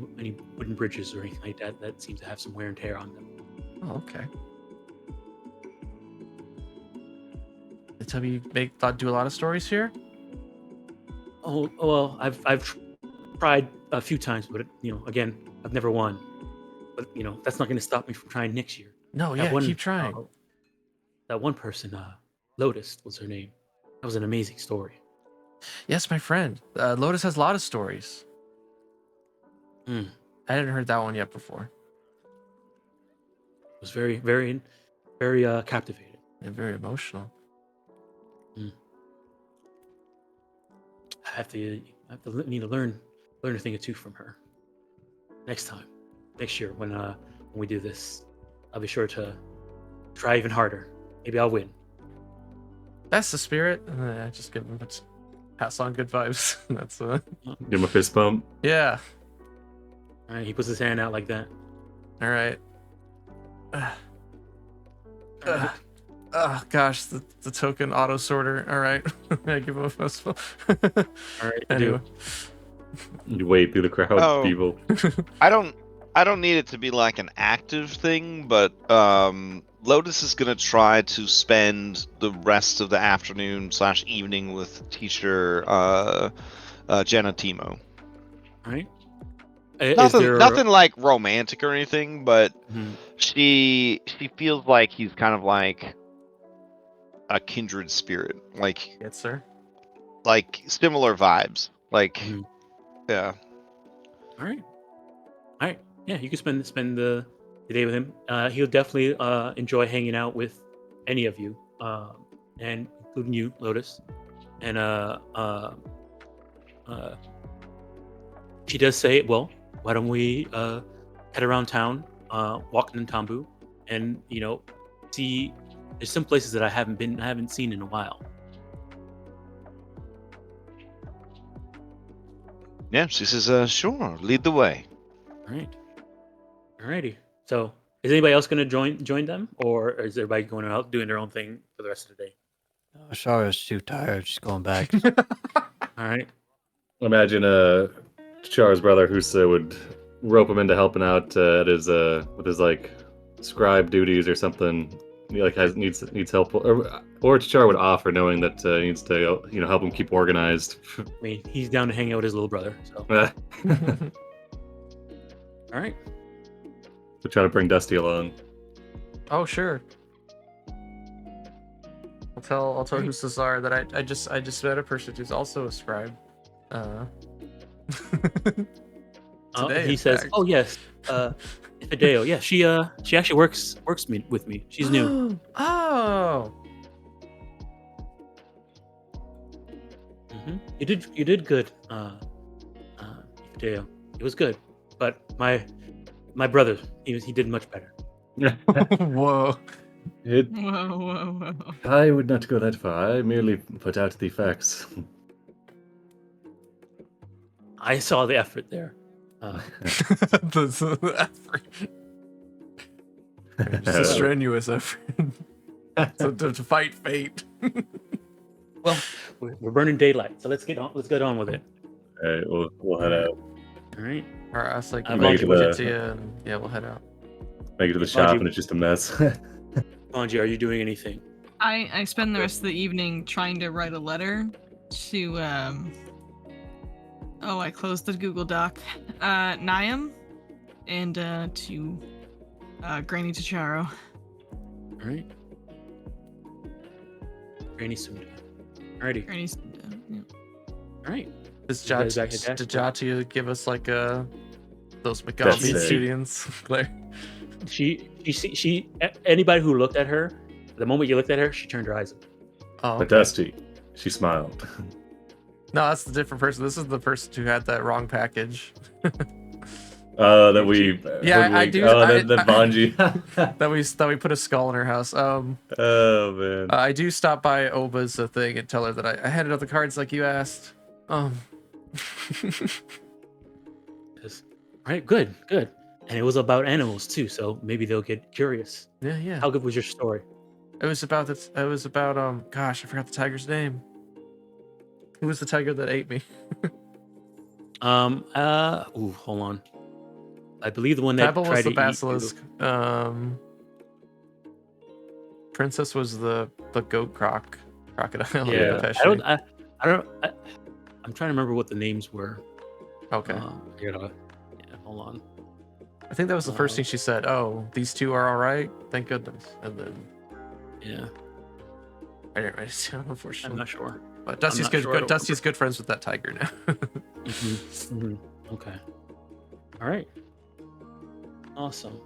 wooden bridges or anything like that that seem to have some wear and tear on them. Oh, okay. They tell me you do a lot of stories here? Oh well, I've tried a few times, but again, I've never won. But that's not going to stop me from trying next year. No, That yeah, one, keep trying. that one person, Lotus was her name. That was an amazing story. Yes, my friend. Lotus has a lot of stories. Mm. I hadn't heard that one yet before. It was very, very, very captivating. And very emotional. Need to learn a thing or two from her. Next year when we do this, I'll be sure to try even harder. Maybe I'll win. That's the spirit. I just give him pass on good vibes. That's Give him a fist bump. yeah. All right, he puts his hand out like that. All right. All right. Oh gosh, the token auto sorter. All right, I give him a fist bump. All right. Anyway, You wade through the crowd, Oh. people. I don't need it to be like an active thing, but Lotus is gonna try to spend the rest of the afternoon / evening with teacher Jenna Timo. All right. Is there Nothing like romantic or anything, but Mhm. she feels like he's kind of like a kindred spirit, like yes, sir. similar vibes, like Mhm. yeah. All right. Yeah, you can spend the day with him. He'll definitely enjoy hanging out with any of you, and including you, Lotus. And she does say, "Well, why don't we head around town, walk in Tambu, and see? There's some places that I haven't seen in a while." Yeah, she says, sure, lead the way. All right. Alrighty. So, is anybody else going to join them, or is everybody going out doing their own thing for the rest of the day? Shara's too tired. She's going back. All right. Imagine Char's brother Husa would rope him into helping out at his with his like scribe duties or something. He like needs help, or Char would offer, knowing that he needs to help him keep organized. I mean, he's down to hang out with his little brother. So, all right. We're trying to bring Dusty along. Oh sure. I'll tell Great. Husazar that I just met a person who's also a scribe. Today, He in says, fact. "Oh yes, Hideo. Yeah, she actually works with me. She's new. Oh. You did good, Hideo. It was good, but my brother, he did much better. Whoa. It, Whoa. I would not go that far. I merely put out the facts. I saw the effort there. The effort. It's a strenuous effort. to fight fate. Well, we're burning daylight, so let's get on with it. All right, we'll head out. All right. All right, I was like, Make it we'll to get the- to you, and yeah, we'll head out. Make it to the shop, Roger. and it's just a mess. Bonji, are you doing anything? I spend the rest of the evening trying to write a letter to I closed the Google Doc. Niam and to Granny Tacharo. All right. Granny Sunda. Alrighty. Granny's yeah. All right. Does You guys back to Did Jack? Jati give us like those That's Magaambya it. students, Claire? She anybody who looked at her, the moment you looked at her, she turned her eyes up. Oh, But Dusty, she smiled. no, that's the different person. This is the person who had that wrong package. That we. Yeah, I do- Oh, I- that Bonji. that we put a skull in her house. Oh man. I do stop by Oba's thing and tell her that I handed out the cards like you asked. All right, good. And it was about animals too, so maybe they'll get curious. Yeah. How good was your story? It was about this. It was about gosh, I forgot the tiger's name. Who was the tiger that ate me? Hold on. I believe the one that Pebble tried was the to eat you- basilisk. Princess was the goat crocodile. Yeah, the I don't. I'm trying to remember what the names were. Okay. Yeah, hold on. I think that was the first thing she said. Oh, these two are all right. Thank goodness. And then Yeah, I didn't write it down, I'm unfortunately. not sure. But Dusty's not good. sure. I don't Dusty's good friends with that tiger now. Okay. All right. Awesome.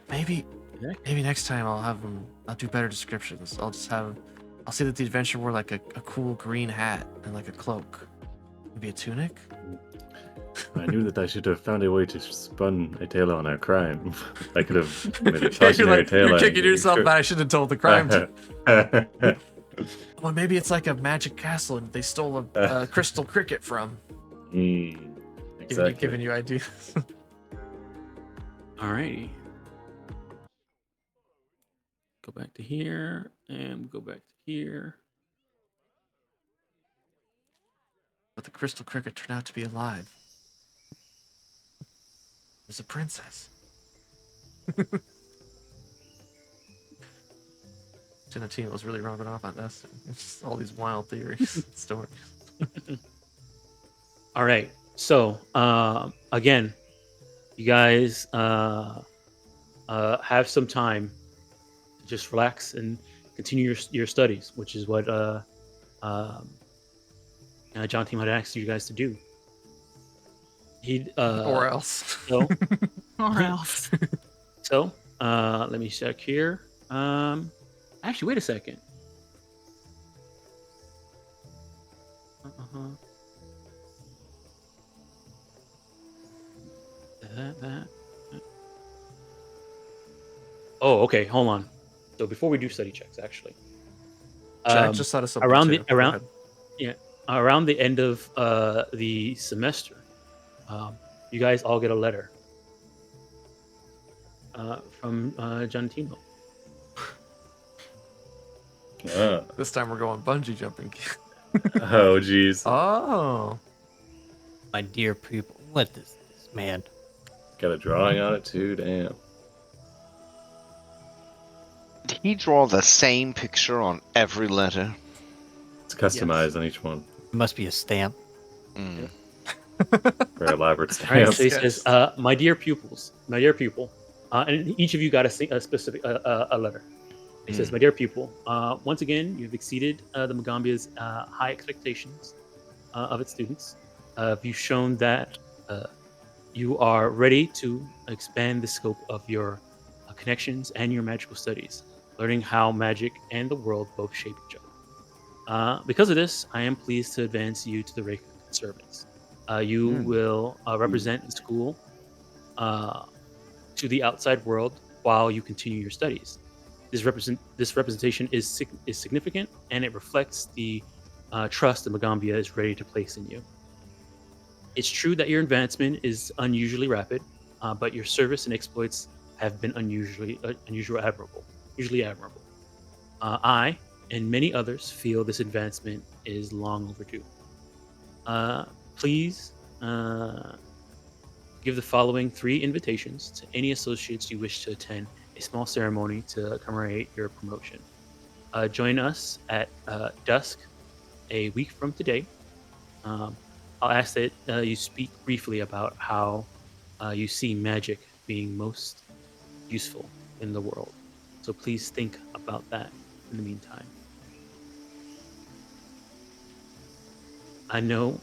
Maybe Yeah. next time I'll do better descriptions. I'll say that the adventure wore like a cool green hat and like a cloak. Maybe a tunic? I knew that I should have found a way to spun a tale on our crime. I could have made a cautionary tale. You're on kicking it. yourself, but I should have told the crime. Well, maybe it's like a magic castle and they stole a crystal cricket from. Exactly. Giving you ideas. Alrighty. Go back to here and go back to here. But the crystal cricket turned out to be alive. It was a princess. Genatine was really rubbing off on us. It's just all these wild theories, stories. All right. So, again, you guys have some time to just relax and continue your studies, which is what John Team had asked you guys to do. Or else. So, Or else. so let me check here. Actually, wait a second. That. Oh, okay. Hold on. So before we do study checks, actually, Jack just thought of something around too. the Go around ahead. around the end of the semester, you guys all get a letter from Giantino. This time we're going bungee jumping. Oh, jeez. Oh. My dear people, what is this, man? Got a drawing on it too. Damn. Did he draw the same picture on every letter? It's customized on each one. It must be a stamp. Mm. Very elaborate All right. stamp. So he says, "My dear pupils, my dear pupil," and each of you got a specific a letter. He says, "My dear pupil, once again, you've exceeded the Magaambya's high expectations of its students. You've shown that you are ready to expand the scope of your connections and your magical studies, learning how magic and the world both shape each other. Because of this, I am pleased to advance you to the rank of conservants. You will represent the school uh, to the outside world while you continue your studies. This representation is significant, and it reflects the trust that Magaambya is ready to place in you. It's true that your advancement is unusually rapid, but your service and exploits have been usually admirable. I and many others feel this advancement is long overdue. Uh, Please give the following 3 invitations to any associates you wish to attend a small ceremony to commemorate your promotion. Join us at dusk a week from today. Um, I'll ask that you speak briefly about how you see magic being most useful in the world. So please think about that in the meantime. I know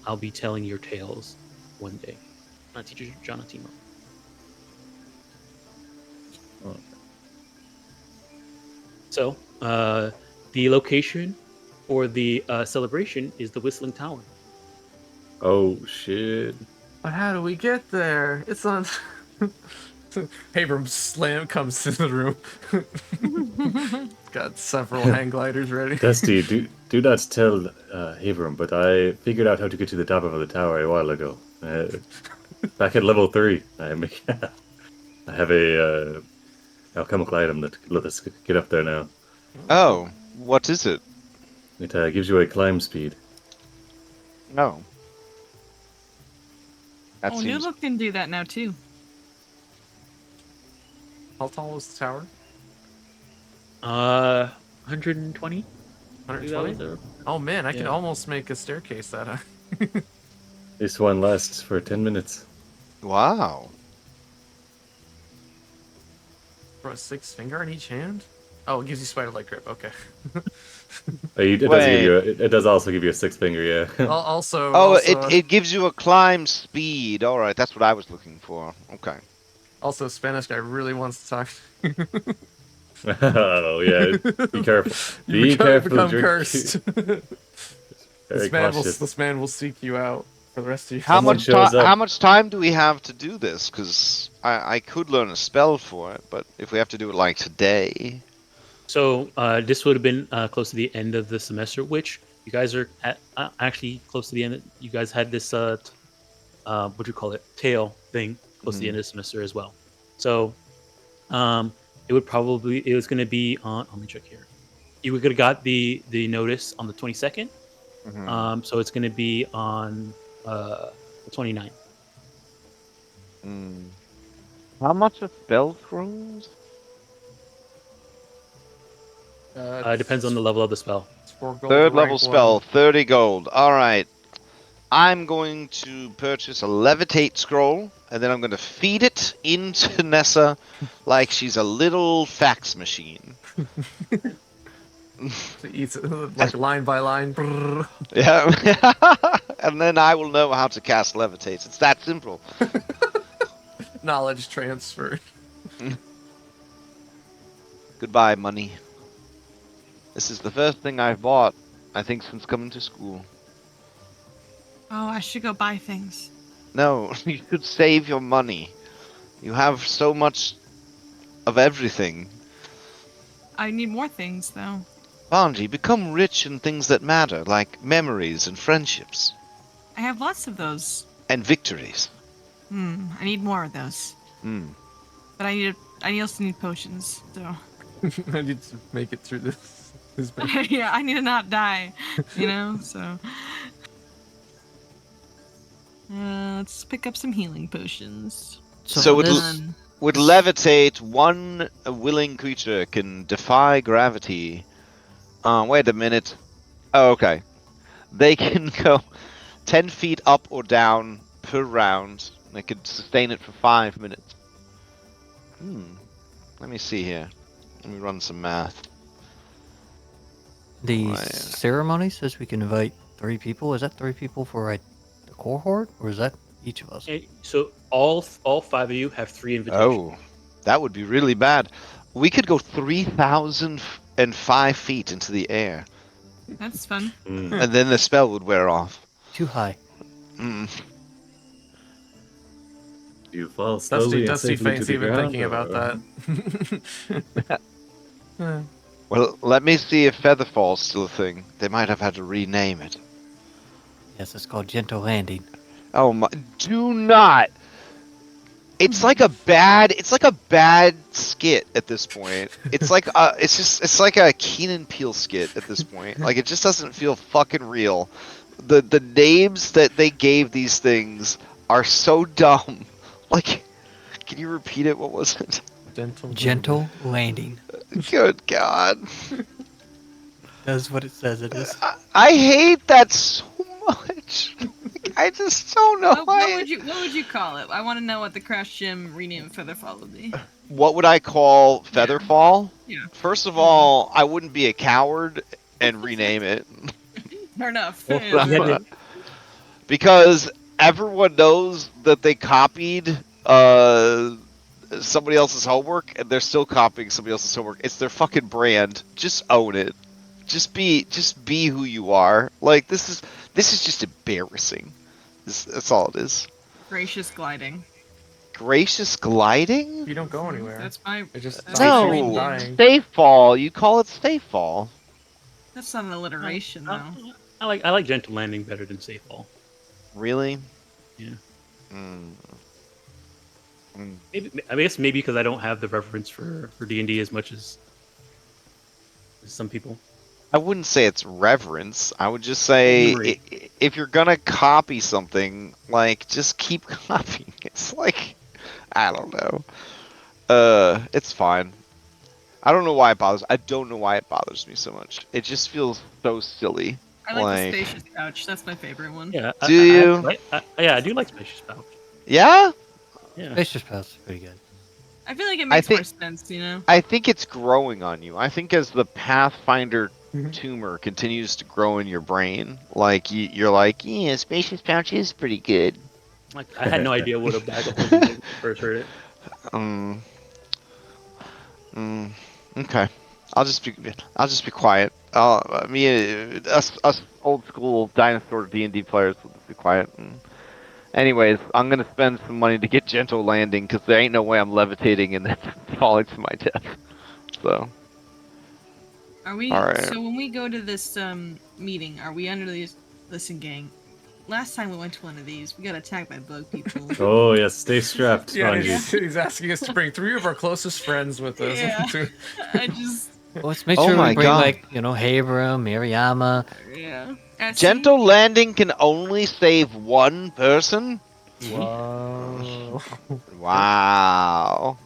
I'll be telling your tales one day. Teacher Jonathan. Oh, So, the location for the celebration is the Whistling Tower. oh shit. But how do we get there? It's on. Abram comes to the room. Got several hang gliders ready. Dusty, do not tell Haverum, but I figured out how to get to the top of the tower a while ago. Back at level 3, I have a alchemical item that could let us get up there now. Oh, what is it? It gives you a climb speed. No. That Oh, seems. Noodle can do that now too. How tall is the tower? 120. 120? Oh man, I can Yeah. almost make a staircase that high. This one lasts for 10 minutes. Wow. For a 6 finger in each hand? Oh, it gives you spider-like grip. Okay. It does also give you a 6 finger, yeah. Also. Oh, also, it gives you a climb speed. All right, that's what I was looking for. Okay. Also, Spanish guy really wants to talk. Oh yeah, be careful. You Be careful. become Drink- cursed. Very cautious. This man will seek you out for the rest of your How Someone much shows up. How much time do we have to do this? Because I could learn a spell for it, but if we have to do it like today. So this would have been close to the end of the semester, which you guys are at, actually close to the end. You guys had this what do you call it, tail thing close to the end of the semester as well. So it was going to be on. Let me check here. You would have got the notice on the 22nd. So it's going to be on the 29th. How much are spell scrolls? Depends on the level of the spell. Third level spell, 30 gold. All right. I'm going to purchase a levitate scroll, and then I'm going to feed it into Nessa like she's a little fax machine. Eats it like line by line. Yeah. And then I will know how to cast levitate. It's that simple. Knowledge transfer. Goodbye, money. This is the first thing I've bought, I think, since coming to school. Oh, I should go buy things. No, you should save your money. You have so much of everything. I need more things, though. Banji, become rich in things that matter, like memories and friendships. I have lots of those. And victories. I need more of those. But I also need potions, so. I need to make it through this. Yeah, I need to not die, you know, so. Let's pick up some healing potions. So with Done. levitate, one willing creature can defy gravity. Wait a minute. Oh, okay. They can go 10 feet up or down per round. They could sustain it for 5 minutes. Let me see here. Let me run some math. The Right. ceremony says we can invite 3 people. Is that 3 people for the cohort, or is that Each of us. So all 5 of you have 3 invitations. Oh, that would be really bad. We could go 3,005 feet into the air, That's fun. Mm. and then the spell would wear off. Too high. Mm. You fall slowly Dusty and safely to Faint's the even ground, thinking about or- that. Well, let me see if Featherfall's still a thing. They might have had to rename it. Yes, it's called gentle landing. Oh my! Do not. It's like a bad skit at this point. It's like it's like a Keenan Peele skit at this point. Like it just doesn't feel fucking real. The names that they gave these things are so dumb. Like, can you repeat it? What was it? Gentle landing. Good God. That's what it says it is. I hate that so much. Like, I just don't know. What would you call it? I want to know what the Crash Gym rename Featherfall would be. What would I call Featherfall? Yeah. First of all, I wouldn't be a coward and rename it. Fair enough. Well, Yeah. you had to- Because everyone knows that they copied somebody else's homework and they're still copying somebody else's homework. It's their fucking brand. Just own it. Just be who you are. Like this is just embarrassing. That's all it is. Gracious gliding. Gracious gliding? You don't go anywhere. That's my. It just That's stops my you dream from No, name. dying. safe fall. You call it safe fall. That's not an alliteration though. I like gentle landing better than safe fall. Really? Yeah. Mm. Mm. I guess maybe because I don't have the reference for D&D as much as some people. I wouldn't say it's reverence. I would just say Memory. if you're gonna copy something, like just keep copying. It's like I don't know. It's fine. I don't know why it bothers. I don't know why it bothers me so much. It just feels so silly. I like Like- the spacious pouch. That's my favorite one. Yeah. Do you? Yeah, I do like spacious pouch. Yeah, Yeah. Vicious Pass is pretty good. I feel like it makes think- more sense, you know. I think it's growing on you. I think as the Pathfinder Mhm. tumor continues to grow in your brain, like you're like, yeah, spacious pouch is pretty good. Like I had no idea what a bag of holding was when I first heard it. Okay. I'll just be quiet. Us old school dinosaur D&D players will just be quiet. Anyways, I'm gonna spend some money to get gentle landing because there ain't no way I'm levitating and then falling to my death. So Are we? All right. So when we go to this meeting, are we under these? Listen, gang. Last time we went to one of these, we got attacked by bug people. Oh yes, stay strapped, Yeah, Mwangi. he's asking us to bring 3 of our closest friends with us. Yeah. I just. Well, let's make Oh sure my we bring God. like Habram, Mariama. Yeah. See? gentle landing can only save one person. Whoa. Wow.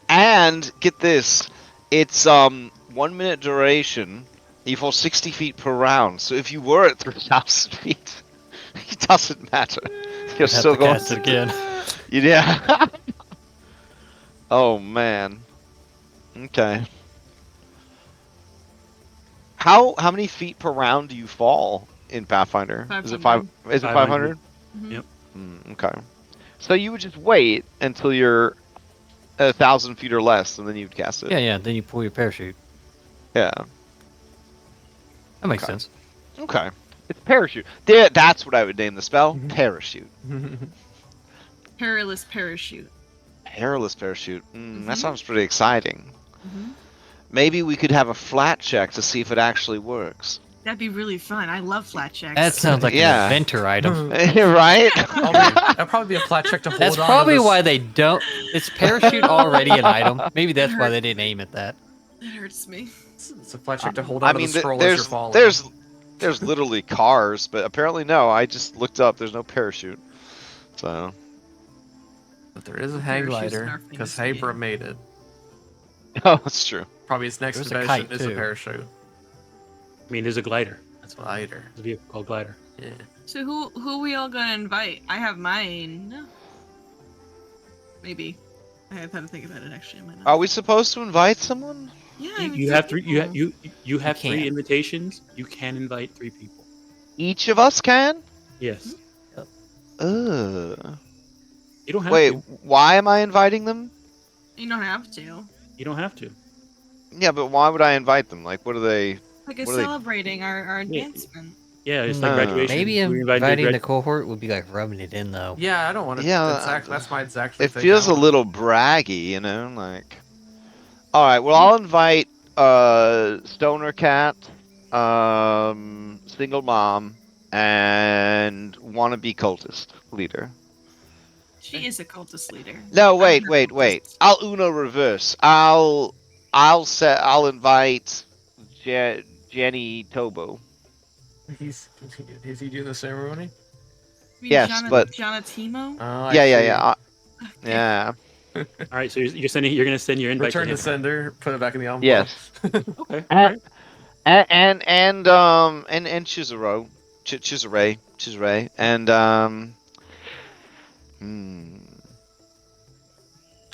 And get this, it's 1 minute duration. You fall 60 feet per round. So if you were at 3,000 feet, it doesn't matter. You're Have still to going cast it again. Yeah. Oh man. Okay. How many feet per round do you fall in Pathfinder? Is it 500. Is it 500? Mhm. Yep. Okay. So you would just wait until you're 1,000 feet or less, and then you'd cast it. Yeah. Then you pull your parachute. Yeah. That makes Okay. sense. Okay. It's parachute. There, that's what I would name the spell. Parachute. Perilous parachute. Perilous parachute. That Mhm. sounds pretty exciting. Mhm. Maybe we could have a flat check to see if it actually works. That'd be really fun. I love flat checks. That sounds like Yeah. an inventor item. Right? That'd probably be a flat check to hold That's on probably to this. why they don't. It's parachute already an item. Maybe that's why they didn't aim at that. That hurts me. It's a flat check to hold on I to mean, the scroll as you're there's falling. there's literally cars, but apparently no. I just looked up. There's no parachute. So But there is a hang Parachute's glider our because famous Habra game. made it. oh, that's true. Probably its next There's a invention kite, is a too. parachute. I mean, there's a glider. That's why. Glider. There's a vehicle called glider. Yeah. So who we all gonna invite? I have mine. Maybe. I have had to think about it actually. I might not. Are we supposed to invite someone? Yeah. I You, mean, you have three. You have can't. 3 invitations. You can invite 3 people. Each of us can. Yes. Ugh. You don't have Wait, to. why am I inviting them? You don't have to. You don't have to. Yeah, but why would I invite them? Like, what are they? Like, it's What are they- celebrating our Yeah. advancement. Yeah, it's like Hmm. graduation. Maybe We're inviting inviting to the cohort would be like rubbing it in though. Yeah, I don't want to. Yeah, That's my exact It thing. feels I a wanna- little braggy, you know, like. All right, well, I'll invite Stoner Cat, single mom, and wannabe cultist leader. She is a cultist leader. No, I'm wait, her wait, wait. cultist. I'll Uno reverse. I'll invite Jenny Tobo. Is he doing the ceremony? You mean Yes, but Jonatimo? Oh, I yeah, see. yeah. All right, so you're gonna send your invite Return to the him. sender. Put it back in the envelope. Yes. Okay. All And right. and Chisare, and hmm,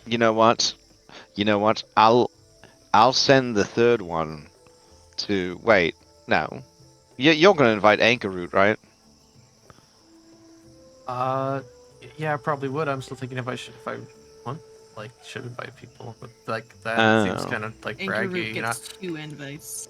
you know what? I'll send the third one to. Wait, no. You're gonna invite Anchor Root, right? Yeah, I probably would. I'm still thinking if I want, should invite people, but like that seems Oh. kind of like Anchor Root braggy, you know. gets 2 invites.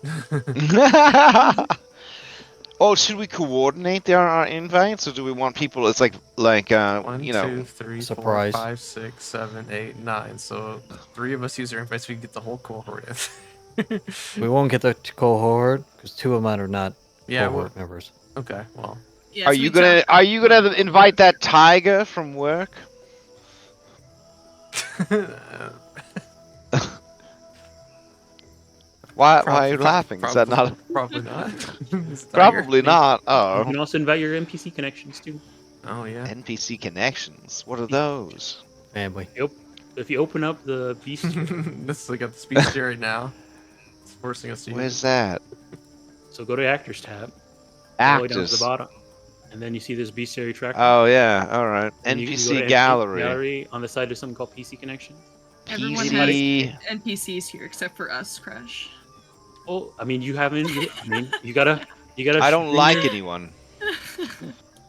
Oh, should we coordinate our invites, or do we want people? It's like 1, you know. 2, 3, 4, Surprise. 5, 6, 7, 8, 9. So 3 of us use our invites. We can get the whole cohort in. We won't get the cohort because 2 of them are not Yeah. cohort members. Okay. Well. Yeah, Are so you we talked gonna about- invite that tiger from work? Why are you laughing? Is that not Probably not. It's a tiger. probably not? You Oh, can also invite your NPC connections too. Oh yeah. NPC connections. What are those? Family. If you open up the beast, This is like at the speech right now. It's forcing us to use. Where's that? so go to Actors tab, all the way down to the Actors. bottom, and then you see this bestiary tracker. Oh yeah. All right. And you go NPC to gallery. On the side, there's something called PC connections. Everyone PC. has NPCs here except for us, Crash. Oh, I mean, you haven't. You gotta. I don't bring like your- anyone.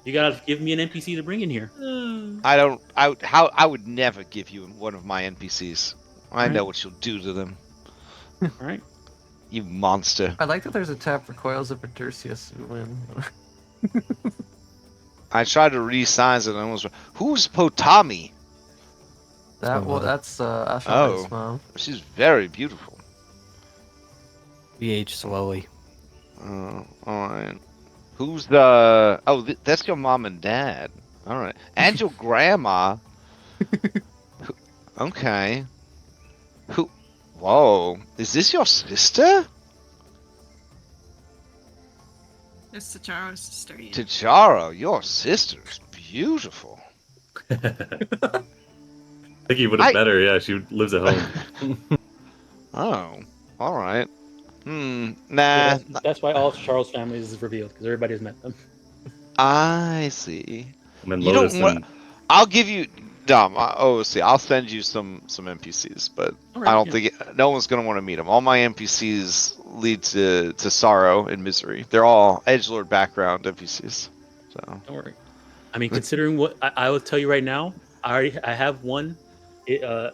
You gotta give me an NPC to bring in here. I don't. I would never give you one of my NPCs. I know Right. what you'll do to them. All right. You monster. I like that there's a tab for coils of Pertursius when. I tried to resize it and almost. Who's Potami? That well, mother. that's Ashley's Oh. mom. She's very beautiful. We age slowly. All right. Who's the? Oh, that's your mom and dad. All right, and your grandma. Okay. Who? Whoa! Is this your sister? It's Tacharo's sister. Yeah. Tacharo, your sister's beautiful. I think you would have met her. Yeah, she lives at home. Oh, all right. Nah. Yeah, that's why all Charles' families is revealed because everybody's met them. I see. And then You Lotus don't want. and I'll give you. See, I'll send you some NPCs, but All right, I don't yeah. think no one's gonna want to meet them. All my NPCs lead to sorrow and misery. They're all edgelord background NPCs. So Don't worry. I mean, considering what I will tell you right now, I have one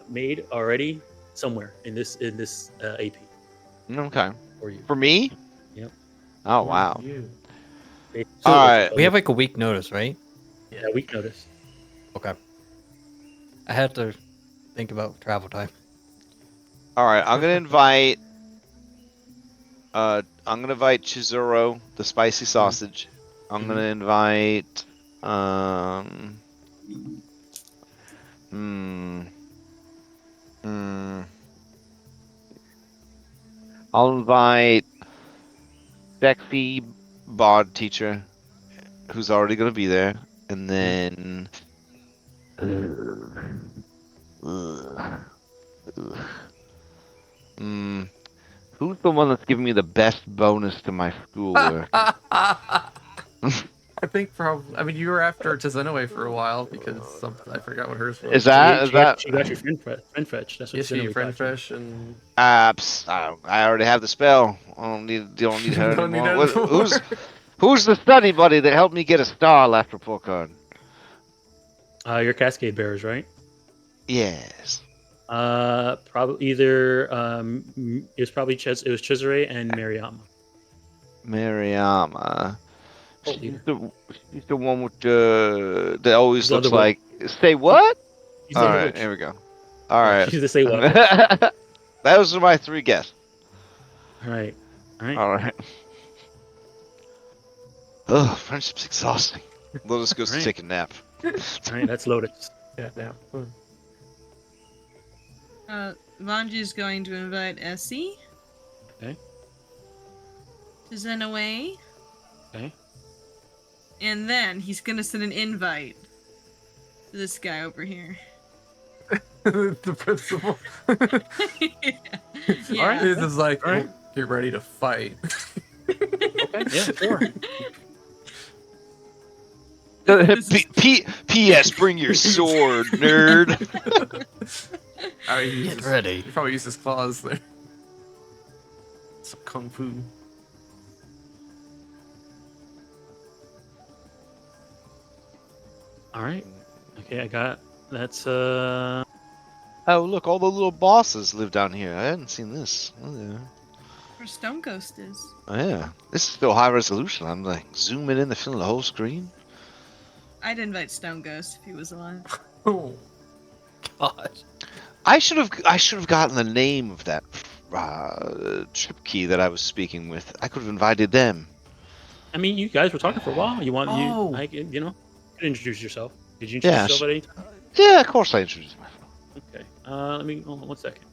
made already somewhere in this AP okay. for you. For me? Yep. Oh wow. You. All right. We have like a week notice, right? Yeah, week notice. Okay. I had to think about travel time. All right. I'm gonna invite. Chizuru, the spicy sausage. I'm gonna invite. I'll invite sexy bod teacher, who's already gonna be there, and then. Who's the one that's giving me the best bonus to my schoolwork? I think probably. I mean, you were after Tizenoe for a while because I forgot what hers was. Is that? She got your friend fetch. That's what Yes, Sinnoh you friend got you. fresh and. I already have the spell. I don't need her Don't need anymore. her anymore. Who's the study buddy that helped me get a star last report card? Your Cascade Bearers, right? Yes. Probably either it was probably it was Cesare and Mariama. Mariama. Oh, She's leader. she's the one with the that She's always the looks Underwood. like. Say what? She's the All right, Underwood. here we go. All Yeah, right. she's the say what witch. Those are my 3 guesses. All right. All right. All right. Ugh, friendship's exhausting. Lotus goes to Right. take a nap. All right. That's Lotus. Yeah, now. Vanji's going to invite Essie. Okay. To Zenaway. Okay. And then he's gonna send an invite to this guy over here. The principal. Yeah. Alright. He's just like, All right. get ready to fight. Okay. Yeah. Sure. P.S. Bring your sword, nerd. Get ready. He probably used his claws there. Some kung fu. All right. Okay. I got. That's Oh, look, all the little bosses live down here. I hadn't seen this. Oh, yeah. Where Stone Ghost is. Oh, yeah. This is still high resolution. I'm like zooming in to fill the whole screen. I'd invite Stone Ghost if he was alive. Oh. God. I should have gotten the name of that trip key that I was speaking with. I could have invited them. I mean, you guys were talking for a while. You want Oh. you? I can, you could introduce yourself. Did you Yeah, introduce yourself at any time? Yeah, of course I introduced myself. Okay. Let me hold on 1 second.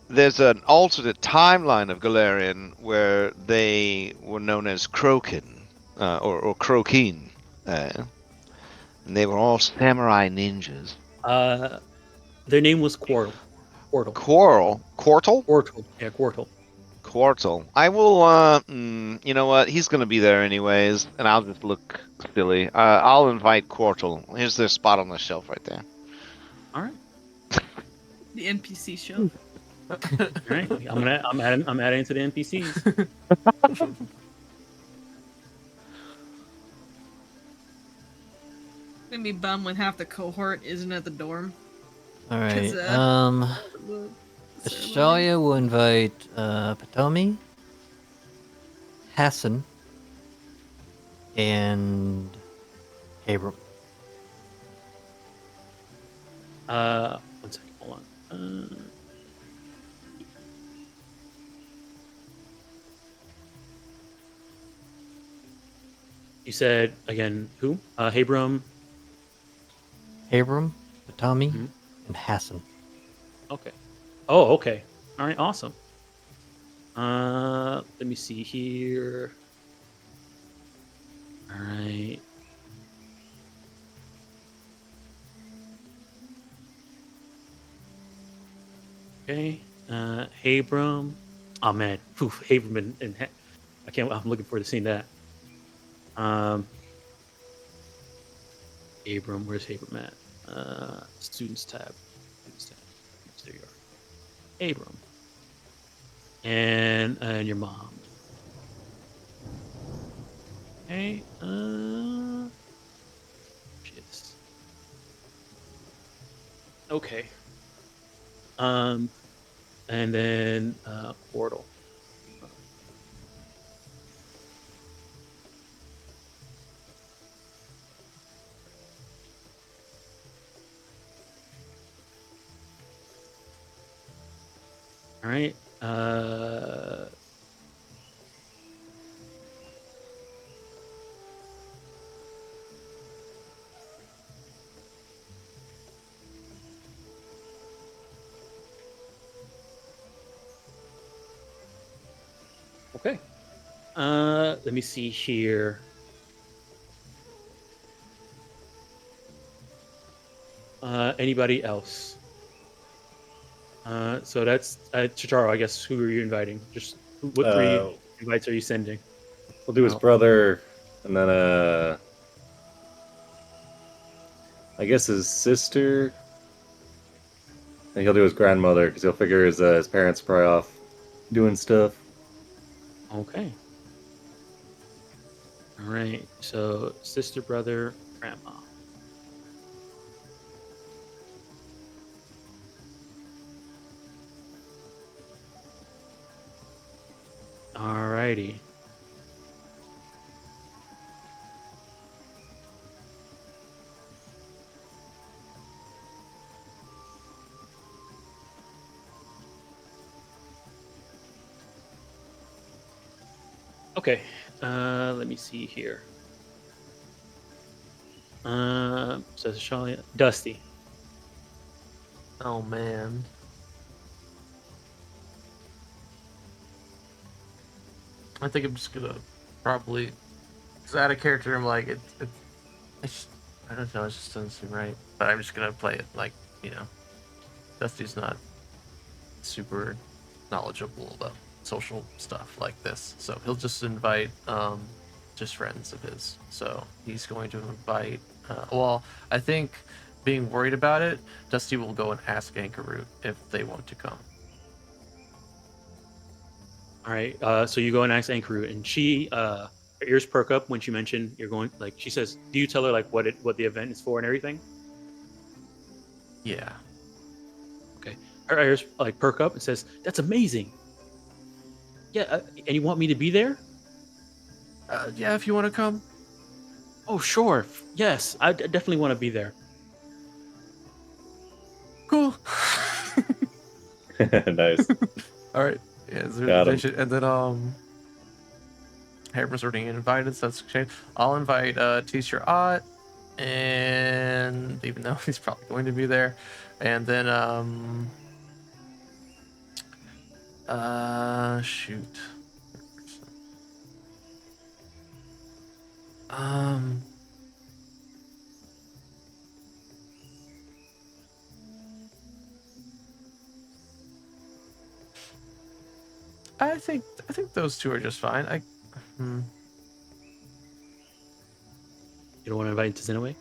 There's an alternate timeline of Galarian where they were known as Krokin, or Krokin, and they were all samurai ninjas. Their name was Quartle. Quartle. Quartle? Yeah, Quartle. Quartle. I will, you know what? He's gonna be there anyways, and I'll just look silly. I'll invite Quartle. Here's their spot on the shelf right there. All right. The NPC show. All right. I'm adding to the NPCs. Gonna be bummed when half the cohort isn't at the dorm. All right. 'Cause, Australia will invite Potomi, Hassan, and Abram. 1 second. Hold on. You said again who? Abram. Abram, Potomi, Mhm. and Hassan. Okay. Oh, okay. All right. Awesome. Let me see here. All right. Okay. Abram. Oh man. Oof, Abram and I can't. I'm looking forward to seeing that. Abram. Where's Abram at? Students tab. Students tab. There you are. Abram. And your mom. Okay. Shit. Okay. And then Portal. All right. Okay. Let me see here. Anybody else? So that's Chitaro. I guess who are you inviting? Just what 3 invites are you sending? We'll do his brother, and then I guess his sister. And he'll do his grandmother because he'll figure his parents are probably off doing stuff. Okay. All right. So sister, brother, grandma. Alrighty. Okay. Let me see here. Says Shalia. Dusty. Oh man. I think I'm just gonna probably, cause out of character, I'm like I don't know, it just doesn't seem right. But I'm just gonna play it like, you know, Dusty's not super knowledgeable about social stuff like this, so he'll just invite just friends of his. So he's going to invite. Well, I think being worried about it, Dusty will go and ask Anchorroot if they want to come. All right. So you go and ask Ankaru, and she, her ears perk up when she mentioned you're going. Like she says, do you tell her like what the event is for and everything? Yeah. Okay. Her ears like perk up and says, "That's amazing. Yeah, and you want me to be there? Yeah, if you want to come. Oh, sure. Yes, I definitely want to be there." Cool. Nice. All right. Yeah, Got 'em. and then Haber's already invited, so that's okay. I'll invite Teacher Ott, and even though he's probably going to be there, and then shoot. I think those two are just fine. You don't want to invite Zinaway?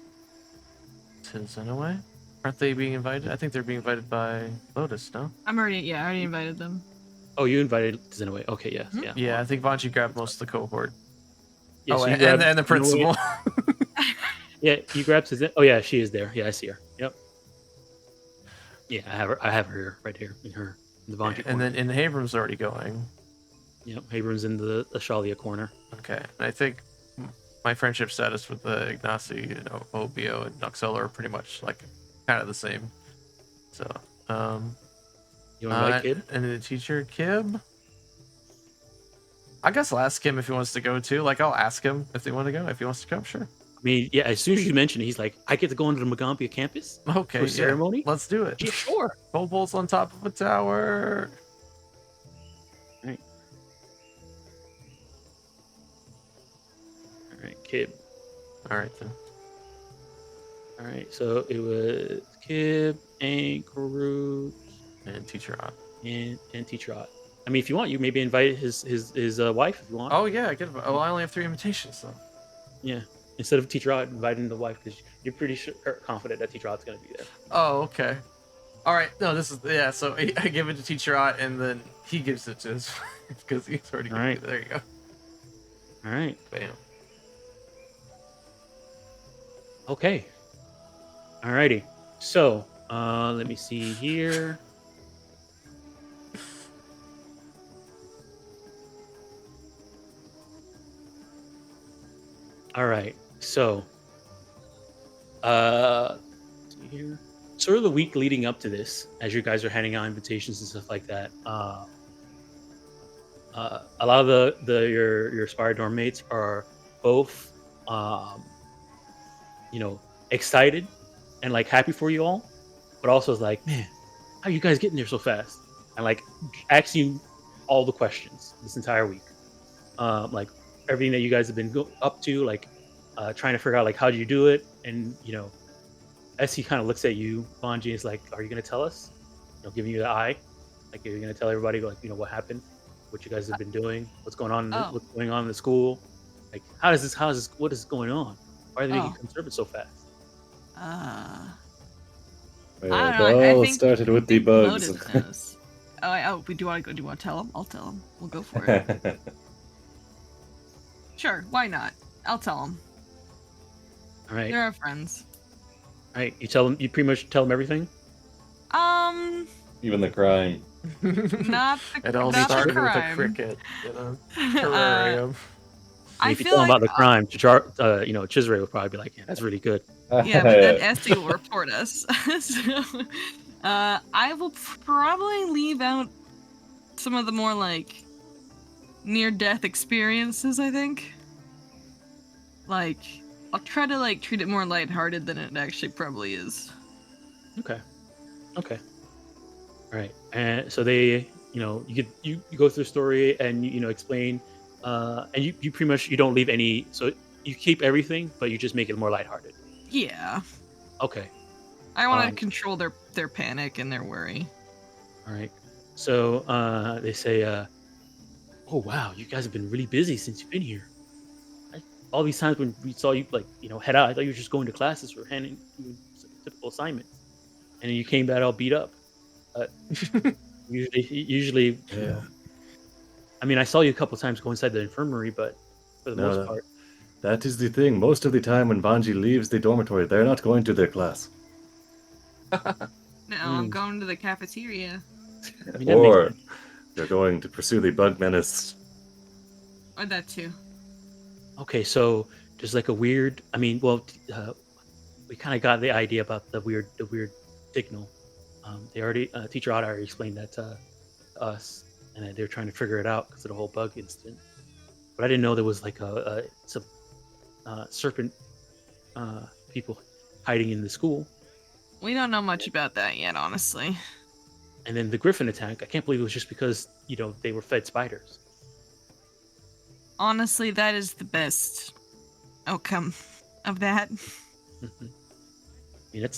Zinaway? Aren't they being invited? I think they're being invited by Lotus, no? I already invited them. Oh, you invited Zinaway. Okay, yes, Mhm. yeah. Yeah, I think Vanchi grabbed most of the cohort. Yeah, oh, so you and grabbed the Zinaway. principal. Yeah, you grabbed Zin. Oh yeah, she is there. Yeah, I see her. Yep. Yeah, I have her here, right here in the Vonti And corner. then in Haber's already going. Yep, Abrams in the Shalia corner. Okay, and I think my friendship status with the Ignacy, Obio, and Noxella are pretty much like kind of the same. So, You want to invite Kib? and the teacher Kib. I guess I'll ask him if he wants to go too. Like I'll ask him if they want to go. If he wants to come, sure. I mean, yeah. As soon as you mention it, he's like, "I get to go into the Magaambya campus Okay, for yeah. ceremony. Let's do it. Yeah, sure." Kobolds on top of a tower. Right. All right, Kib. All right then. All right, so it was Kib, Ankaroot, And teacher on. and Teacher Ott. I mean, if you want, you maybe invite his wife if you want. Oh yeah, I get. Oh, I only have 3 invitations, so. Yeah. Instead of Teacher Ott, inviting the wife because you're pretty sure, confident that Teacher Ott's going to be there. Oh, okay. All right. No, this is So I give it to Teacher Ott, and then he gives it to his because he's already. All right. There you go. All right. Bam. Okay. Alrighty. So, let me see here. All right. So, see here. Sort of the week leading up to this, as you guys are handing out invitations and stuff like that, a lot of your Spire dorm mates are both, excited and like happy for you all, but also is like, man, how are you guys getting there so fast? And like asking you all the questions this entire week, like everything that you guys have been up to, like trying to figure out like how do you do it, and as he kind of looks at you, Bonji is like, are you gonna tell us? Giving you the eye, like are you gonna tell everybody like what happened, what you guys have been doing, what's going on, what's going on in the school, like how is this, what is going on? Why are they making conservative so fast? It I don't know. I all think started with debugs. Lotus knows. Do you want to go? Do you want to tell him? I'll tell him. We'll go for it. Sure, why not? I'll tell them. All right. They're our friends. All right. You tell them. You pretty much tell them everything. Even the crime. Not the, It all not the started with a crime. cricket in a Uh, terrarium. I If you feel tell them like about the crime, Chisray would probably be like, "Yeah, that's really good." yeah, but then Essie will report us. So, I will probably leave out some of the more like near-death experiences. I think, like, I'll try to like treat it more lighthearted than it actually probably is. Okay. Okay. All right. And so they, you go through the story and you explain, and you pretty much you don't leave any. So you keep everything, but you just make it more lighthearted. Yeah, Okay. I want to Um, control their panic and their worry. All right. So they say, "Oh wow, you guys have been really busy since you've been here. All these times when we saw you head out, I thought you were just going to classes or handing doing typical assignments, and then you came back all beat up. Uh, usually, Yeah. I mean, I saw you a couple times go inside the infirmary, but for the No, most that, part, that is the thing. Most of the time when Vanji leaves the dormitory, they're not going to their class. No, I'm going to the cafeteria. I mean, that makes Or sense. they're going to pursue the bug menace. Or that too. Okay, so there's like a weird. I mean, well, we kind of got the idea about the weird signal. They already teacher Odd already explained that to us, and they're trying to figure it out because of the whole bug incident. But I didn't know there was like some serpent people hiding in the school, We don't know much about that yet, honestly. and then the griffin attack. I can't believe it was just because they were fed spiders. Honestly, that is the best outcome of that. Mhm. I mean,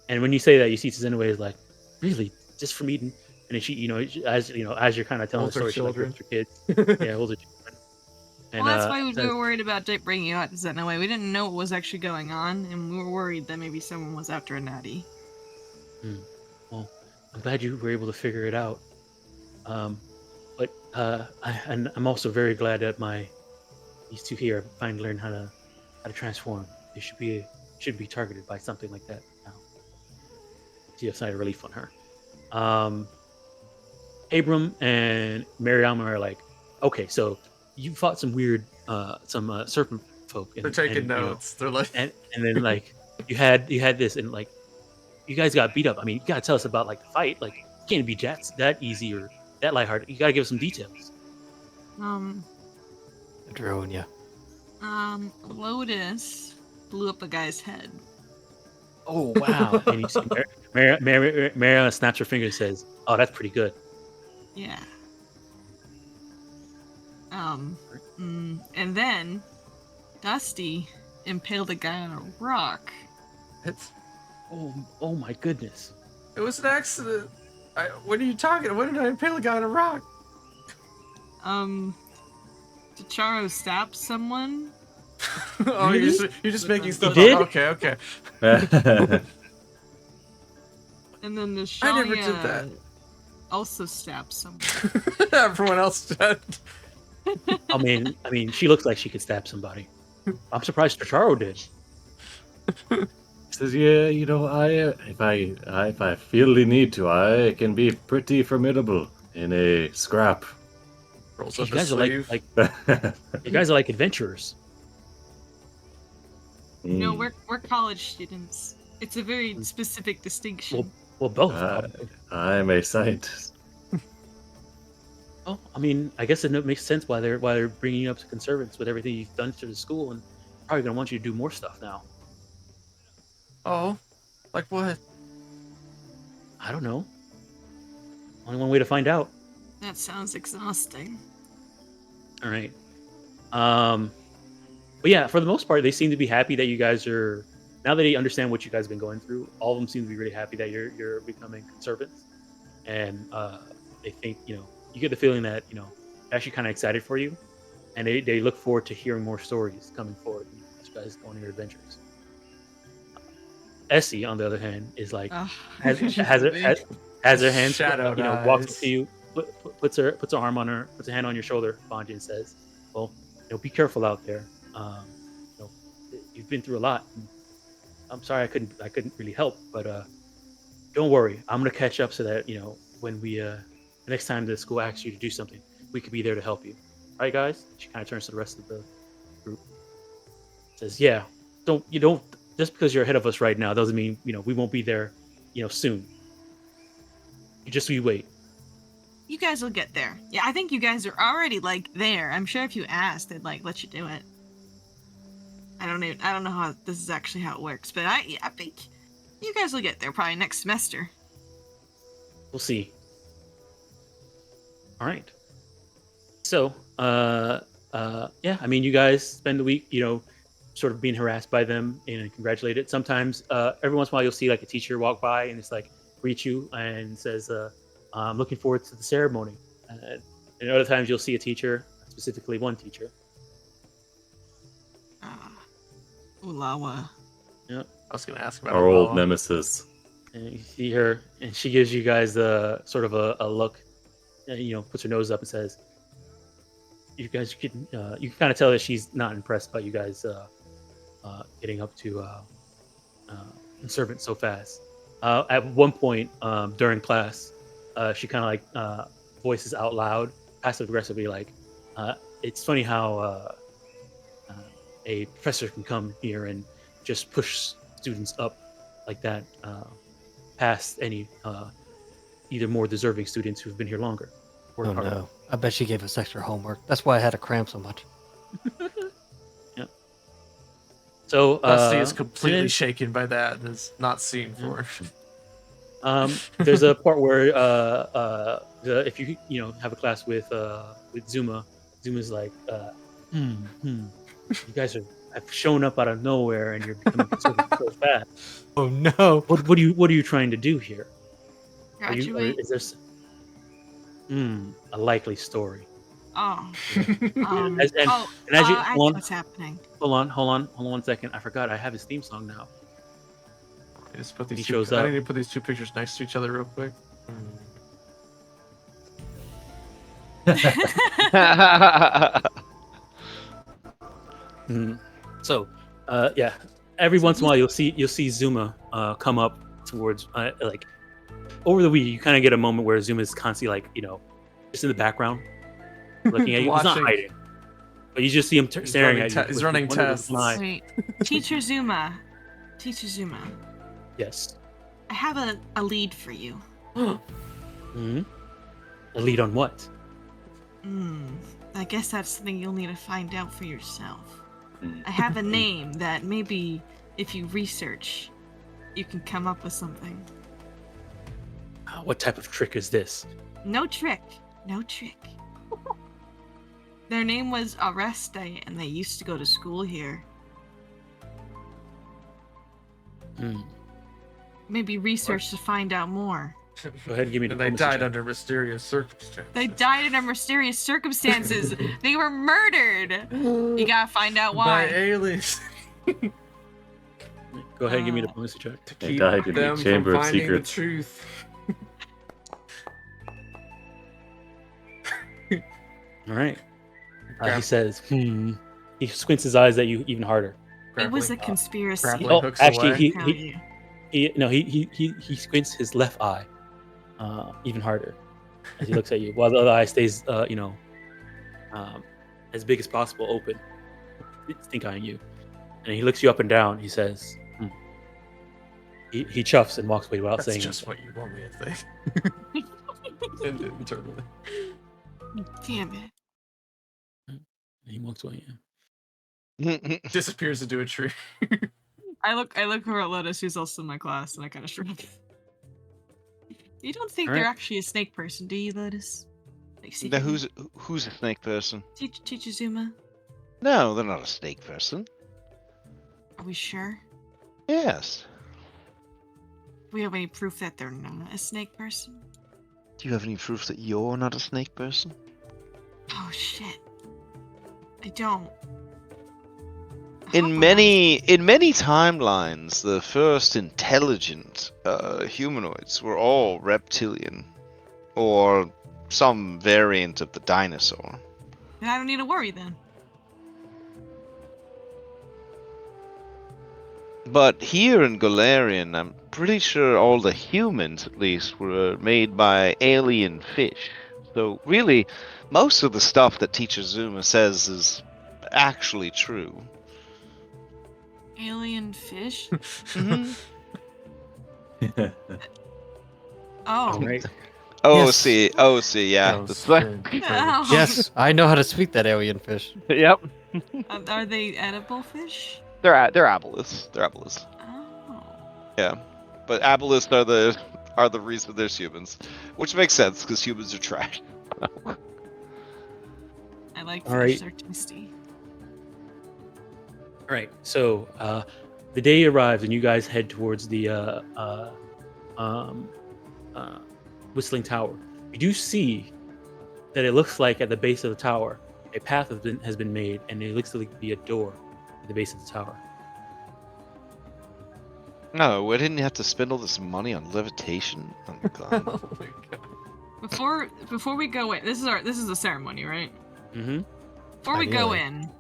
and when you say that, you see Zenway is like, really, just from Eden, and then she, as as you're kind of telling the Older story, she like children. rips her kids, yeah, older children. And Well, that's why we says, were worried about bringing you out to Zenway. We didn't know what was actually going on, and we were worried that maybe someone was after a natty. well, I'm glad you were able to figure it out. But and I'm also very glad that these two here finally learned how to transform. They should be targeted by something like that now. See a sign of relief on her. Abram and Mariama are like, okay, so you fought some weird, some serpent folk. They're taking notes. They're like, And then like you had this, and like you guys got beat up. I mean, you gotta tell us about like the fight. Like, it can't be that easy or that lighthearted. You gotta give us some details. The drone, yeah. Lotus blew up a guy's head. Oh wow! And you see Mariana snaps her finger and says, "Oh, that's pretty good." Yeah. And then Dusty impaled a guy on a rock. Oh my goodness! it was an accident. What are you talking? When did I impale a guy on a rock? Tacharo stabbed someone. Oh, Really? you're just making stuff did? up. Okay. And then the I never did that. also stabbed someone. Everyone else did. I mean, she looks like she could stab somebody. I'm surprised Tacharo did. Says, yeah, if I feel the need to, I can be pretty formidable in a scrap. Rolls You up guys his are sleeve. you guys are like adventurers. No, we're college students. It's a very specific distinction. Well, both. I'm a scientist. Well, I mean, I guess it makes sense why they're bringing you up to conservatives with everything you've done to the school, and probably gonna want you to do more stuff now. Oh, like what? I don't know. Only one way to find out. That sounds exhausting. All right. But yeah, for the most part, they seem to be happy that you guys are. Now that they understand what you guys have been going through, all of them seem to be really happy that you're becoming conservatives, and they think you get the feeling that they're actually kind of excited for you, and they look forward to hearing more stories coming forward as you guys go on your adventures. Essie, on the other hand, is like has her hands Shadowed walks eyes. up to you, puts her arm on puts a hand on your shoulder, Bonji, and says, "Well, be careful out there. You know, you've been through a lot. And I'm sorry I couldn't really help, but don't worry. I'm gonna catch up so that when we the next time the school asks you to do something, we could be there to help you. All right, guys. She kind of turns to the rest of the group. Says, "Yeah, don't just because you're ahead of us right now doesn't mean we won't be there, soon. You wait." You guys will get there. Yeah, I think you guys are already like there. I'm sure if you asked, they'd like let you do it. I don't know how this is actually how it works, but I think you guys will get there probably next semester. We'll see. All right. So, yeah, I mean, you guys spend the week, sort of being harassed by them and congratulated. Sometimes, every once in a while, you'll see like a teacher walk by and it's like greet you and says, "I'm looking forward to the ceremony." And other times, you'll see a teacher, specifically one teacher. Ulawa. Yeah, I was gonna ask about Our old Ulawa. nemesis. and you see her, and she gives you guys sort of a look, and, puts her nose up and says, "You guys can you can kind of tell that she's not impressed by you guys getting up to servant so fast." At one point during class, she kind of like voices out loud, passive aggressively, like, "It's funny how a professor can come here and just push students up like that, past any either more deserving students who've been here longer." Oh Worked harder. no. I bet she gave us extra homework. That's why I had to cram so much. Yeah. So Dusty is completely then, shaken by that and is not seen for. there's a part where if you have a class with Zuma, Zuma's like, you guys have shown up out of nowhere and you're becoming conservative so fast. Oh no. What are you trying to do here? Graduate. Is there a likely story? Oh. And as you actually, hold on, what's happening? hold on 1 second. I forgot I have his theme song now. Just put He these shows two, I up. need to put these two pictures next to each other real quick. So, yeah, every once in a while you'll see Zuma come up towards like over the week. You kind of get a moment where Zuma is constantly like just in the background looking at you. He's not Watching. hiding, but you just see him staring at you. He's with running one of his tests. eyes. Wait, Teacher Zuma. Yes. I have a lead for you. Hmm. A lead on what? I guess that's something you'll need to find out for yourself. I have a name that maybe if you research, you can come up with something. What type of trick is this? No trick. Their name was Areste, and they used to go to school here. Maybe research to find out more. Go ahead and give me the And they diplomacy died check. under mysterious circumstances. They died under mysterious circumstances. They were murdered. You gotta find out By why. aliens. Go ahead and give me the diplomacy check. To They keep died in the them Chamber from of finding Secrets. the truth. All right. He Grab- says, He squints his eyes at you even harder. It was a grappling- conspiracy. grappling Oh, hooks actually, away. Tell you. he squints his left eye even harder as he looks at you, while the other eye stays as big as possible open, stink eyeing you. And he looks you up and down. He says, he chuffs and walks away without That's saying just anything. what you want me to think. And internally. Damn it. And he walks away. Disappears into a tree. I look over at Lotus, who's also in my class, and I kind of shrug. You don't think Alright. they're actually a snake person, do you, Lotus? Like, Now, secretly? who's a snake person? Teacher Zuma? No, they're not a snake person. Are we sure? Yes. Do we have any proof that they're not a snake person? Do you have any proof that you're not a snake person? Oh shit. I don't. In many timelines, the first intelligent humanoids were all reptilian, or some variant of the dinosaur. Then I don't need to worry then. But here in Galarian, I'm pretty sure all the humans, at least, were made by alien fish. So really, most of the stuff that Teacher Zuma says is actually true. Alien fish? hmm Oh. All right. OC, OC, yeah. That was That's right. good. Oh. Yes, I know how to speak that alien fish. Yep. Are they edible fish? They're aboliths. They're aboliths. Oh. Yeah, but aboliths are the reason there's humans, which makes sense because humans are trash. I like All fish. right. They're tasty. All right. So the day arrives, and you guys head towards the Whistling Tower. You do see that it looks like at the base of the tower, a path has been made, and it looks to be a door at the base of the tower. No, we didn't have to spend all this money on levitation. Oh my god. Oh my god. Before we go in, this is the ceremony, right? Mm-hmm. Before we go Ideally. in,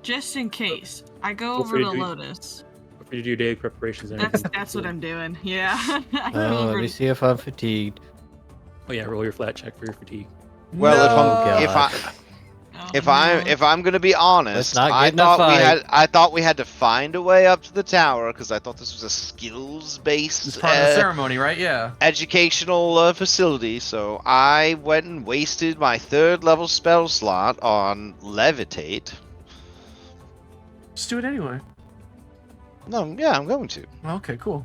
just in case, I go Feel over free to to do- Lotus. For you to do your daily preparations and That's everything. that's what I'm doing. Yeah. I go Oh, let over me to- see if I'm fatigued. Oh yeah, roll your flat check for your fatigue. Well, No. if Oh, I'm gonna be honest, not I get in a thought we had to find a way up to the tower because I thought this was a skills It's based part of the ceremony, right? Yeah. educational facility. So I went and wasted my 3rd level spell slot on levitate. Just do it anyway. No, yeah, I'm going to. Okay, cool.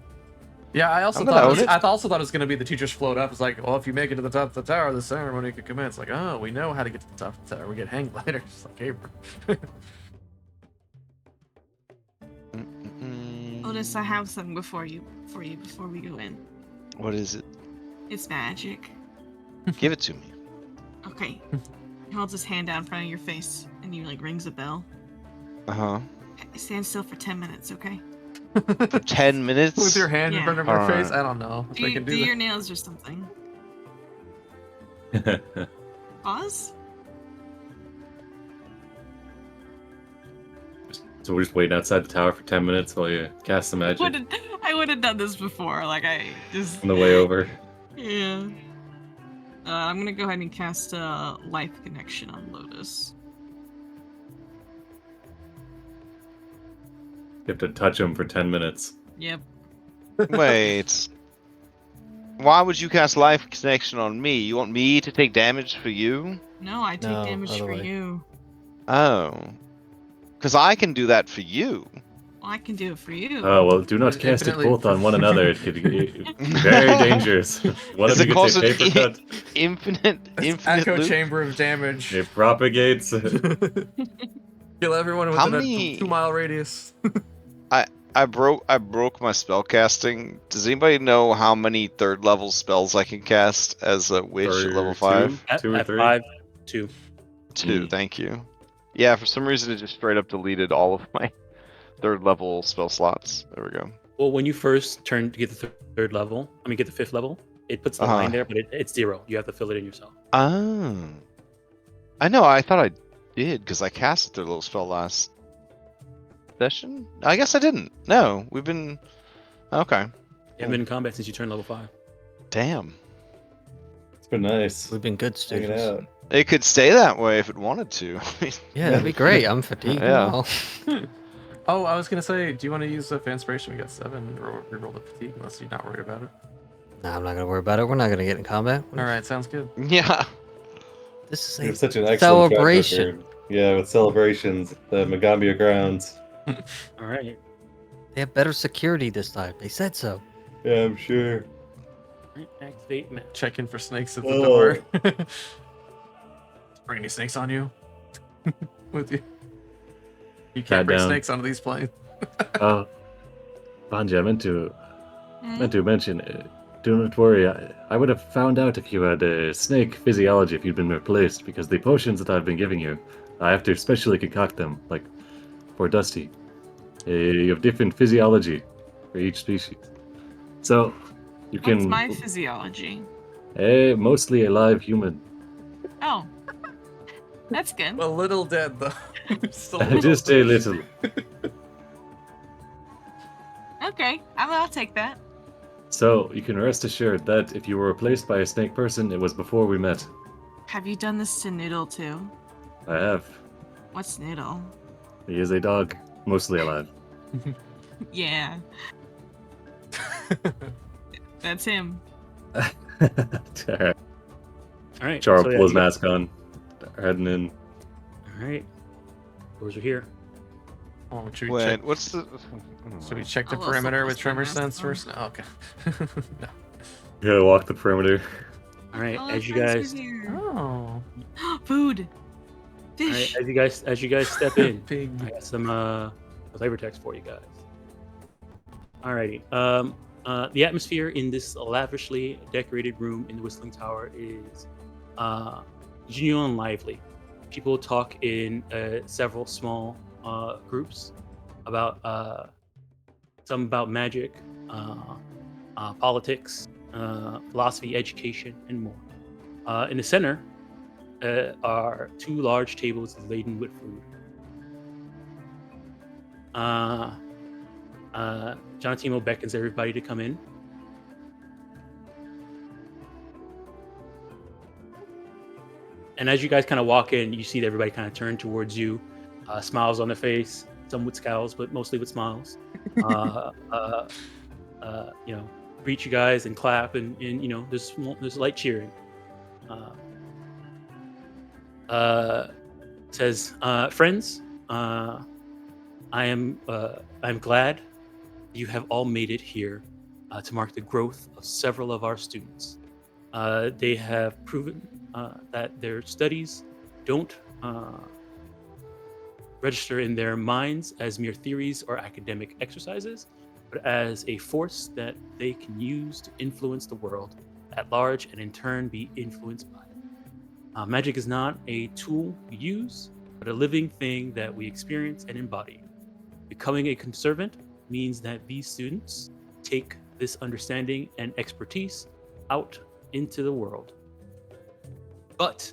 Yeah, I also I'm gonna thought own it. I also thought it was gonna be the teachers float up. It's like, well, if you make it to the top of the tower, the ceremony could commence. Like, oh, we know how to get to the top of the tower. We get hang gliders. Like, hey, bro. Lotus, I have something before we go in. What is it? It's magic. Give it to me. Okay. He holds his hand out in front of your face, and he like rings a bell. Uh huh. Stand still for 10 minutes, okay? For 10 minutes. With your hand in Yeah. front of my face, Alright. I don't know if I can Do do your that. nails or something. Pause. So we're just waiting outside the tower for 10 minutes while you cast the magic on I would have done this before. Like I just. the way over. Yeah. I'm gonna go ahead and cast Life Connection on Lotus. You have to touch him for 10 minutes. Yep. Wait. Why would you cast life connection on me? You want me to take damage for you? No, I take No, damage other for way. you. Oh. Because I can do that for you. Well, I can do it for you. Oh, well, do not cast it Infinitely- both on one another. It could be very dangerous. One Does of you it could cause take an paper cut. infinite Echo loop? chamber of damage. It propagates. Kill everyone How within many- a 2-mile radius. I broke my spell casting. Does anybody know how many 3rd level spells I can cast as a witch at Or level 2? 5? Two or At 3? 5, 2. 2, thank you. Yeah, for some reason it just straight up deleted all of my 3rd level spell slots. There we go. Well, when you first turn to get the get the 5th level, it puts the Uh-huh. line there, but it's 0. You have to fill it in yourself. Oh. I know, I thought I did, because I cast their little spell last session? I guess I didn't. No, we've been... Okay. You haven't been in combat since you turned level 5. Damn. It's been nice. We've been good Hanging students. out. It could stay that way if it wanted to. Yeah, that'd be great. I'm fatigued Yeah. now. Oh, I was gonna say, do you want to use fan inspiration? We got 7. Reroll the fatigue, unless you're not worried about it. Nah, I'm not gonna worry about it. We're not gonna get in combat. All right, sounds good. Yeah. This You have is such an a excellent track celebration. record. Yeah, with celebrations, the Magaambya grounds. All right. They have better security this time. They said so. Yeah, I'm sure. Activate match. Check in for snakes at the Oh. door. Bring any snakes on you? With you? You Cat can't bring down. snakes onto these planes. Banji, I meant to Hmm? mention, do not worry. I would have found out if you had a snake physiology if you'd been replaced, because the potions that I've been giving you, I have to specially concoct them, like for Dusty. You have different physiology for each species. So, you What's can... my physiology? mostly a live human. Oh. That's good. A little dead, though. Still a little. Just a little. Okay, I'll take that. So you can rest assured that if you were replaced by a snake person, it was before we met. Have you done this to Noodle too? I have. What's Noodle? He is a dog, mostly alive. Yeah, that's him. Alright. All right. Char so yeah, pull his you guys- mask on, heading in. All right. Doors are here. Oh, should we Wait, check? what's the? Should we check the I'll also perimeter with place my tremor mask sense on. first? No, okay. No. You gotta walk the perimeter. All right. Oh, As you friends guys, are here. Oh, Food. all right, Fish. as you guys step in, big. I got some flavor text for you guys. Alrighty. The atmosphere in this lavishly decorated room in the Whistling Tower is genial and lively. People talk in several small groups about some about magic, politics, philosophy, education, and more. In the center are two large tables laden with food. Jonatimo beckons everybody to come in. And as you guys kind of walk in, you see everybody kind of turn towards you, smiles on their face, some with scowls, but mostly with smiles. Greet you guys and clap, and there's light cheering. Says, friends, I'm glad you have all made it here to mark the growth of several of our students. They have proven that their studies don't register in their minds as mere theories or academic exercises, but as a force that they can use to influence the world at large and in turn be influenced by it. Magic is not a tool we use, but a living thing that we experience and embody. Becoming a conservant means that these students take this understanding and expertise out into the world. But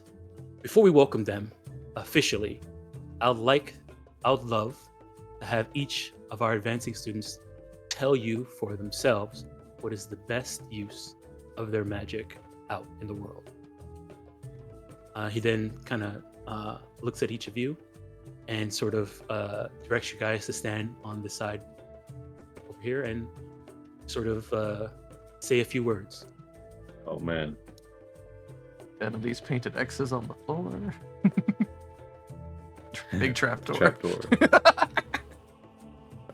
before we welcome them officially, I'd love to have each of our advancing students tell you for themselves what is the best use of their magic out in the world. He then kind of looks at each of you and sort of directs you guys to stand on this side over here and sort of say a few words. Oh man. And of these painted X's on the floor. Big trapdoor. Trapdoor.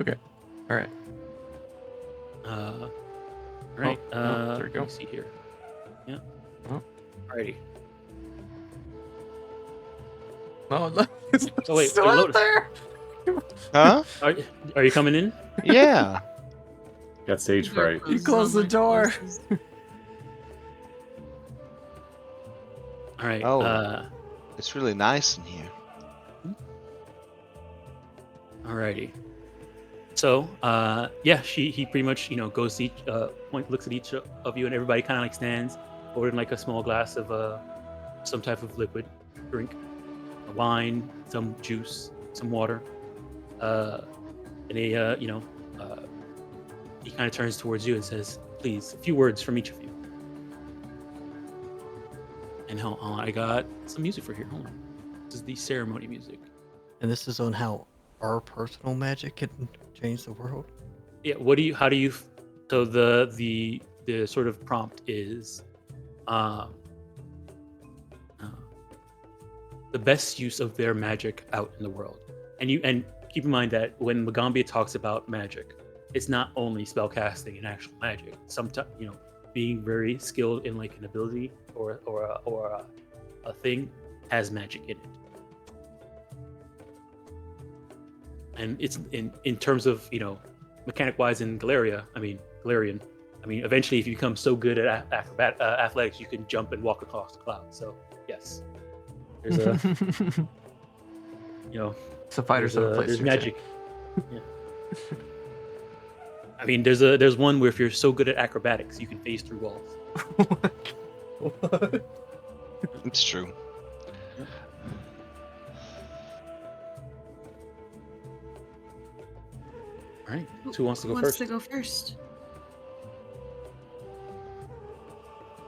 Okay. All right. All right. there we go. Let me see here. Yeah. Oh. Alrighty. Oh, look, it's Oh, wait, still wait, out Lotus. there. Huh? Are you coming in? Yeah. Got stage fright. You closed the door. All right. Oh. It's really nice in here. Alrighty. So, he pretty much, goes to each looks at each of you, and everybody kind of like stands, ordering like a small glass of some type of liquid drink, a wine, some juice, some water, and he kind of turns towards you and says, "Please, a few words from each of you." And hold on, I got some music for here. Hold on, this is the ceremony music. And this is on how our personal magic can change the world. Yeah, how do you so the sort of prompt is the best use of their magic out in the world. And keep in mind that when Magaambya talks about magic, it's not only spell casting and actual magic. Sometimes, being very skilled in like an ability or a thing has magic in it. And it's in terms of, mechanic wise in Galarian, eventually if you become so good at athletics, you can jump and walk across the clouds. So yes, there's a, So fighters have a place. there's here, magic. Yeah. There's one where if you're so good at acrobatics, you can phase through walls. What? It's true. All right. Who wants to go Who first? wants to go first?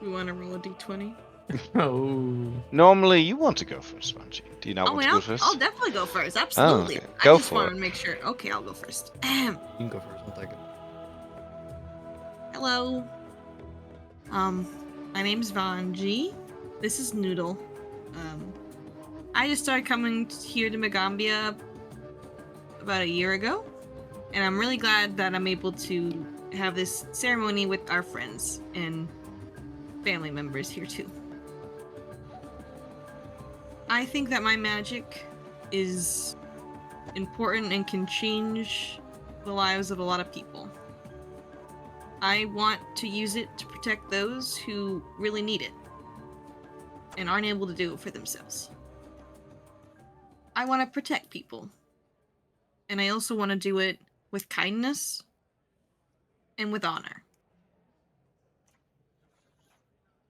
We want to roll a d20. Oh. Normally, you want to go first, Spongy. Do you not want to go first? I'll definitely go first. Absolutely. okay. I Go just for wanted it. to make sure. Okay, I'll go first. You can go first. I'm thinking. Hello. My name's Vanji. This is Noodle. I just started coming here to Magaambya about a year ago, and I'm really glad that I'm able to have this ceremony with our friends and family members here too. I think that my magic is important and can change the lives of a lot of people. I want to use it to protect those who really need it and aren't able to do it for themselves. I want to protect people. And I also want to do it with kindness and with honor.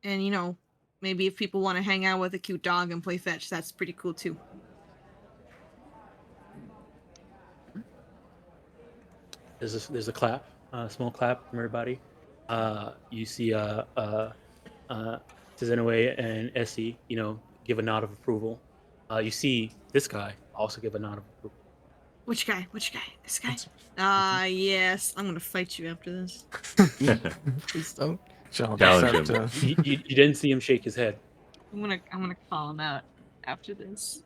And, you know, maybe if people want to hang out with a cute dog and play fetch, that's pretty cool too. There's a clap, a small clap from everybody. You see Tizenoe and Essie, you know, give a nod of approval. You see this guy also give a nod of approval. Which guy? Which guy? This guy? It's- Yes. I'm gonna fight you after this. Please don't. I'll Challenge just have to. You didn't see him shake his head. I'm gonna call him out after this.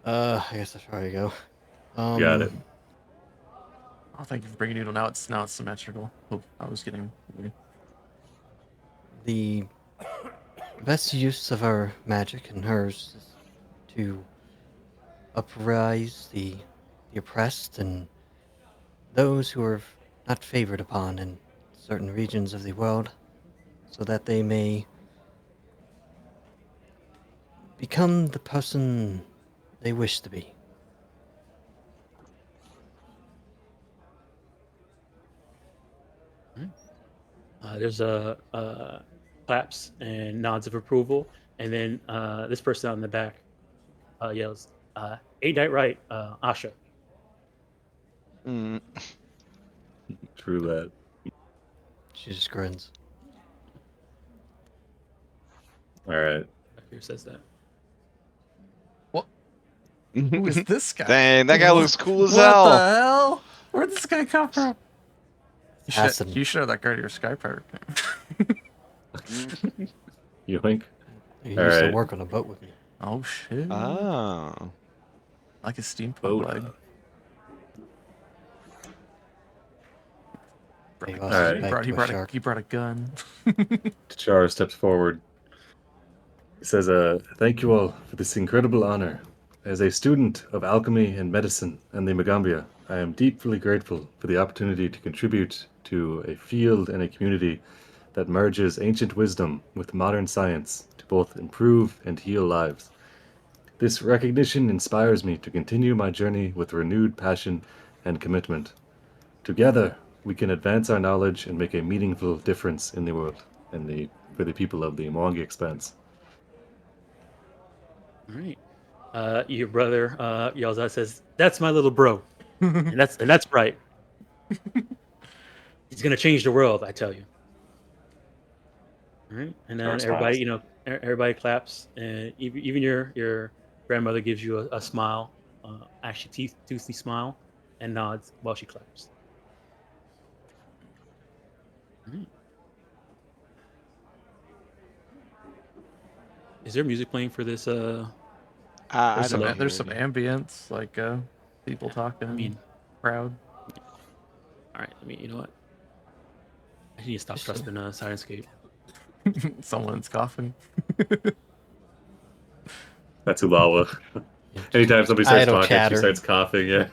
I guess that's where I go. Got it. Oh, thank you for bringing it. Now it's symmetrical. Oh, I was getting. The best use of our magic and hers is to uprise the oppressed and those who are not favored upon in certain regions of the world, so that they may become the person they wish to be. There's claps and nods of approval, and then this person out in the back yells, "Ain't that right, Asha?" Mm, True that. She just grins. All right. Here says that. Who is this guy? Dang, that guy What- looks cool as What hell. the hell? Where'd this guy come from? Acid. You should have that guy to your Sky Pirate thing. Yoink. He All used to right. work on a boat with me. Oh shit! Oh. Like a steampunk Boat. leg. He He lost All his right. back brought, he, to a brought a, shark. he brought a gun. T'Chara steps forward. He says, thank you all for this incredible honor. As a student of alchemy and medicine and the Magaambya, I am deeply grateful for the opportunity to contribute to a field and a community that merges ancient wisdom with modern science to both improve and heal lives. This recognition inspires me to continue my journey with renewed passion and commitment. Together, we can advance our knowledge and make a meaningful difference in the world and for the people of the Mwangi Expanse. All right. Your brother yells out, says, "That's my little bro," and that's right. He's gonna change the world, I tell you. All right, and then Charles everybody, claps. you know, everybody claps, and even your grandmother gives you a smile, actually toothy smile, and nods while she claps. All right. Is there music playing for this? I There's some don't there's hear some any. ambience like people talking. I mean, crowd. all right. I mean, you know what? I need to stop trusting Sirenscape. Someone's coughing. That's Ulawa. Yeah, Anytime somebody starts idle talking, chatter. she starts coughing. Yeah.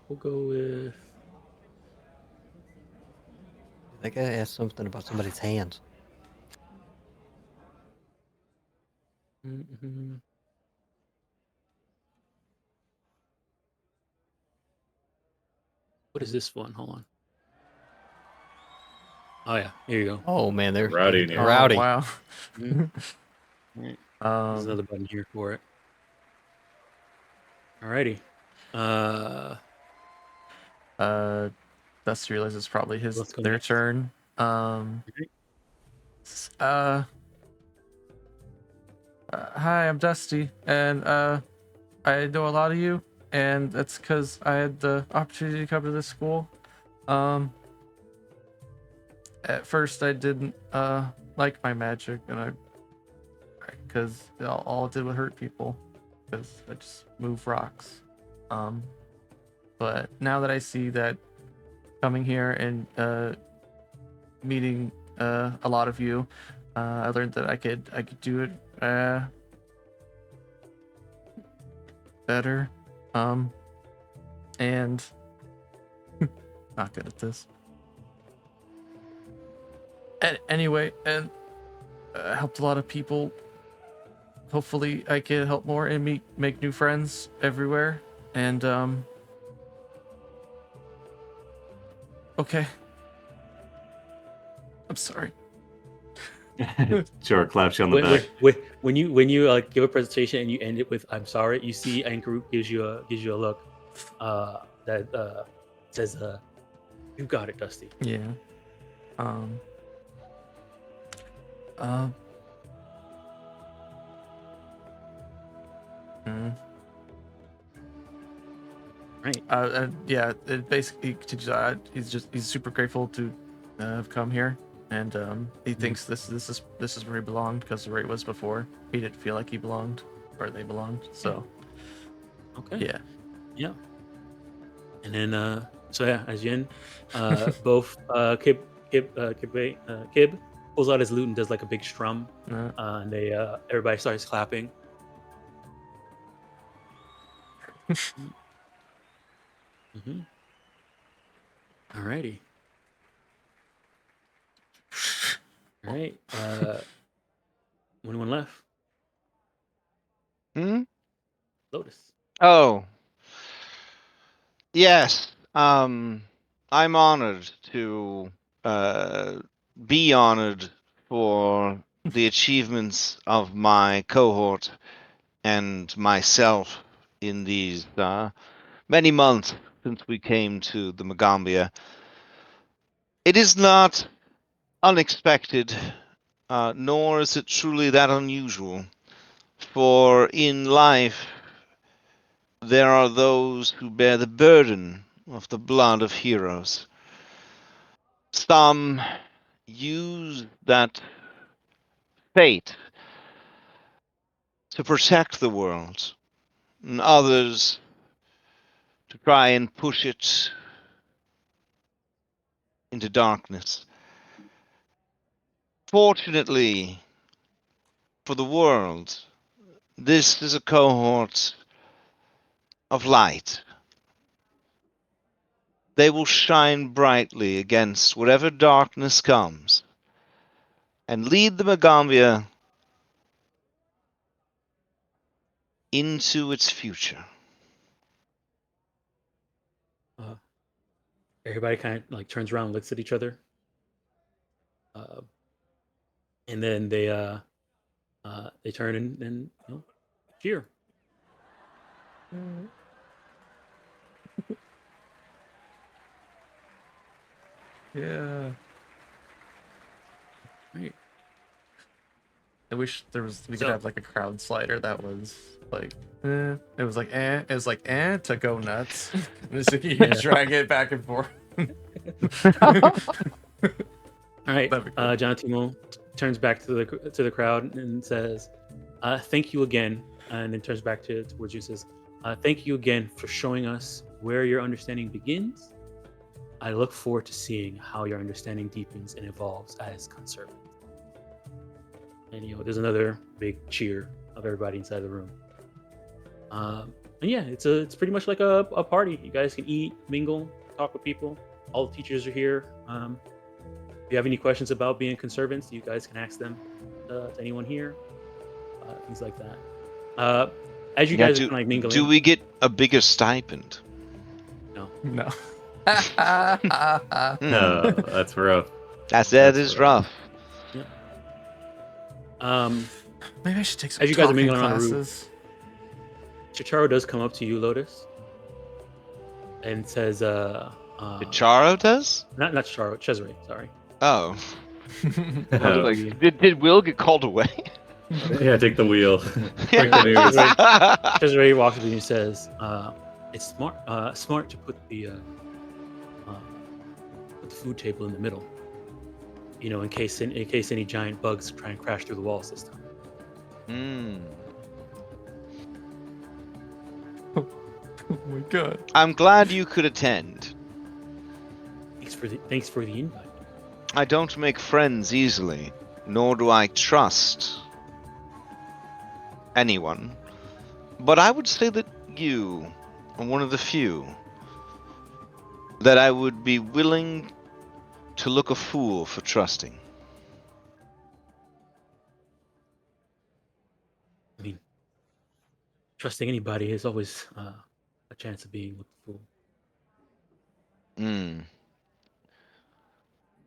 We'll go with. That guy asked something about somebody's hands. Mhm. What is this one? Hold Oh yeah, here you go. Oh man, they're Rowdy in here. Oh, rowdy. wow. Mhm. Alright, there's Um, another button here for it. Alrighty. Uh, Dusty realizes it's probably let's go their next. turn. Okay. Hi, I'm Dusty, and I know a lot of you, and that's because I had the opportunity to come to this school. At first I didn't like my magic, and because all it did was hurt people, because I just move rocks. But now that I see that coming here and meeting a lot of you, I learned that I could do it better. And not good at this. Anyway, and helped a lot of people. Hopefully, I can help more and make new friends everywhere. And okay. I'm sorry. Sure, claps you on the back. When you give a presentation and you end it with "I'm sorry," you see Ankaru gives you a look that says "You got it, Dusty." Yeah. Um. mm. Right. Yeah. It basically continues. He's super grateful to have come here, and he thinks this is where he belonged because where he was before, he didn't feel like he belonged where they belonged. So Okay. yeah. Yeah. And then so yeah, as Yin, both Kib pulls out his lute and does like a big strum, and they everybody starts clapping. Mm-hmm. Alrighty. All right. Anyone left? Hmm? Lotus. Oh, yes. I'm honored to be honored for the achievements of my cohort and myself in these many months since we came to the Magaambya. It is not unexpected, nor is it truly that unusual, for in life there are those who bear the burden of the blood of heroes. Some use that fate to protect the world, and others to try and push it into darkness. Fortunately for the world, this is a cohort of light. They will shine brightly against whatever darkness comes and lead the Magaambya into its future. Everybody kind of like turns around, and looks at each other, and then they turn and cheer. Yeah. Right. I wish we could So- have like a crowd slider that was like it was like to go nuts. So you could drag it back and forth. All right. That'd be cool. John Timo turns back to the crowd and says, "Thank you again," and then turns back towards you and says, "Thank you again for showing us where your understanding begins. I look forward to seeing how your understanding deepens and evolves as conservative." And there's another big cheer of everybody inside the room. And yeah, it's pretty much like a party. You guys can eat, mingle, talk with people. All the teachers are here. If you have any questions about being conservants, you guys can ask them to anyone here. Things like that. As you guys are kind of mingling. Do we get a bigger stipend? No. No. No, that's rough. That That's is rough. rough. Maybe I should take some As you guys are talking mingling around the room, classes. Chicharo does come up to you, Lotus, and says, Charo does? not Chicharo, Cesare, sorry. Oh. I was Uh, like, did Will get called away? Yeah, take the wheel. Break the news. Cesare walks up to you and says, "It's smart to put the food table in the middle. You know, in case any giant bugs try and crash through the walls this time." Hmm. Oh my god. I'm glad you could attend. Thanks for the invite. I don't make friends easily, nor do I trust anyone. But I would say that you are one of the few that I would be willing to look a fool for trusting. I mean, trusting anybody is always a chance of being looked a fool. Hmm.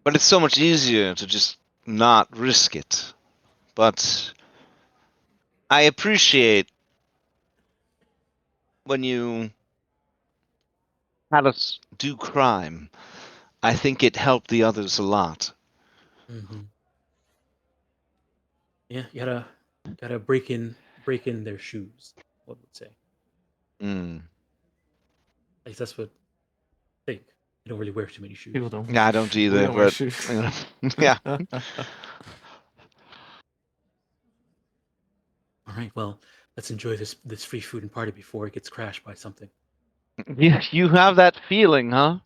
But it's so much easier to just not risk it. But I appreciate when you had us do crime. I think it helped the others a lot. Mm-hmm. Yeah, you gotta break in their shoes. One would say. Hmm. At least that's what I think. You don't really wear too many shoes. People don't. Yeah, I don't We either, don't wear but shoes. you know, yeah. All right, well, let's enjoy this free food and party before it gets crashed by something. You have that feeling, huh?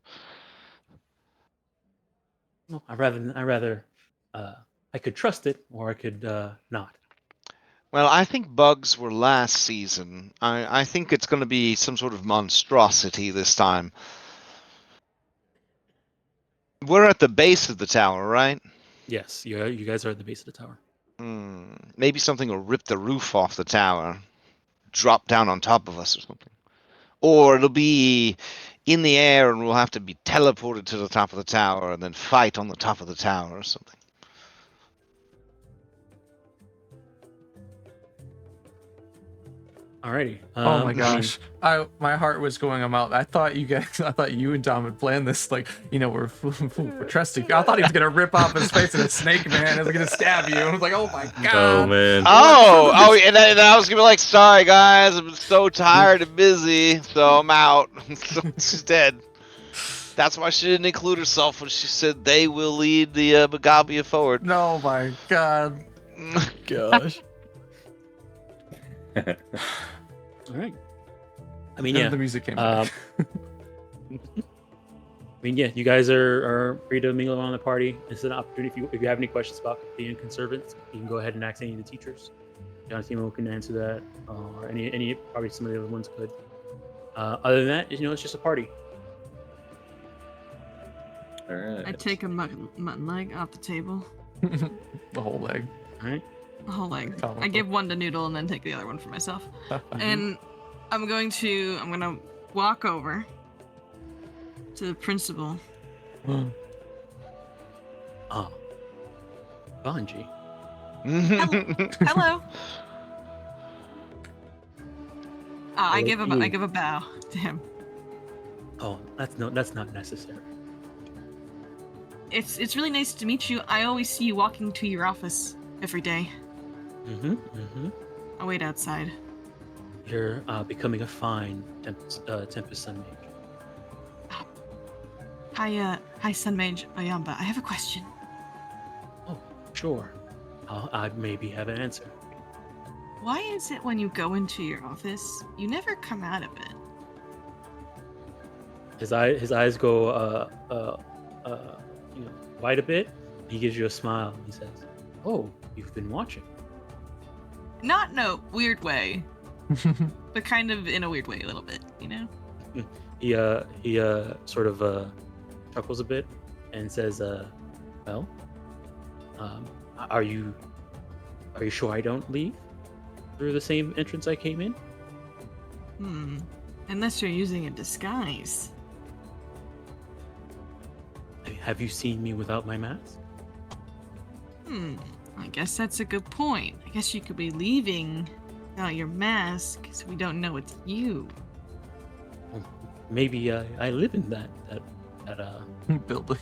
Well, I rather I could trust it or I could not. Well, I think bugs were last season. I think it's going to be some sort of monstrosity this time. We're at the base of the tower, right? Yes, you guys are at the base of the tower. Maybe something will rip the roof off the tower, drop down on top of us or something. Or it'll be in the air and we'll have to be teleported to the top of the tower and then fight on the top of the tower or something. Alrighty. Oh my I mean, gosh. My heart was going a mile. I thought you and Dom had planned this, like, you know, we're trusting. I thought he was gonna rip off his face and a snake man is gonna stab you. I was like, oh my god. Oh man. And then I was gonna be like, sorry guys, I'm so tired and busy, so I'm out. So she's dead. That's why she didn't include herself when she said they will lead the Magaambya forward. No, my god. Gosh. all right. I mean, And yeah. the music came Um, back. I mean, yeah. You guys are free to mingle around the party. It's an opportunity. If you have any questions about being conservatives, you can go ahead and ask any of the teachers. John Timo can answer that, or any probably some of the other ones could. Other than that, you know, it's just a party. All right. I take a mutton leg off the table. The whole leg. All right. The whole leg. Comical. I give one to Noodle and then take the other one for myself. And I'm gonna walk over to the principal. Ah, Banji. Hello. I give you. a bow to him. Oh, that's not necessary. It's really nice to meet you. I always see you walking to your office every day. I wait outside. You're becoming a fine Tempest Sun Mage. Hi, Sun Mage Ayamba. I have a question. Oh, sure. I maybe have an answer. Why is it when you go into your office, you never come out of it? His eyes go wide a bit. He gives you a smile. He says, "Oh, you've been watching." Not in a weird way, but kind of in a weird way, a little bit, you know? He sort of chuckles a bit and says, "Well, are you sure I don't leave through the same entrance I came in?" Unless you're using a disguise. Have you seen me without my mask? I guess that's a good point. I guess you could be leaving without your mask, so we don't know it's you. Maybe I live in that Building.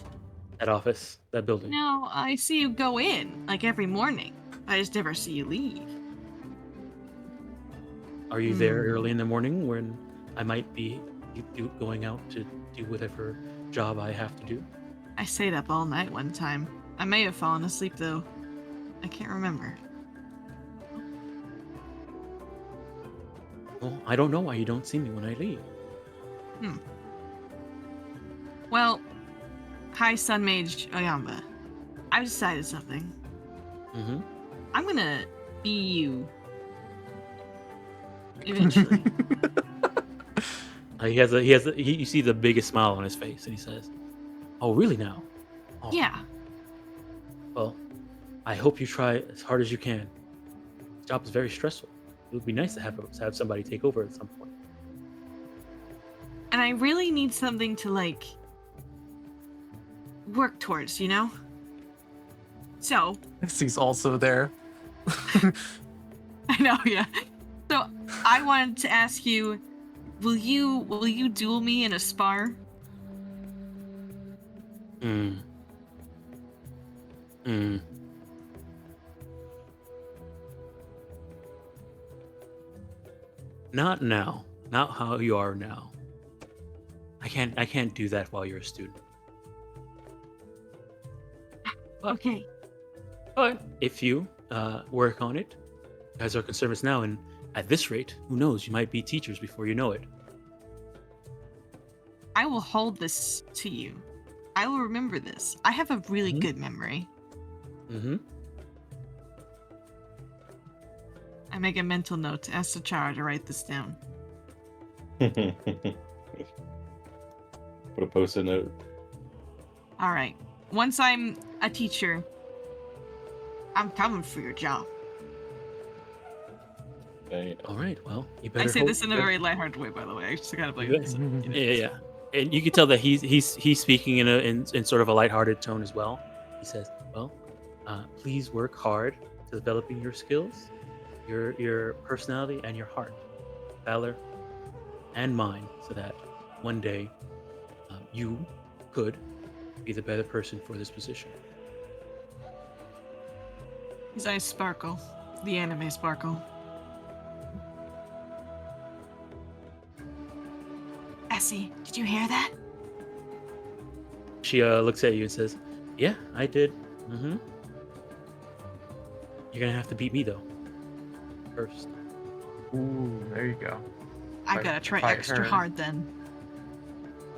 that office, that building. No, I see you go in, like every morning. I just never see you leave. Are you there early in the morning when I might be going out to do whatever job I have to do? I stayed up all night one time. I may have fallen asleep, though. I can't remember. Well, I don't know why you don't see me when I leave. Well, hi, Sun Mage Oyamba. I've decided something. Mm-hmm. I'm gonna be you. Eventually. You see the biggest smile on his face, and he says, "Oh, really now? Oh, Yeah. Well, I hope you try as hard as you can. This job is very stressful. It would be nice to have somebody take over at some point." And I really need something to, like, work towards, you know? So, He's also there. I know, yeah. So, I wanted to ask you, will you duel me in a spar? Not now. Not how you are now. I can't do that while you're a student. Okay. But if you work on it, you guys are conservatives now, and at this rate, who knows? You might be teachers before you know it. I will hold this to you. I will remember this. I have a really good memory. Mm-hmm. I make a mental note to ask Chara to write this down. Put a post-it note. All right. Once I'm a teacher, I'm coming for your job. Okay. All right. Well, you better. I say hope- this in a very lighthearted way, by the way. I just gotta play this. Yeah. And you can tell that he's speaking in sort of a lighthearted tone as well. He says, "Well, please work hard to developing your skills, your personality, and your heart, valor, and mind, so that one day you could be the better person for this position." His eyes sparkle. The anime sparkle. Essie, did you hear that? She looks at you and says, "Yeah, I did. Mm-hmm. You're gonna have to beat me though. First." Ooh, there you go. I Fight- gotta try fight extra her. hard then.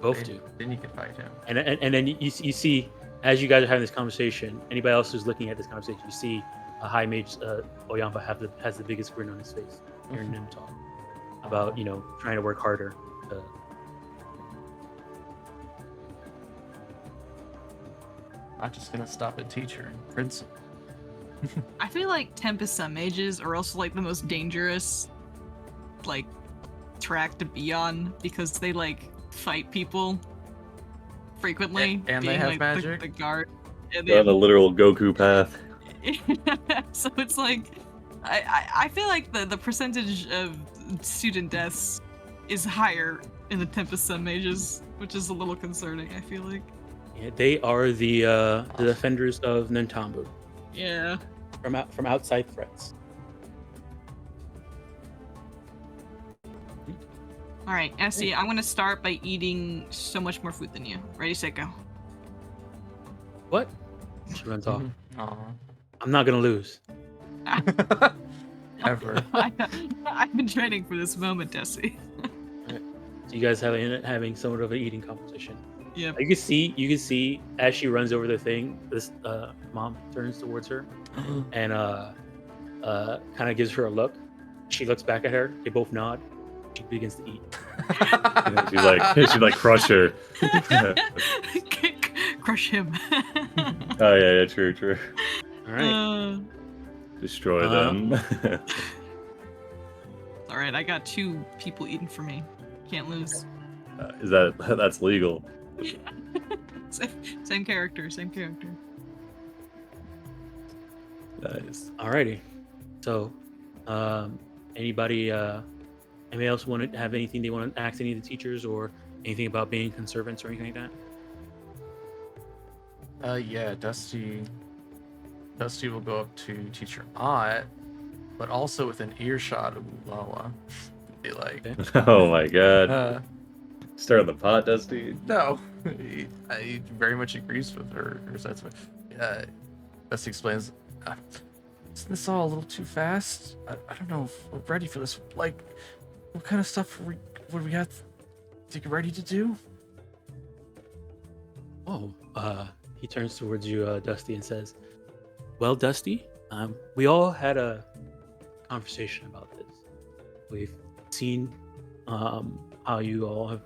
Both do. Then you can fight him. And then you see, as you guys are having this conversation, anybody else who's looking at this conversation, you see a high mage Oyamba has the biggest grin on his face, hearing them talk about trying to work harder. Not just gonna stop at teacher and principal. I feel like Tempest Sun Mages are also like the most dangerous like track to be on because they like fight people frequently. And they being, have like, magic? The guard. And They're on the literal Goku path. so it's like I feel like the percentage of student deaths is higher in the Tempest Sun Mages, which is a little concerning, I feel like. Yeah, they are the defenders of Nantambu Yeah. from outside threats. All right, Essie, I'm gonna start by eating so much more food than you. Ready, set, go. What? She runs off. Aw. I'm not gonna lose. Ever. I've been training for this moment, Essie. So you guys having somewhat of an eating competition. Yep. You can see as she runs over the thing, this mom turns towards her and kind of gives her a look. She looks back at her. They both nod. She begins to eat. She's like crush her. Crush him. Oh yeah, true. All right. Destroy them. All right, I got 2 people eating for me. Can't lose. That's legal? Same character. Nice. Alrighty. So, anybody else want to have anything they want to ask any of the teachers or anything about being conservants or anything like that? Yeah, Dusty will go up to Teacher Ott, but also within earshot of Ulawa. Be like, Okay. Oh my god. uh, Stir in the pot, Dusty. no, he very much agrees with her sentiment. Dusty explains, isn't this all a little too fast? I don't know if we're ready for this. Like, what kind of stuff would we have to get ready to do? Oh, he turns towards you, Dusty, and says, "Well, Dusty, we all had a conversation about this. We've seen how you all have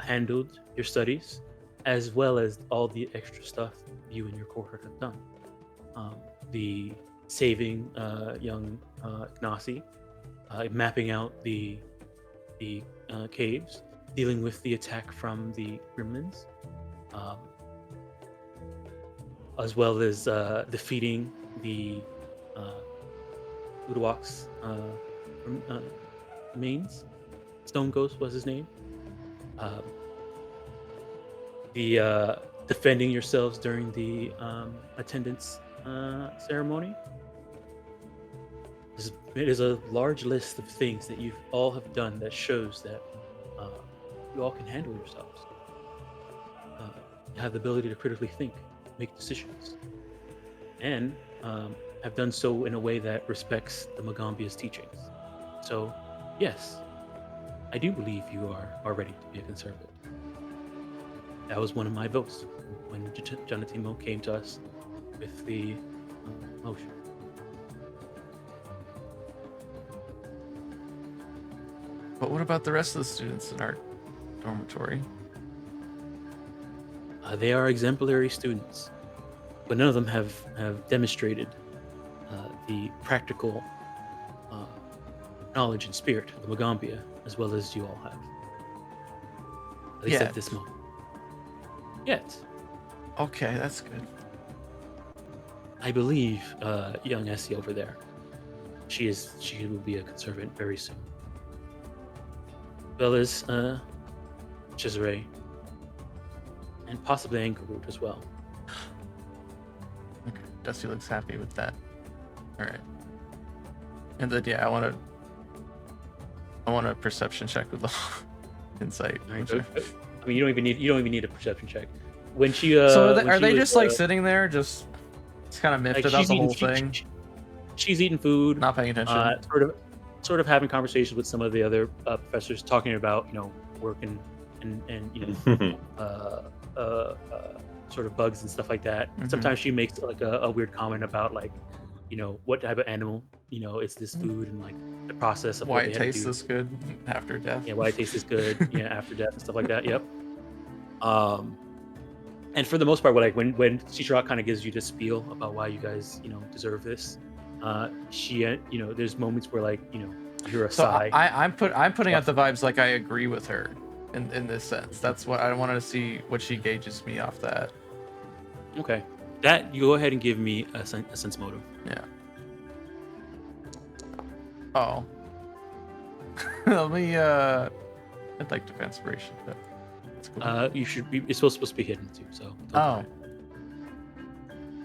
handled your studies, as well as all the extra stuff you and your cohort have done. The saving young Gnasi, mapping out the caves, dealing with the attack from the gremlins, as well as defeating the Udawaks from Mains. Stone Ghost was his name. The defending yourselves during the attendance ceremony. It is a large list of things that you all have done that shows that you all can handle yourselves. You have the ability to critically think, make decisions, and have done so in a way that respects the Magaambya's teachings. So, yes, I do believe you are ready to be a conservative. That was one of my votes when Janatimo came to us with the motion. But what about the rest of the students in our dormitory? They are exemplary students, but none of them have demonstrated the practical knowledge and spirit of the Magaambya, as well as you all have. At least at this moment. Yet. Okay, that's good. I believe young Essie over there. She will be a conservant very soon. As well as Cesare. And possibly Angerwood as well. Okay, Dusty looks happy with that. All right. And then I want a perception check with the insight. I mean, you don't even need a perception check. When she so when are she they was, just like sitting there, just kind of miffed about the whole thing, she's eating food, not paying attention, sort of having conversations with some of the other professors, talking about work and sort of bugs and stuff like that. Mhm. Sometimes she makes like a weird comment about like what type of animal it's this food, and like the process of why what they it had to tastes do. this good after death. Yeah, why it tastes this good after death and stuff like that. Yep. And for the most part, when Teacher kind of gives you the spiel about why you guys deserve this, she there's moments where like you hear a So sigh. I'm putting out the vibes like I agree with her in this sense. That's what I wanted to see, what she gauges me off that. Okay, that you go ahead and give me a sense motive. Yeah. Oh. Let me I'd like defense inspiration, but that's cool. You should be. It's supposed to be hidden too. So. Oh.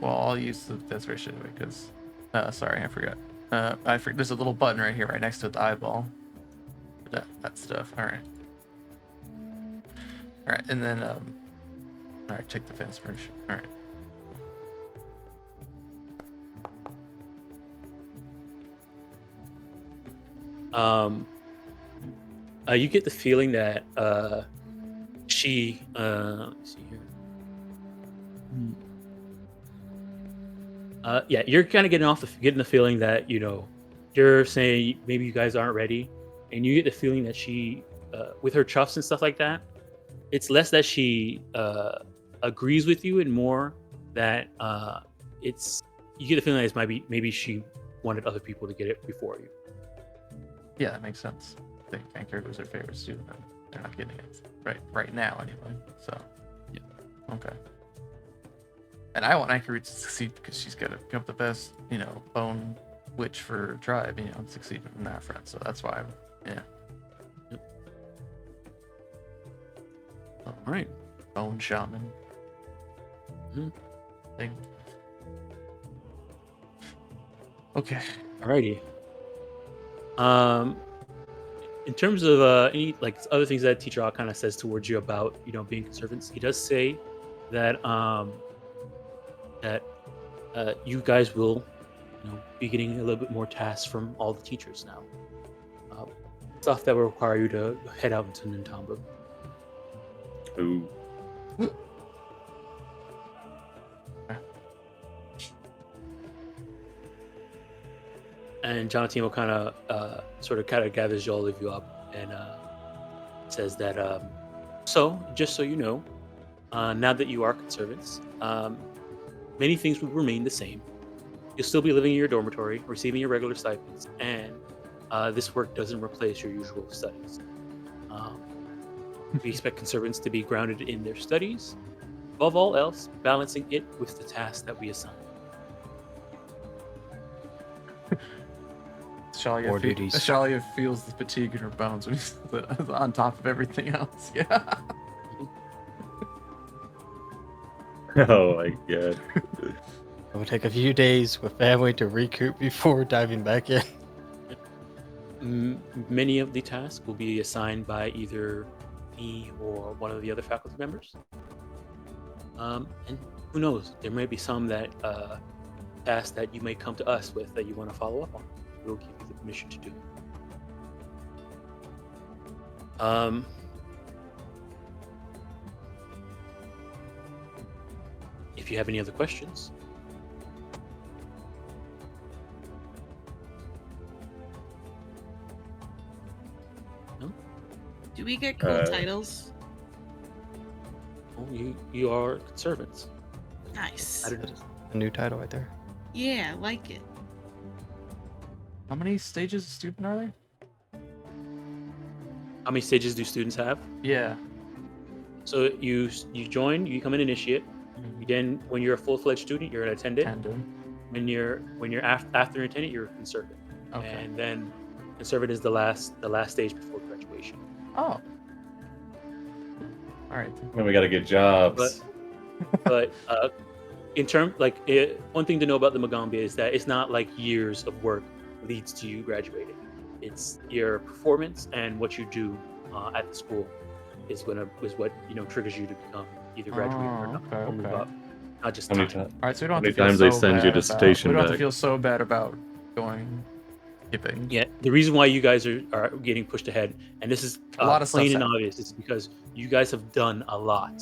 Well, I'll use the inspiration anyway, because sorry, I forgot. There's a little button right here, right next to the eyeball. That stuff. All right. All right, and then all right, take the inspiration. All right. You get the feeling that she let me see here. Yeah, you're kind of getting the feeling that you're saying maybe you guys aren't ready, and you get the feeling that she with her chuffs and stuff like that, it's less that she agrees with you and more that you get the feeling that it's maybe she wanted other people to get it before you. Yeah, that makes sense. I think Anchor was their favorite student. They're not getting it right now anyway. So yeah. Okay. And I want Anchorage to succeed because she's got to become the best, bone witch for her tribe, and succeed in that front. So that's why, yeah. All right. Bone shaman. Mhm. Thing. Okay. Alrighty. In terms of any other things that teacher all kind of says towards you about being conservatives, he does say that that you guys will be getting a little bit more tasks from all the teachers now. Stuff that will require you to head out into Nintamba. Ooh. And Jonathan will kind of gathers all of you up and says that so just so you know, now that you are conservants, many things will remain the same. You'll still be living in your dormitory, receiving your regular stipends, and this work doesn't replace your usual studies. We expect conservants to be grounded in their studies, above all else, balancing it with the tasks that we assign. Shalia feels the fatigue in her bones when he's on top of everything else. Yeah. Oh my god. It will take a few days with family to recoup before diving back in. Many of the tasks will be assigned by either me or one of the other faculty members. And who knows, there may be some that tasks that you may come to us with that you want to follow up on. We'll give you the permission to do. If you have any other questions. No? Do we get cool titles? Oh, you are conservants. Nice. A new title right there. Yeah, I like it. How many stages of student are there? How many stages do students have? Yeah. So you join, you become an initiate. Then, when you're a full-fledged student, you're an attendant. When you're after an attendant, you're a conservant. Okay. And then conservant is the last stage before graduation. Oh. All right. Then we gotta get jobs. But in terms one thing to know about the Magaambya is that it's not like years of work leads to you graduating. It's your performance and what you do at the school is what triggers you to become either graduate or not. Okay. Move up. Not just How many time. times? All right, so we don't How have to many feel times they so send you bad to about- station We don't have to back? feel so bad about going skipping. Yeah, the reason why you guys are getting pushed ahead, and this is A lot of plain stuff's and happened. obvious, is because you guys have done a lot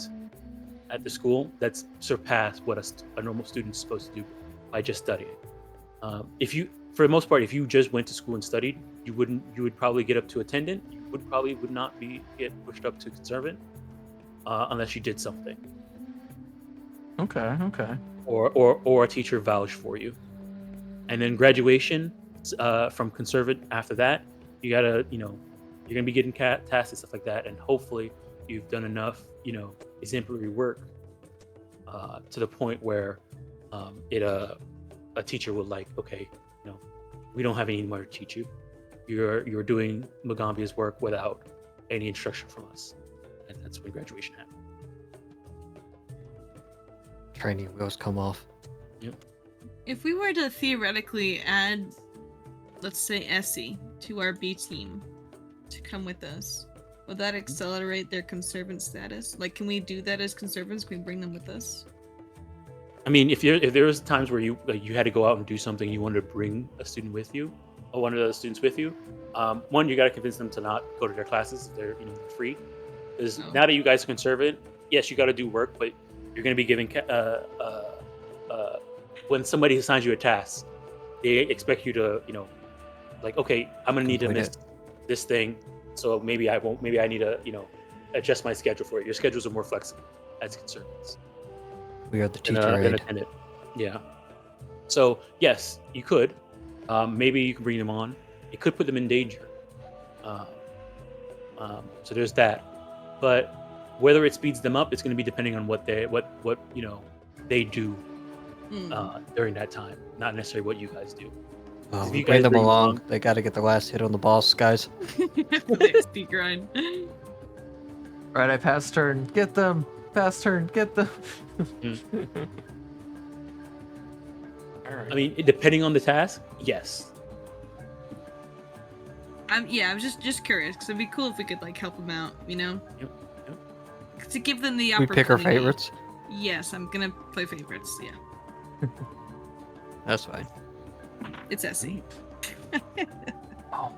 at the school that's surpassed what a normal student's supposed to do by just studying. For the most part, if you just went to school and studied, you would probably get up to attendant. You would not get pushed up to conservant unless you did something. Okay. Or a teacher vouched for you. And then graduation from conservant after that, you gotta, you're gonna be getting tasks and stuff like that, and hopefully you've done enough, exemplary work to the point where a teacher will okay, we don't have any more to teach you. You're doing Magaambya's work without any instruction from us, and that's when graduation happens. Training wheels come off. If we were to theoretically add, let's say, Essie to our B team to come with us, would that accelerate their conservant status? Can we do that as conservants? Can we bring them with us? I mean, if there was times where you had to go out and do something, you wanted to bring a student with you, or one of the students with you. One, you got to convince them to not go to their classes if they're free. Because now that you guys are conservant, yes, you got to do work, but you're going to be giving when somebody assigns you a task, they expect you to okay, I'm going to need to miss this thing, so maybe I won't. Maybe I need to adjust my schedule for it. Your schedules are more flexible as conservants. We are the Than teacher aid. attendant. Yeah. So yes, you could. Maybe you can bring them on. It could put them in danger. So there's that. But whether it speeds them up, it's going to be depending on what they do during that time, not necessarily what you guys do. Oh, If we you bring guys them bring along. along- They got to get the last hit on the boss, guys. XP grind. Right, I pass turn. Get them. Pass turn. Get them. All right. I mean, depending on the task, yes. I was just curious because it'd be cool if we could like help them out, you know, Yep. to give them the We opportunity. pick our favorites. Yes, I'm gonna play favorites. Yeah, That's fine. it's Essie. Oh,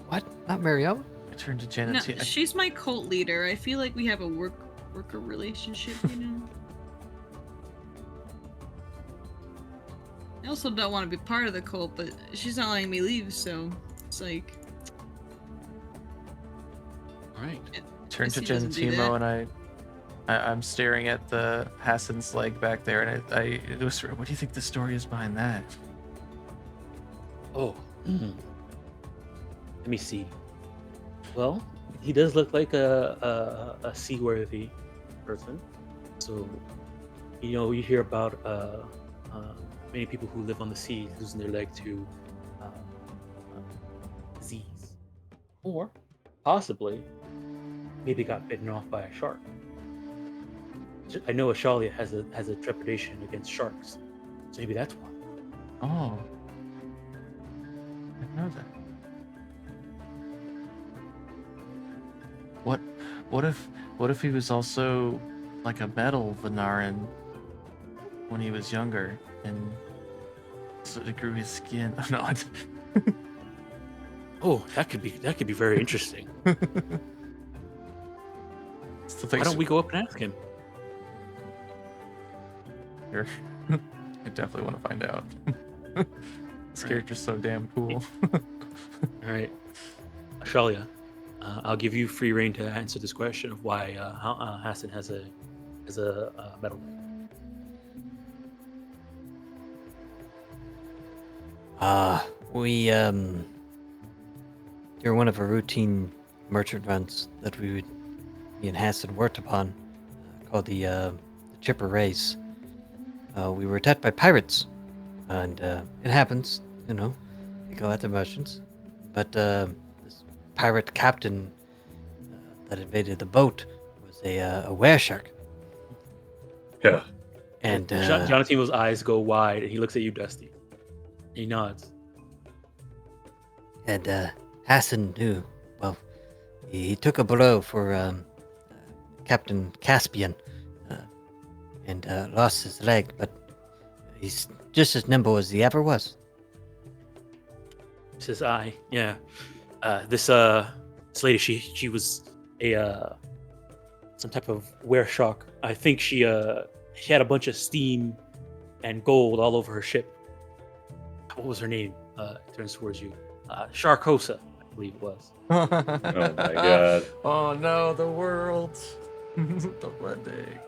What? Not Mariam? I turned to No, Janet. T- I- she's my cult leader. I feel like we have a worker relationship, you know. I also don't want to be part of the cult, but she's not letting me leave, so it's like. All right. Turn to Essie doesn't do that. Gentimo, and I'm staring at the Hassan's leg back there, and I whisper, "What do you think the story is behind that?" Oh. Let me see. Well, he does look like a seaworthy person. So, you hear about many people who live on the sea losing their leg to disease, or possibly maybe got bitten off by a shark. I know Ashalia has a trepidation against sharks, so maybe that's why. Oh, I didn't know that. What if he was also like a metal Venaran when he was younger, and so it grew his skin? No, Oh, that could be very interesting. Why don't we go up and ask him? Sure. I definitely want to find out. This character's so damn cool. All right, Ashalia, I'll give you free reign to answer this question of why Hassan has a medal. We during one of our routine merchant runs that me and Hassan worked upon, called the Chipper Race. We were attacked by pirates, and it happens, they go at their merchants. But this pirate captain that invaded the boat was a were shark, Yeah. and Jonathan's eyes go wide, and he looks at you, Dusty. He nods. and Hassan knew. Well, he took a blow for Captain Caspian, and lost his leg, but he's just as nimble as he ever was. Says I. Yeah. This lady, she was a some type of were shark. I think she had a bunch of steam and gold all over her ship. What was her name? Turns towards you. Sharkosa, I believe it was. Oh my god. Oh no, the world. The blending.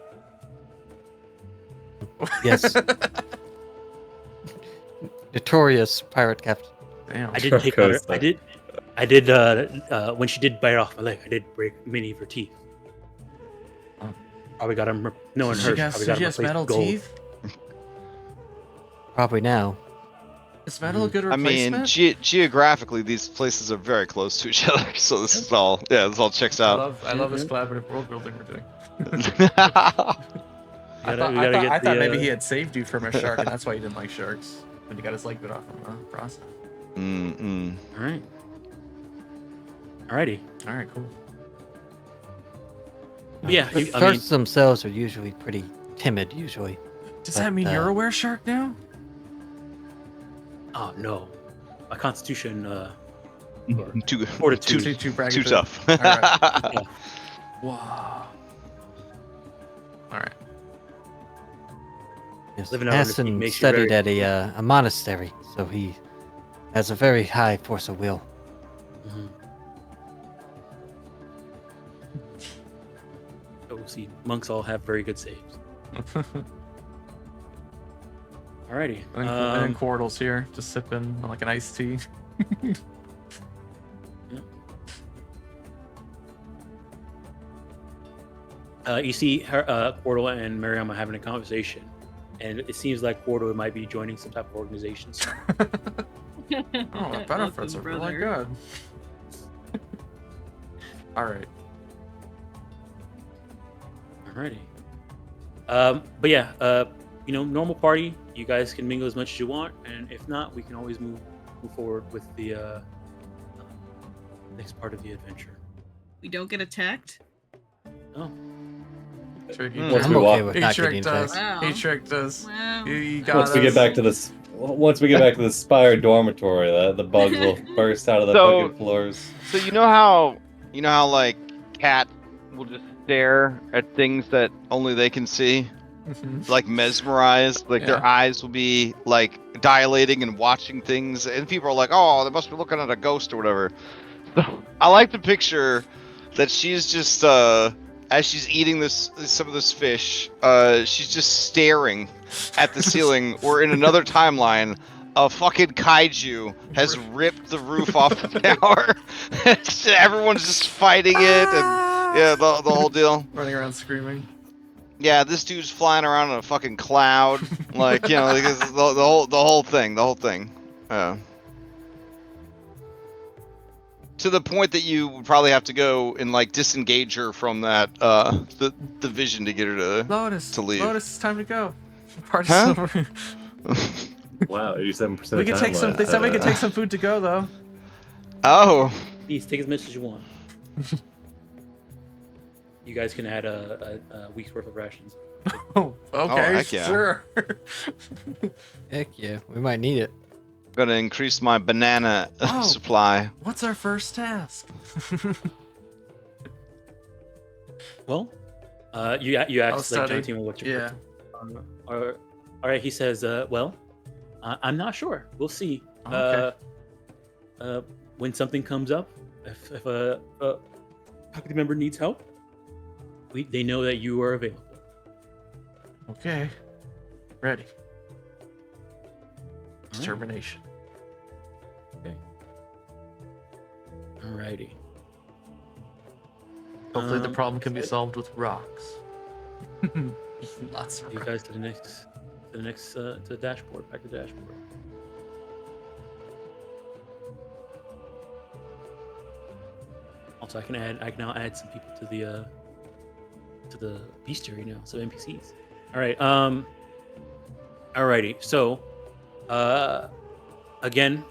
Yes. Notorious pirate captain. Damn. I did take her. Sharkosa. I did. When she did bite off my leg, I did break many of her teeth. Oh. Probably got them. No, So she has metal teeth? Probably now. Is metal a good I mean, replacement? geographically, these places are very close to each other, so this all checks out. I love this collaborative world building we're doing. I thought maybe he had saved you from a shark, and that's why he didn't like sharks. When he got his leg bit off in the process. Mm-mm. All right. Alrighty. All right, cool. Yeah. The sharks themselves are usually pretty timid, usually. Does But, that mean you're a were shark now? Oh no, my constitution. Too Fortitude. Too braggadocious. too tough. Alright. Wow. All right. Yes. Living out on the sea Hassan makes you studied very- at a monastery, so he has a very high force of will. Mhm. Oh, we'll see. Monks all have very good saves. Alrighty. And then Quardle's here, just sipping like an iced tea. You see her, Quardle and Miriam are having a conversation. and it seems like Cordo might be joining some type of organization. soon. Oh, the benefits are really good. All right. Alrighty. But yeah, normal party. You guys can mingle as much as you want, and if not, we can always move forward with the next part of the adventure. We don't get attacked. Oh, Once I'm we okay walk, with not He getting does. attacked. Wow. He tricked us. Wow. He got once us. we get back to this, once we get back to the Spire dormitory, the bugs will burst out of the So- fucking floors. So you know how like cat will just stare at things that only they can see, Mhm. like mesmerized, like Yeah. their eyes will be like dilating and watching things, and people are like, oh, they must be looking at a ghost or whatever. So I like to picture that she's just as she's eating some of this fish, she's just staring at the ceiling, or in another timeline, a fucking kaiju has ripped the roof off the tower. Everyone's just fighting it, and yeah, the whole deal. Running around screaming. Yeah, this dude's flying around in a fucking cloud, like like this is the whole thing. To the point that you would probably have to go and like disengage her from that the vision to get her Lotus. to leave. Lotus, it's time to go. Party's Huh? over. Wow, 87%. We can take some. They said we could take some food to go though. Oh, please take as much as you want. You guys can add a week's worth of rations. Oh, okay, heck yeah. sure. Heck yeah, we might need it. gonna increase my banana Oh. supply. What's our first task? Well, you asked like study. 19 what you Yeah. all right. He says, well, I'm not sure. We'll see. Okay. When something comes up, if a faculty member needs help, they know that you are available. Okay. Ready. Alright. Determination. Alrighty. Hopefully the Um, problem can be so- solved with rocks. Lots of You rocks. guys to the dashboard. Back to the dashboard. Also, I can now add some people to the bestiary now, some NPCs. All right. Alrighty. So, again,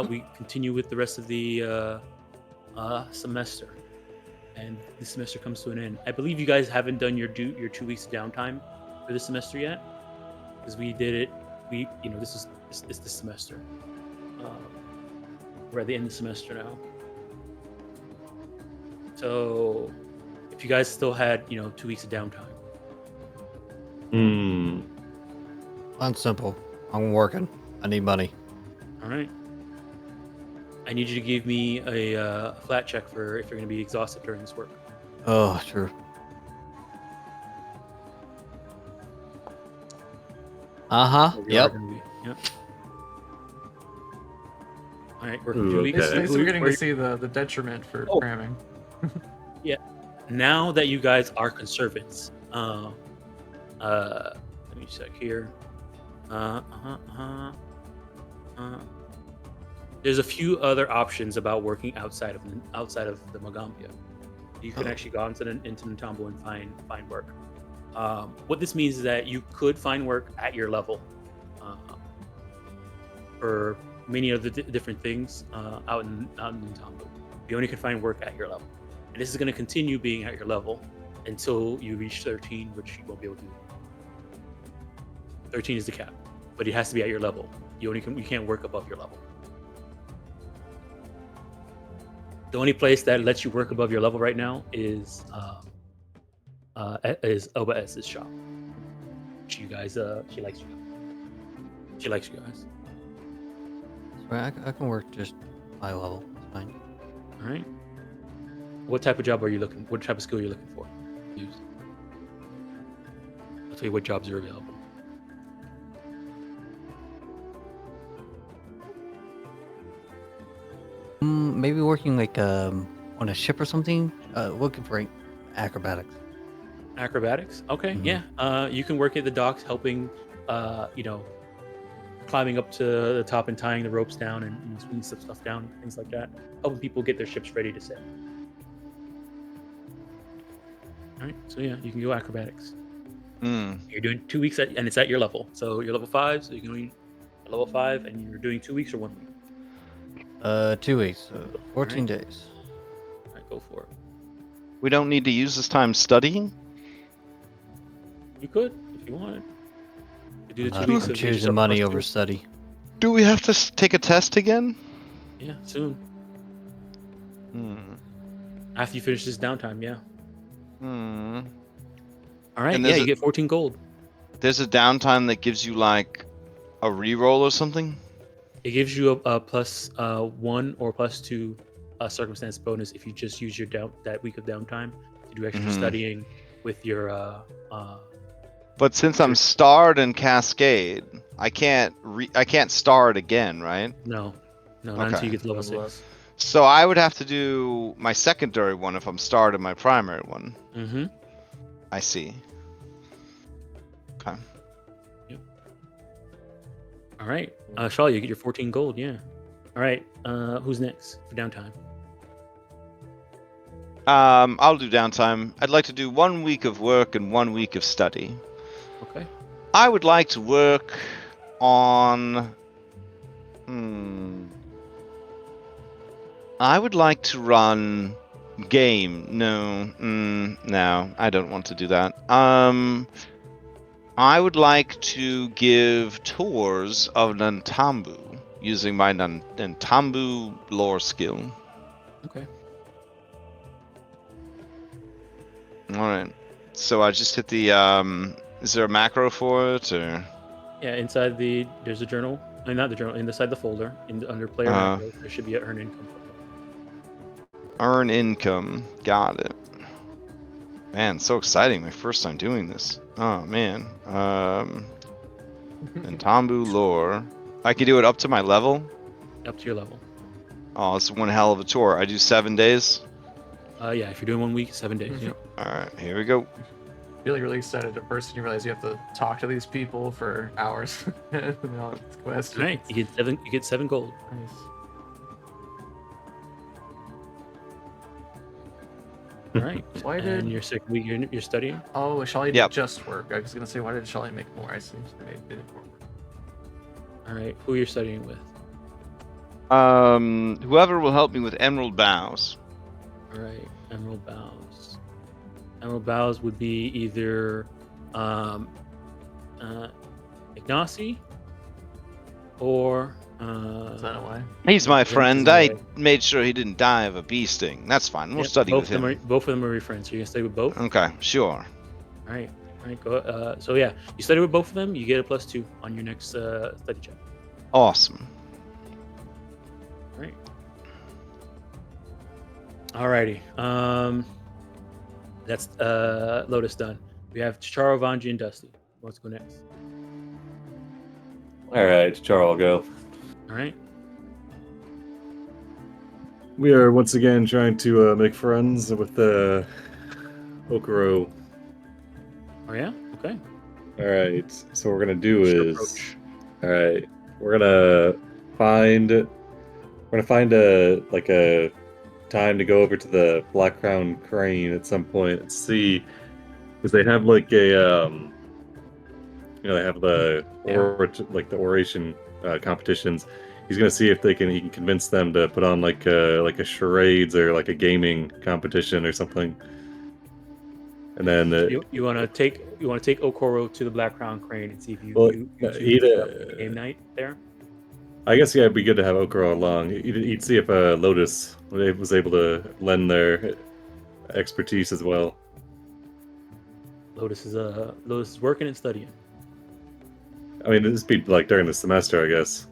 we continue with the rest of the semester, and the semester comes to an end. I believe you guys haven't done your 2 weeks of downtime for the semester yet, because we did it. This is the semester. We're at the end of the semester now. So, if you guys still had 2 weeks of downtime. Mine's simple. I'm working. I need money. All right. I need you to give me a flat check for if you're going to be exhausted during this work. Oh, true. You Yep. are gonna be- Yep. All right. Working Ooh, 2 weeks. okay. So we're getting to see the detriment for Oh. cramming. Now that you guys are conservants, let me check here. There's a few other options about working outside of the Magaambya. You can actually go into Ntambo and find work. What this means is that you could find work at your level for many of the different things out in Ntambo. You only can find work at your level. And this is going to continue being at your level until you reach 13, which you won't be able to do. 13 is the cap, but it has to be at your level. You can't work above your level. The only place that lets you work above your level right now is Oba S's shop. She likes you. She likes you guys. I can work just high level. It's fine. All right. What type of job are you looking? What type of skill are you looking for? Use. I'll tell you what jobs are available. Maybe working like on a ship or something. Looking for acrobatics. Acrobatics. Okay. Mhm. Yeah. You can work at the docks helping climbing up to the top and tying the ropes down and swinging stuff down, things like that, helping people get their ships ready to sail. All right, so yeah, you can go acrobatics. You're doing 2 weeks and it's at your level. So you're level 5, so you can only at level 5, and you're doing 2 weeks or 1 week. 2 weeks, so 14 Alright. days. All right, go for it. We don't need to use this time studying. You could if you wanted. You do the 2 I'm weeks. of get choosing yourself money plus over 2. study. Do we have to take a test again? Yeah, soon Hmm. after you finish this downtime. Yeah. Hmm. All right. And Yeah, there's you a- get 14 gold. There's a downtime that gives you like a reroll or something. It gives you a plus 1 or plus 2 circumstance bonus if you just use your that week of downtime to do extra Mhm. studying with your But since I'm starred in Cascade, I can't star it again, right? no, not until Okay. you get to level Level up. 6. So I would have to do my secondary one if I'm starred in my primary one. Mm-hmm. I see. Okay. All right, Shaw, you get your 14 gold. Yeah. All right. Who's next for downtime? I'll do downtime. I'd like to do 1 week of work and 1 week of study. Okay. I would like to work on. I would like to run game. No, I don't want to do that. I would like to give tours of Nantambu using my Nantambu lore skill. Okay. All right. So I just hit the. Is there a macro for it or? Yeah. Inside there's a journal. Not the journal. Inside the folder, under player macros, there should be an earn income. Earn income. Got it. Man, so exciting! My first time doing this. Oh man. Nantambu lore. I can do it up to my level. Up to your level. Oh, it's one hell of a tour. I do 7 days. Yeah. If you're doing 1 week, 7 days. Yeah. All right, here we go. Really, really excited at first, and you realize you have to talk to these people for hours. And all these questions. All right. You get 7. You get 7 gold. Nice. All right. Why And did- your second week, you're studying. Oh, Shelly Yep. did just work. I was gonna say, why did Shelly make more? I see. They did more work. All right. Who you're studying with? Whoever will help me with Emerald Bows. All right. Emerald Bows. Emerald Bows would be either Ignacy or Is that a way? He's my Yeah, friend. Zenith I is made sure he didn't die of a bee sting. That's fine. We'll Yep, study both with of them him. both of them are your friends. So you're gonna study with both. Okay, sure. All right. All right. Go. So yeah, you study with both of them. You get a +2 on your next study check. Awesome. All right. Alrighty. That's Lotus done. We have Charo, Vanji, and Dusty. Let's go next. All right, Charles, I'll go. All right. We are once again trying to make friends with Okoro. Oh yeah. Okay. All right, so what we're gonna do Sure is, approach. all right, we're gonna find a time to go over to the Black Crown Crane at some point and see, because they have like a they have the the oration competitions. He's gonna see if he can convince them to put on like a charades or like a gaming competition or something. And then You want to take Okoro to the Black Crown Crane and see if you he'd, set up a game night there. I guess it'd be good to have Okoro along. He'd see if Lotus was able to lend their expertise as well. Lotus is working and studying. I mean, this be like during the semester, I guess.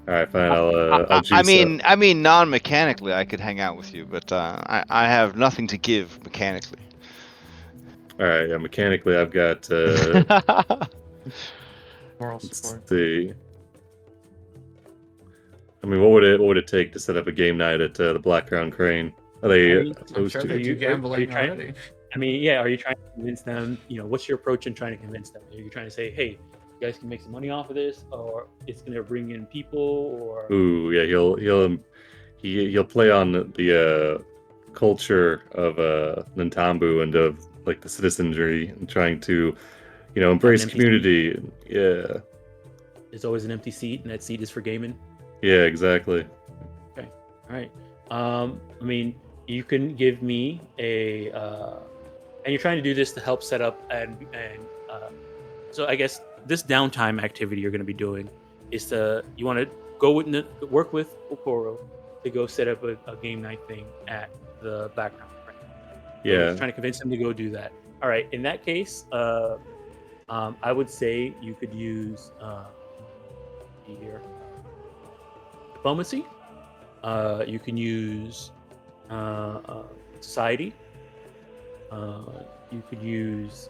All right, fine. I'll juice I mean, non-mechanically, I could hang out with you, but I have nothing to give mechanically. All right, yeah. Mechanically, I've got. Moral Let's support. see. I mean, what would it take to set up a game night at the Black Crown Crane? Are they I'm opposed sure to they it? do gambling trying- already. I mean, yeah. Are you trying to convince them? What's your approach in trying to convince them? Are you trying to say, "Hey, you guys can make some money off of this," or it's going to bring in people, or Ooh, yeah, he'll play on the culture of Nantambu and of like the citizenry and trying to, have an embrace empty seat? community. Yeah, There's always an empty seat, and that seat is for gaming. yeah, exactly. Okay. All right. I mean, you can give me and you're trying to do this to help set up so I guess this downtime activity you're going to be doing is you want to work with Okoro to go set up a game night thing at the background. Right? So Yeah, just trying to convince him to go do that. All right. In that case, I would say you could use here diplomacy. You can use society. You could use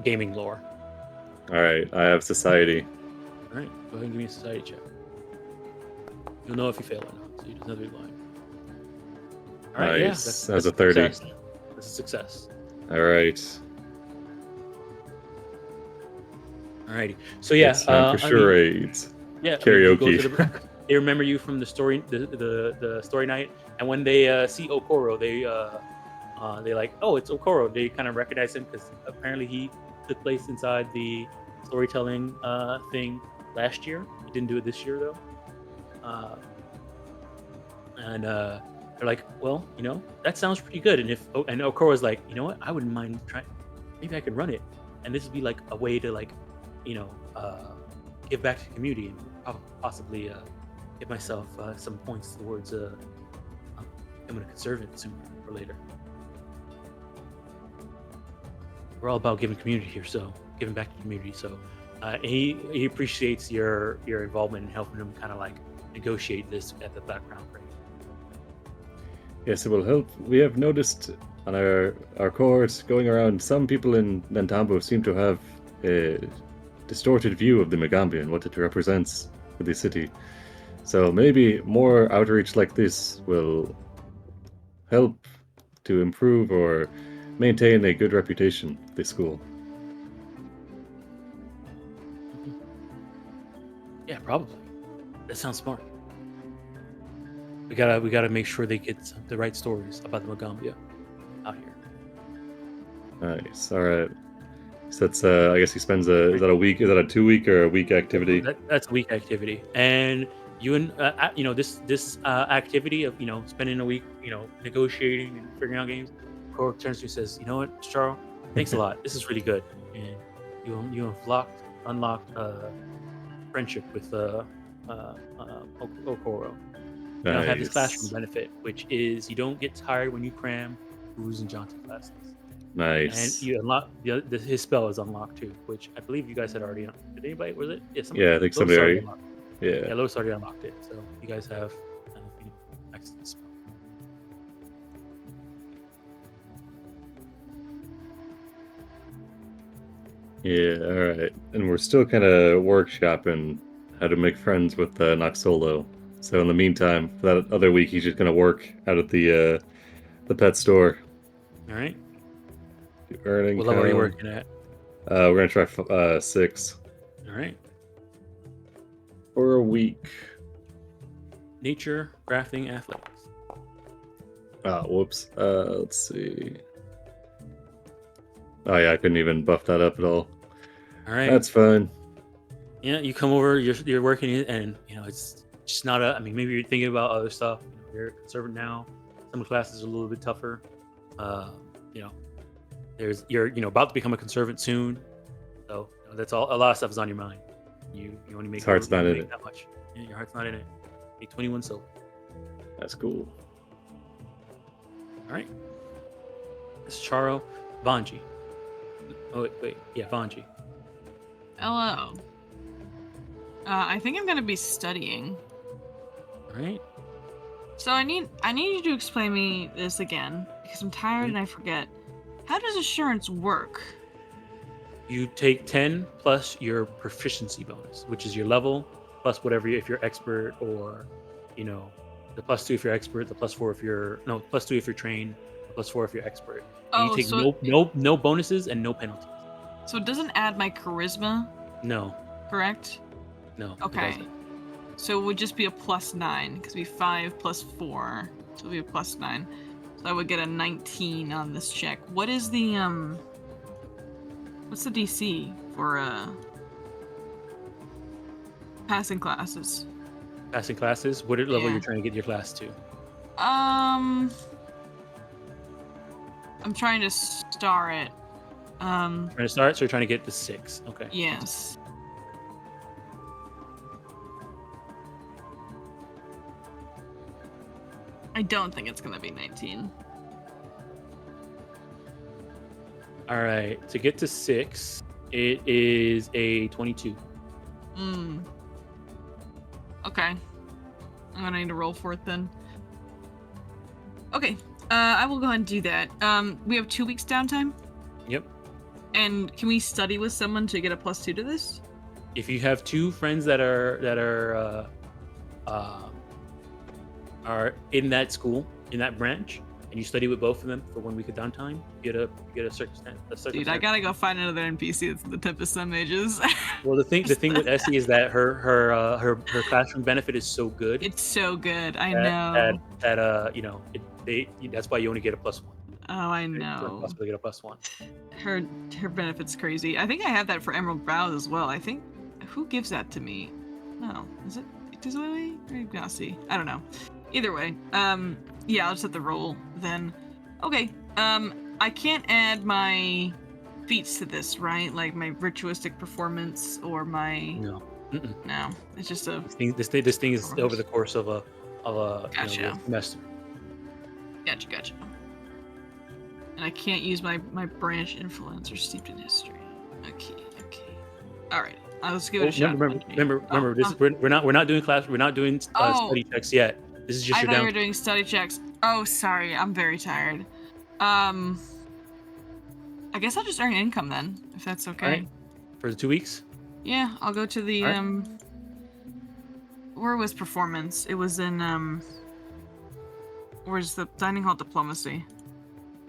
gaming lore. all right. I have society. All right, go ahead and give me a society check. You'll know if you fail or not, so you just have to be lying. All right, yeah, Nice. That's a 30. success. That's a success. All right. Alrighty. So yeah, It's time for charades. yeah, I mean, you go to Karaoke. they remember you from the story, the story night, and when they see Okoro, they like, oh, it's Okoro. They kind of recognize him because apparently he took place inside the storytelling thing last year. He didn't do it this year though. And they're like, well, that sounds pretty good. And and Okoro's like, you know what, I wouldn't mind trying. Maybe I could run it, and this would be like a way to give back to the community and possibly get myself some points towards becoming a conservative sooner or later. We're all about giving community here, so giving back to the community. So he appreciates your involvement in helping him kind of like negotiate this at the background rate. Yes, it will help. We have noticed on our course going around, some people in Nantambu seem to have a distorted view of the Magaambya and what it represents for the city. So maybe more outreach like this will help to improve or maintain a good reputation for the school. Yeah, probably. That sounds smart. We gotta make sure they get the right stories about the Magaambya out here. Nice. All right. So that's I guess he spends is that a week? Is that a 2-week or a week activity? That's week activity, and you and this activity of spending a week negotiating and figuring out games. Cor turns to you and says, "You know what, Charles? Thanks a lot. This is really good." And you have unlocked friendship with Okoro. You now have this classroom benefit, which is you don't get tired when you cram Bruce and Johnson classes. Nice. And you unlock his spell is unlocked too, which I believe you guys had already. Did anybody? Was it? Yeah, I think somebody already. Unlocked. Yeah. Yeah, Lois already unlocked it, so you guys have access to the spell. Yeah. All right. And we're still kind of workshopping how to make friends with Noxolo. So in the meantime, for that other week, he's just gonna work out at the pet store. All right. Earning. What level are you working at? We're gonna try 6. All right. For a week. Nature, crafting, athletics. Whoops. Let's see. Oh yeah, I couldn't even buff that up at all. All right. That's fine. Yeah, you come over. You're working it, and it's just not a. I mean, maybe you're thinking about other stuff. You're conservative now. Some of the classes are a little bit tougher. You're about to become a conservative soon, so that's all. A lot of stuff is on your mind. You only make. His heart's not in it. That much. Yeah, your heart's not in it. Make 21 silver. That's cool. All right. It's Charo, Vanji. Oh wait, yeah, Vanji. Hello. I think I'm gonna be studying. All right. So I need you to explain me this again because I'm tired and I forget. How does assurance work? You take 10 plus your proficiency bonus, which is your level plus whatever if you're expert or The +2 if you're expert. The +4 if you're +2 if you're trained. The +4 if you're expert. And you take so no bonuses and no penalties. So it doesn't add my charisma, No, correct? no. it Okay. doesn't. So it would just be a +9 because we 5 + 4, so it would be a +9. So I would get a 19 on this check. What is the what's the DC for passing classes? Passing classes. What level Yeah. you're trying to get your class to? I'm trying to star it. Trying to start, so you're trying to get to 6. Okay. Yes. I don't think it's gonna be 19. All right. To get to 6, it is a 22. Okay. I'm gonna need to roll for it then. Okay. I will go ahead and do that. We have 2 weeks downtime. Yep. And can we study with someone to get a +2 to this? If you have 2 friends that are in that school, in that branch, and you study with both of them for 1 week of downtime, you get a circumstance. Dude, I gotta go find another NPC that's the Tempest Sun Mages. Well, the thing with Essie is that her classroom benefit is so good. It's so good. I that, know. That's why you only get a +1. Oh, I You know. possibly get a +1. Her benefit's crazy. I think I have that for Emerald Brows as well. I think who gives that to me? No, is it Zoe or Ignacy? I don't know. Either way, yeah, I'll just have to roll then. Okay, I can't add my feats to this, right? Like my ritualistic performance or my No. Mm-mm. no. It's just a This thing is over the course of a Gotcha. semester. Gotcha. And I can't use my branch influence or steeped in history. Okay. All right. Let's give it a shot. Remember, this is, we're not doing class. We're not doing study checks yet. This is just I your thought you down. were doing study checks. Oh, sorry. I'm very tired. I guess I'll just earn income then, if that's okay. Alright. For the 2 weeks. Yeah, I'll go to the Alright. Where was performance? It was in where's the dining hall diplomacy?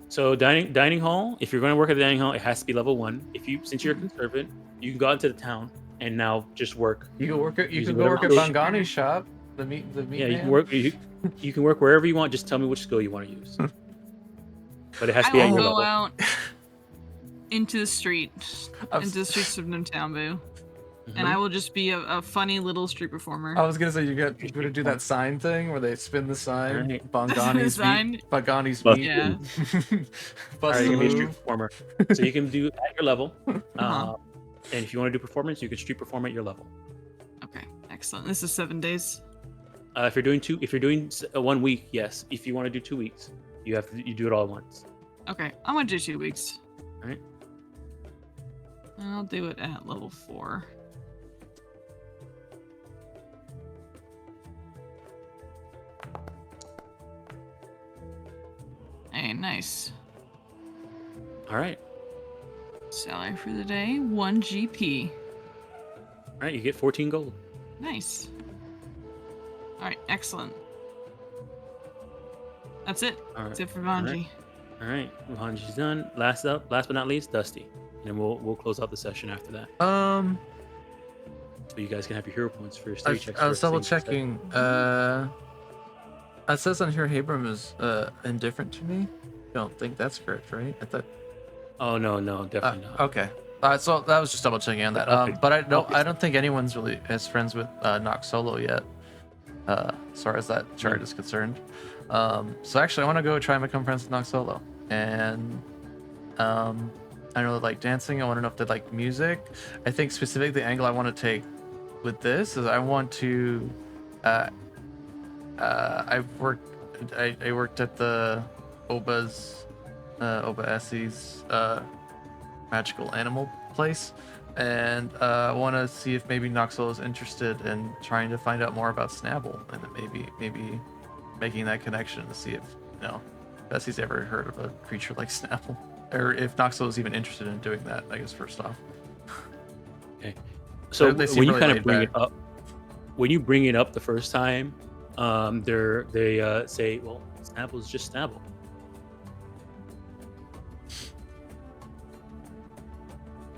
So dining hall. If you're going to work at the dining hall, it has to be level 1. Since you're a conservative, you can go out into the town and now just work. You can work at Using go work at whatever- Bangani's shop. The meat Yeah, you can man. work. You can work wherever you want. Just tell me which skill you want to use. But it has to be I at will your go level. out into the street, I'm into the streets of Ntambu, and I will just be a funny little street performer. I was gonna say you're gonna do that sign thing where they spin the sign. Alright. Bangani's Sign? meat. Bangani's Bust meat. Yeah. All Bust right, the you can be a street move. performer. So you can do at your level. Uh-huh. And if you want to do performance, you can street perform at your level. Okay, excellent. This is 7 days. If you're doing 1 week, yes. If you want to do 2 weeks, you do it all at once. Okay, I'm gonna do 2 weeks. Alright. I'll do it at level 4. Hey, nice. All right. Salary for the day, 1 GP. All right. You get 14 gold. Nice. Alright, excellent. That's it. All right. That's it for Vanji. All right. Hanji's done. Last but not least, Dusty. And then we'll close out the session after that. So you guys can have your hero points for your study checks. I was for the double same set. checking. It says on here Habram is indifferent to me. Don't think that's correct, right? I thought. Oh no, definitely not. Okay. So that was just double checking on that. Okay. But I don't think anyone's really as friends with Nox Solo yet, as far as that chart is concerned. So actually, I want to go try and become friends with Nox Solo, and I know they like dancing. I want to know if they like music. I think specifically the angle I want to take with this is I want to. I worked at the Oba Essie's magical animal place, and I want to see if maybe Noxel is interested in trying to find out more about Snabble, and then maybe making that connection to see if Bessie's ever heard of a creature like Snapple, or if Noxel is even interested in doing that. I guess first off. Okay. So They seem when you really kind of laid bring back. it up, when you bring it up the first time, they say, well, Snabble's just Snabble.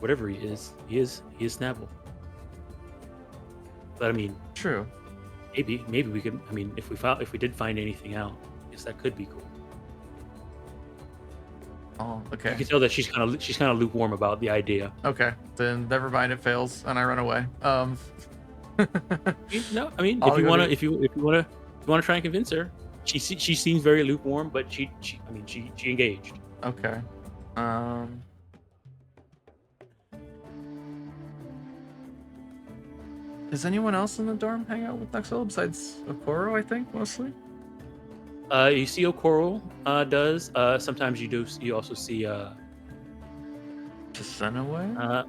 Whatever he is Snabble. But I mean, True. maybe we could. I mean, if we did find anything out, I guess that could be cool. Oh, You okay. can tell that she's kind of lukewarm about the idea. Okay, then never mind. It fails, and I run away. No, I mean, I'll if you go want to- to, if you want to try and convince her, she seems very lukewarm, but she engaged. Okay. Does anyone else in the dorm hang out with Nexel besides Okoro? I think mostly. You see Okoro does. Sometimes you also see Senaway?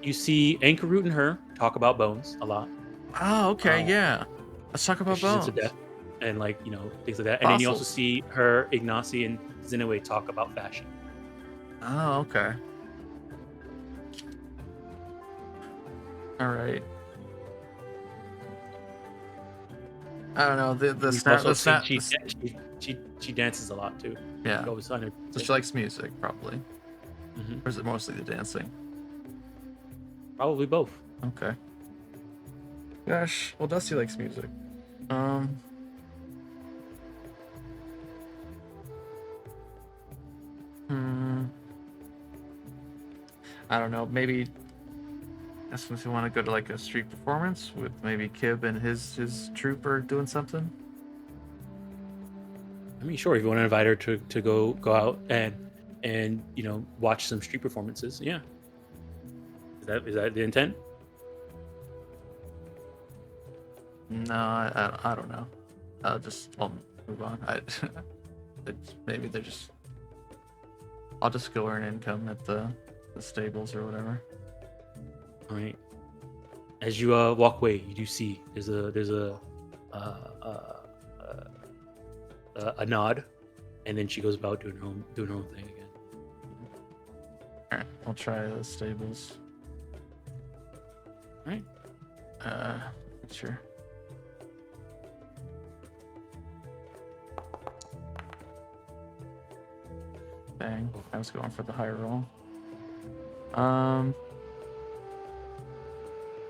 you see Anchorroot and her talk about bones a lot. Oh, okay, yeah. Let's talk about She's into bones. death and things like that. And then you also Fossils. see her, Ignacy, and Zinaway talk about fashion. Oh, okay. All right. I don't know. The You snap. also The see snap. she dances a lot too. Yeah. She always find her. So she likes music, probably. Mhm. Or is it mostly the dancing? Probably both. Okay. Gosh, well, Dusty likes music. I don't know. Maybe. Guess if we want to go to like a street performance with maybe Kib and his troupe are doing something. I mean, sure. If you want to invite her to go out and watch some street performances, yeah. Is that the intent? No, I don't know. I'll move on. Maybe they're just. I'll just go earn income at the stables or whatever. All right. As you walk away, you do see there's a nod, and then she goes about doing her own thing again. Alright, I'll try the stables. Alright. Sure. Bang. I was going for the higher roll.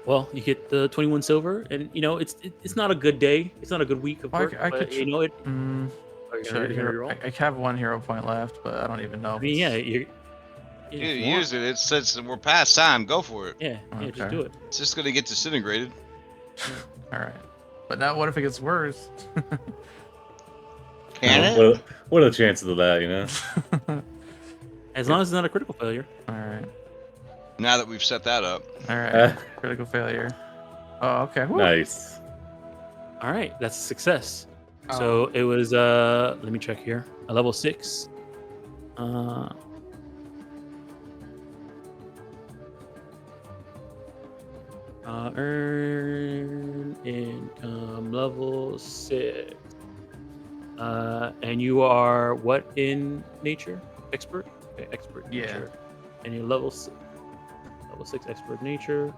Well, you get the 21 silver, and it's not a good day. It's not a good week of I work. I but, could it. Are you Should gonna hero- roll? I have one hero point left, but I don't even know. I mean, yeah, You if you want. use it. It says we're past time. Go for it. Yeah, just Okay. do it. It's just gonna get disintegrated. All right. But now, what if it gets worse? Can it? What are the chances of that? As long as it's not a critical failure. All right. Now that we've set that up. All right. Critical failure. Oh, okay. Woo. Nice. All right, that's a success. Oh. So it was let me check here. A level 6. Earn income level 6. And you are what in nature? Expert? Okay, expert Yeah. nature. And you're level 6 expert nature.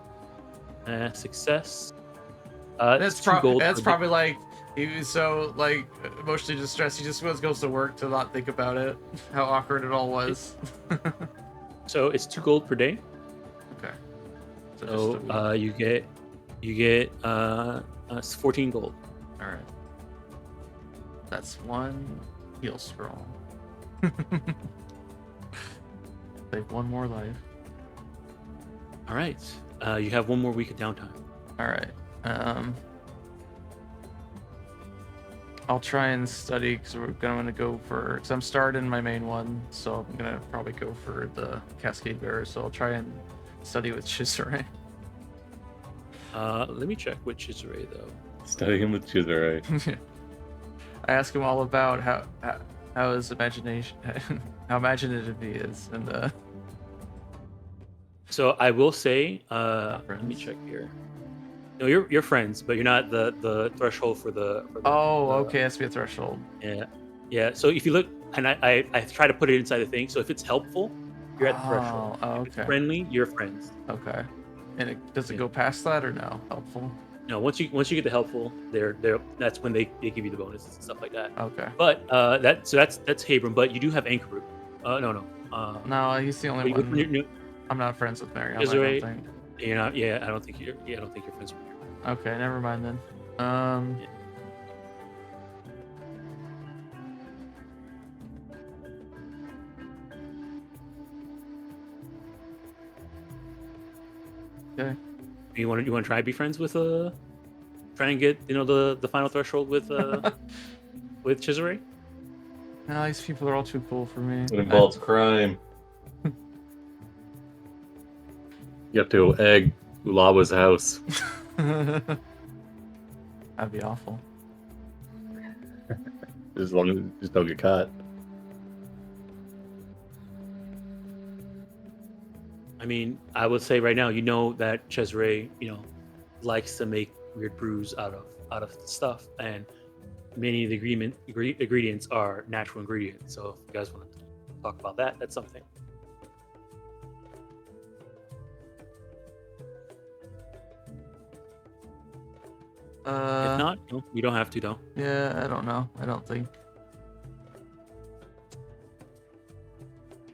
Success. That's 2 gold per day. probably like he was so like emotionally distressed. He just goes to work to not think about it. How awkward it all was. So it's 2 gold per day. Okay. So just a week. you get 14 gold. All right. That's one heal scroll. Save one more life. All right. You have 1 more week of downtime. All right. I'll try and study because we're going to go for. Because I'm starting my main one, so I'm gonna probably go for the Cascade Bearer. So I'll try and study with Chisare. Let me check which is Ray though. Studying with Chizure. I ask him all about how his imagination, how imaginative he is, and So I will say, let me friends. check here. No, you're friends, but you're not the threshold for the. oh, okay, that's be a threshold. Yeah. So if you look, and I try to put it inside the thing. So if it's helpful, you're at the threshold. Oh, If it's okay. friendly, you're friends. Okay. And does it Yeah. go past that or no? Helpful. No, once you get the helpful, that's when they give you the bonuses and stuff like that. Okay. But that's Habram. But you do have Anchor. No. No, he's the only Wait, which one. one you're, I'm not friends with Mariana, I Desiree? don't think. you're not. Yeah, I don't think you're friends with her. Okay, never mind then. Yeah. Okay. You want to try to be friends with try and get the final threshold with with Chisare? No, these people are all too cool for me. It involves crime. You have to egg Ulawa's house. That'd be awful. As long as you just don't get caught. I mean, I would say right now, that Cesare, likes to make weird brews out of stuff, and many of the ingredients are natural ingredients. So if you guys want to talk about that, that's something. If not, you don't have to, though. Yeah, I don't know. I don't think.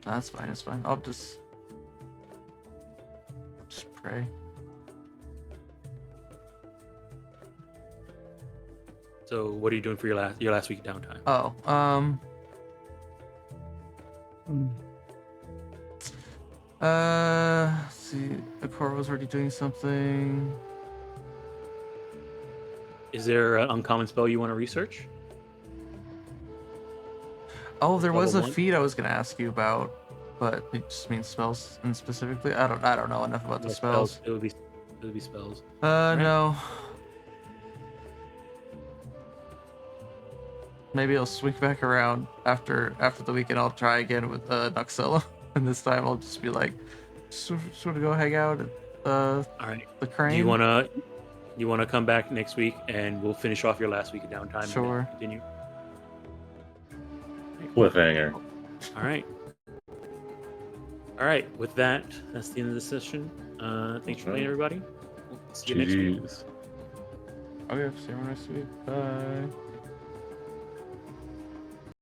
That's fine. It's fine. I'll just pray. So what are you doing for your last week of downtime? Oh, let's see. Akora was already doing something. Is there an uncommon spell you want to research? Oh, there was a Level 1? feat I was gonna ask you about, but it just means spells and specifically. I don't know enough about the No spells. It would be spells. No. Maybe I'll swing back around after the weekend. I'll try again with Nuxella, and this time I'll just be like, sort of go hang out at All right. the crane. Do you wanna come back next week and we'll finish off your last week of downtime? And Sure. then continue. Cliffhanger. All right. All right. With that, that's the end of the session. Thanks for playing, everybody. We'll see you next week. Jeez. Okay, see you next week. Bye.